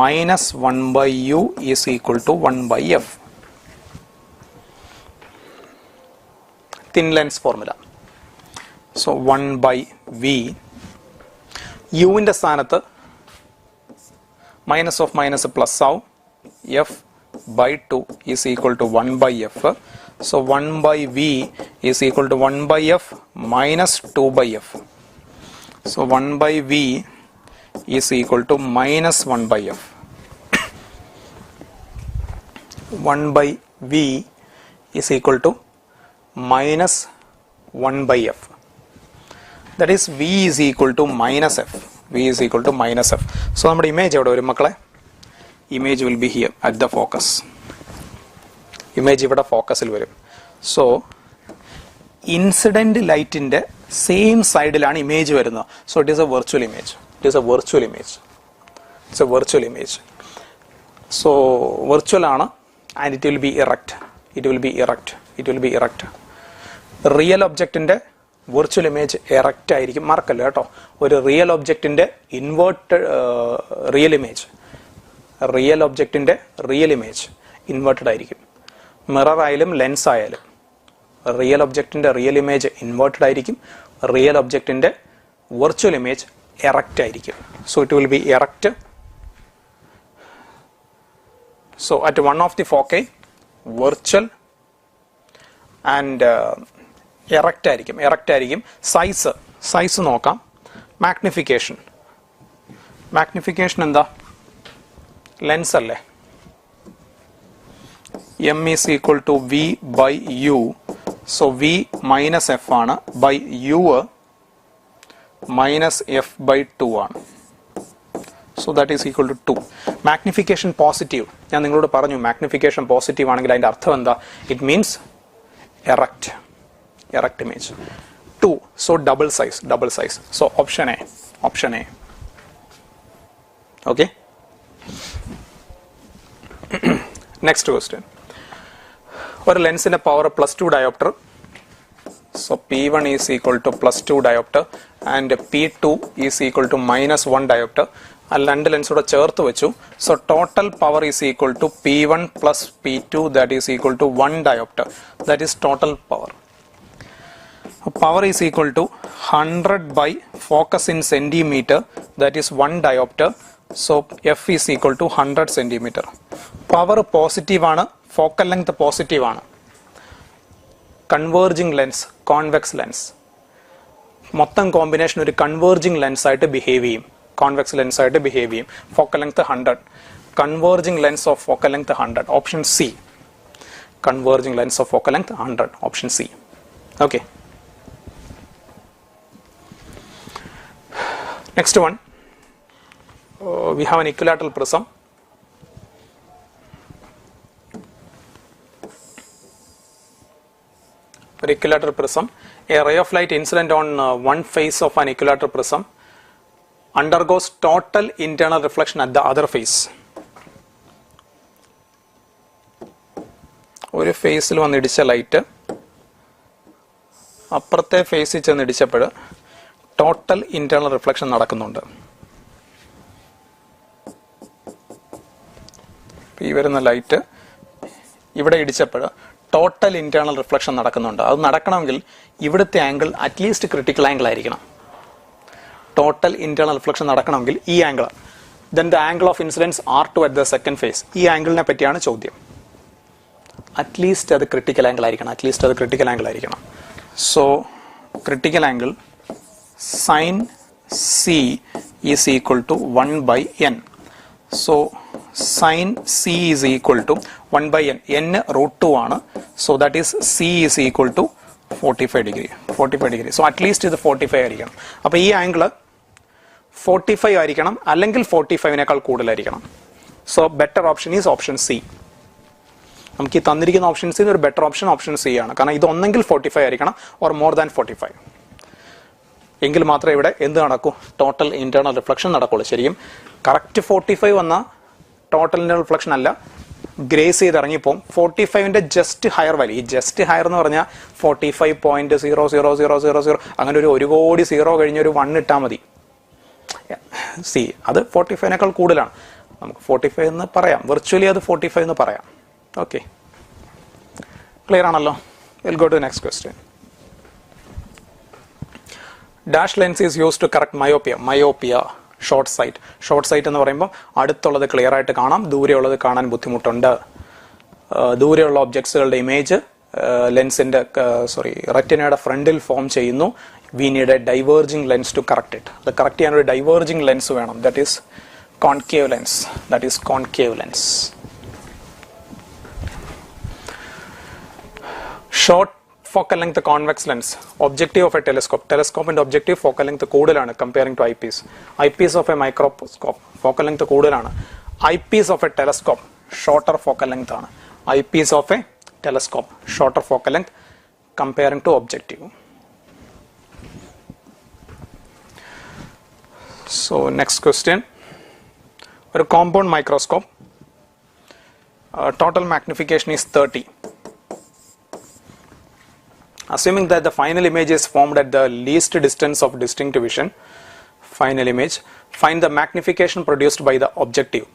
minus 1/u is equal to 1/f. Thin lens formula. So 1/v, uവിൻ്റെ സ്ഥാനത്ത് minus of minus plus ആവും, f/2 is equal to 1/f. So 1/v is equal to 1/f minus 2/f. So 1/v is equal to minus 1/f. 1/v is equal to minus 1/f. That is v is equal to minus f. v is equal to minus f. So നമ്മുടെ image എവിടെ വരും മക്കളെ? Image will be here at the focus. Image ഇവിടെ ഫോക്കസിൽ വരും. So incident ലൈറ്റിന്റെ same സൈഡിലാണ് image വരുന്നത്. So it is a virtual image. It is a virtual image. It's a virtual image. So virtual ആണ് and it will be erect. It will be erect. It will be erect. Real ഒബ്ജക്റ്റിന്റെ virtual image erect ആയിരിക്കും. മറക്കല്ല കേട്ടോ, ഒരു real ഒബ്ജക്റ്റിന്റെ inverted real image, real ഒബ്ജക്റ്റിന്റെ real image inverted ആയിരിക്കും. Mirror ആയാലും ലെൻസ് ആയാലും റിയൽ ഒബ്ജക്റ്റിന്റെ റിയൽ ഇമേജ് ഇൻവേർട്ടഡ് ആയിരിക്കും, റിയൽ ഒബ്ജക്റ്റിന്റെ വെർച്വൽ ഇമേജ് എറക്റ്റ് ആയിരിക്കും. So it will B erect. So at one of the foci virtual and erect ആയിരിക്കും. Erect ആയിരിക്കും. സൈസ് നോക്കാം. മാഗ്നിഫിക്കേഷൻ എന്താ? ലെൻസ് അല്ലേ? m is equal to v by u. So v minus f ആണ്, by u minus f by 2 ആണ്. So that is equal to 2. Magnification positive. ഞാൻ നിങ്ങളോട് പറഞ്ഞു മാഗ്നിഫിക്കേഷൻ പോസിറ്റീവ് ആണെങ്കിൽ അതിന്റെ അർത്ഥം എന്താ? It means erect image. 2. So double size. So option A. Okay. Next question. ഒരു ലെൻസിന്റെ power +2 dioptre. So P1 is equal to +2 diopter and P2 is equal to -1 diopter. ആ രണ്ട് ലെൻസോടെ ചേർത്ത് വെച്ചു. So total power is equal to P1 plus P2, that is equal to 1 diopter. That is total power. Power is equal to 100 by focus in centimeter, that is 1 diopter. So F is equal to 100 centimeter. Power positive ആണ്, focal length positive ആണ്. Converging lens, convex lens. മൊത്തം combination ഒരു converging lens ആയിട്ട് behave ചെയ്യും. Convex lens ആയിട്ട് behave ചെയ്യും. Focal length 100. Converging lens of focal length 100. Option C. Converging lens of focal length 100. Option C. Okay. Next one, we have an equilateral prism. ഒരു equilateral prism. A ray of light incident on one face of an equilateral prism undergoes total internal reflection at the other face. ഒരു ഫേസിൽ വന്നിടിച്ച light അപ്പുറത്തെ ഫേസിൽ ചെന്നിടിച്ചപ്പോൾ total internal reflection നടക്കുന്നുണ്ട്. ഈ വരുന്ന light ഇവിടെ ഇടിച്ചപ്പോൾ total internal reflection നടക്കുന്നുണ്ട്. അത് നടക്കണമെങ്കിൽ ഇവിടുത്തെ ആംഗിൾ അറ്റ്ലീസ്റ്റ് ക്രിട്ടിക്കൽ ആംഗിൾ ആയിരിക്കണം. ടോട്ടൽ ഇന്റേണൽ റിഫ്ലക്ഷൻ നടക്കണമെങ്കിൽ ഈ angle, then the angle of incidence R2 at the second face. ഈ ആംഗിളിനെ പറ്റിയാണ് ചോദ്യം. അറ്റ്ലീസ്റ്റ് അത് ക്രിട്ടിക്കൽ ആംഗിൾ ആയിരിക്കണം. So critical angle sine C is equal to 1/n. So sin C is equal to 1/n. n √2 ആണ്. So that is C is equal to 45 degree. So at least ഇത് 45 ആയിരിക്കണം. അപ്പോൾ ഈ angle 45 ആയിരിക്കണം, അല്ലെങ്കിൽ 45നേക്കാൾ കൂടുതലായിരിക്കണം. So better option is option C. നമുക്ക് ഈ തന്നിരിക്കുന്ന ഓപ്ഷൻസിൽ ഒരു ബെറ്റർ ഓപ്ഷൻ ഓപ്ഷൻ സി ആണ്. കാരണം ഇത് ഒന്നെങ്കിൽ 45 ആയിരിക്കണം ഓർ മോർ ദാൻ 45. എങ്കിൽ മാത്രമേ ഇവിടെ എന്ത് നടക്കൂ? ടോട്ടൽ ഇന്റേണൽ റിഫ്ലക്ഷൻ നടക്കുള്ളൂ. ശരിക്കും കറക്റ്റ് 45 വന്ന ടോട്ടൽ ഇന്റേണൽ റിഫ്ലക്ഷൻ അല്ല, ഗ്രേസ് ചെയ്ത് ഇറങ്ങിപ്പോൾ 45ന്റെ ജസ്റ്റ് ഹയർ വാല്യൂ. ഈ ജസ്റ്റ് ഹയർ എന്ന് പറഞ്ഞാൽ 45.00000 അങ്ങനെ ഒരു കോടി സീറോ കഴിഞ്ഞൊരു 1 ഇട്ടാൽ മതി. സി അത് 45നേക്കാൾ കൂടുതലാണ്. നമുക്ക് 45 എന്ന് പറയാം, വിർച്വലി അത് 45 എന്ന് പറയാം. ഓക്കെ, ക്ലിയർ ആണല്ലോ? We'll go to next question. Dash lens is use to correct myopia short sight എന്ന് പറയുമ്പോൾ അടുത്തുള്ളത് ക്ലിയർ ആയിട്ട് കാണാം, ദൂരെയുള്ളത് കാണാൻ ബുദ്ധിമുട്ടുണ്ട്. ദൂരെയുള്ള ഒബ്ജക്ട്സുകളുടെ ഇമേജ് ലെൻസിന്റെ റെറ്റിനയുടെ ഫ്രണ്ടിൽ ഫോം ചെയ്യുന്നു. We need a diverging lens to correct it. അത് കറക്റ്റ് ചെയ്യാൻ ഒരു ഡൈവേർജിംഗ് ലെൻസ് വേണം. That is concave lens. Short focal length convex lens, objective of a telescope and objective focal length കൂടുതലാണ് comparing to eyepiece of a microscope focal length കൂടുതലാണ്. eyepiece of a telescope shorter focal length ആണ്. eyepiece of a telescope shorter focal length comparing to objective. So next question, ഒരു compound microscope, total magnification is 30. Assuming that the final image is formed at the least distance of distinct vision, final image, find the magnification produced by the objective.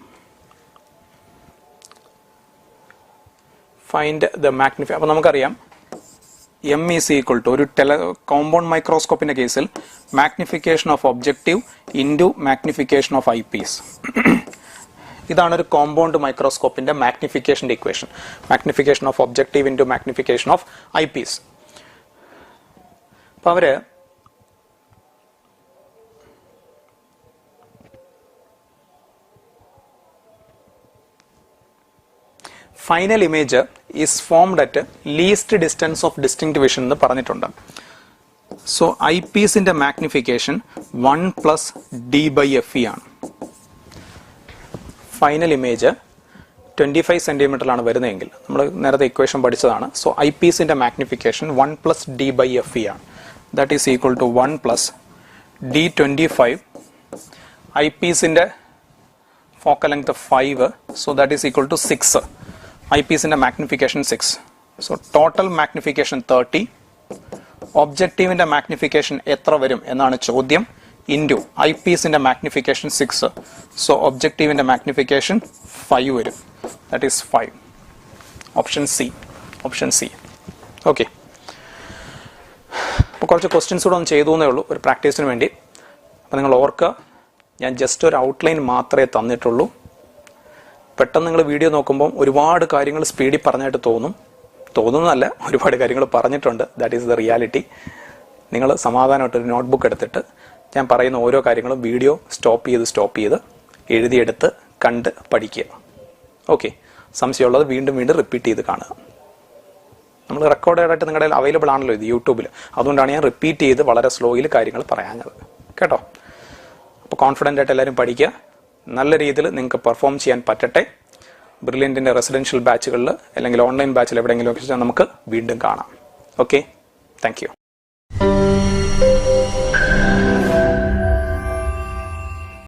Find the magnification. അപ്പോൾ നമുക്കറിയാം M is equal to ഒരു compound മൈക്രോസ്കോപ്പിന്റെ കേസിൽ magnification of objective into magnification of eyepiece. ഇതാണ് ഒരു compound മൈക്രോസ്കോപ്പിന്റെ മാഗ്നിഫിക്കേഷന്റെ equation. Magnification of objective into magnification of eyepiece. അപ്പോൾ അവര് final image is formed at least distance of distinct vision എന്ന് പറഞ്ഞിട്ടുണ്ട്. സോ ഐ പീസിന്റെ മാഗ്നിഫിക്കേഷൻ 1+d/fe ആണ്. ഫൈനൽ ഇമേജ് 25 സെന്റിമീറ്ററിലാണ് വരുന്നതെങ്കിൽ നമ്മൾ നേരത്തെ ഇക്വേഷൻ പഠിച്ചതാണ്. സോ ഐ പീസിന്റെ മാഗ്നിഫിക്കേഷൻ 1+d/fe ആണ്. That is equal to 1+d25. Eyepiece-ന്റെ focal length 5, so that is equal to 6. Eyepiece-ന്റെ magnification 6. So total magnification 30. Objective-ന്റെ magnification എത്ര വരും എന്നാണ് ചോദ്യം. Into eyepiece-ന്റെ magnification 6. So objective-ന്റെ magnification 5 വരും. That is 5. Option C. Okay. അപ്പോൾ കുറച്ച് ക്വസ്റ്റ്യൻസ് കൂടെ ഒന്ന് ചെയ്തു എന്നേ ഉള്ളൂ ഒരു പ്രാക്ടീസിന് വേണ്ടി. അപ്പോൾ നിങ്ങൾ ഓർക്കുക, ഞാൻ ജസ്റ്റ് ഒരു ഔട്ട്ലൈൻ മാത്രമേ തന്നിട്ടുള്ളൂ. പെട്ടെന്ന് നിങ്ങൾ വീഡിയോ നോക്കുമ്പോൾ ഒരുപാട് കാര്യങ്ങൾ സ്പീഡിൽ പറഞ്ഞായിട്ട് തോന്നുന്നതല്ല, ഒരുപാട് കാര്യങ്ങൾ പറഞ്ഞിട്ടുണ്ട്. That is the reality. നിങ്ങൾ സമാധാനമായിട്ടൊരു നോട്ട്ബുക്ക് എടുത്തിട്ട് ഞാൻ പറയുന്ന ഓരോ കാര്യങ്ങളും വീഡിയോ സ്റ്റോപ്പ് ചെയ്ത് എഴുതിയെടുത്ത് കണ്ട് പഠിക്കുക. ഓക്കെ, സംശയമുള്ളത് വീണ്ടും റിപ്പീറ്റ് ചെയ്ത് കാണുക. നമ്മൾ റെക്കോർഡായിട്ട് നിങ്ങളുടെ അവൈലബിൾ ആണല്ലോ ഇത് യൂട്യൂബിൽ, അതുകൊണ്ടാണ് ഞാൻ റിപ്പീറ്റ് ചെയ്ത് വളരെ സ്ലോയിൽ കാര്യങ്ങൾ പറയാഞ്ഞത് കേട്ടോ. അപ്പോൾ കോൺഫിഡൻ്റ് ആയിട്ട് എല്ലാവരും പഠിക്കുക, നല്ല രീതിയിൽ നിങ്ങൾക്ക് പെർഫോം ചെയ്യാൻ പറ്റട്ടെ. ബ്രില്യൻറ്റിൻ്റെ റെസിഡൻഷ്യൽ ബാച്ചുകളിൽ അല്ലെങ്കിൽ ഓൺലൈൻ ബാച്ചിൽ എവിടെയെങ്കിലും ഒക്കെ നമുക്ക് വീണ്ടും കാണാം. ഓക്കെ. Thank you.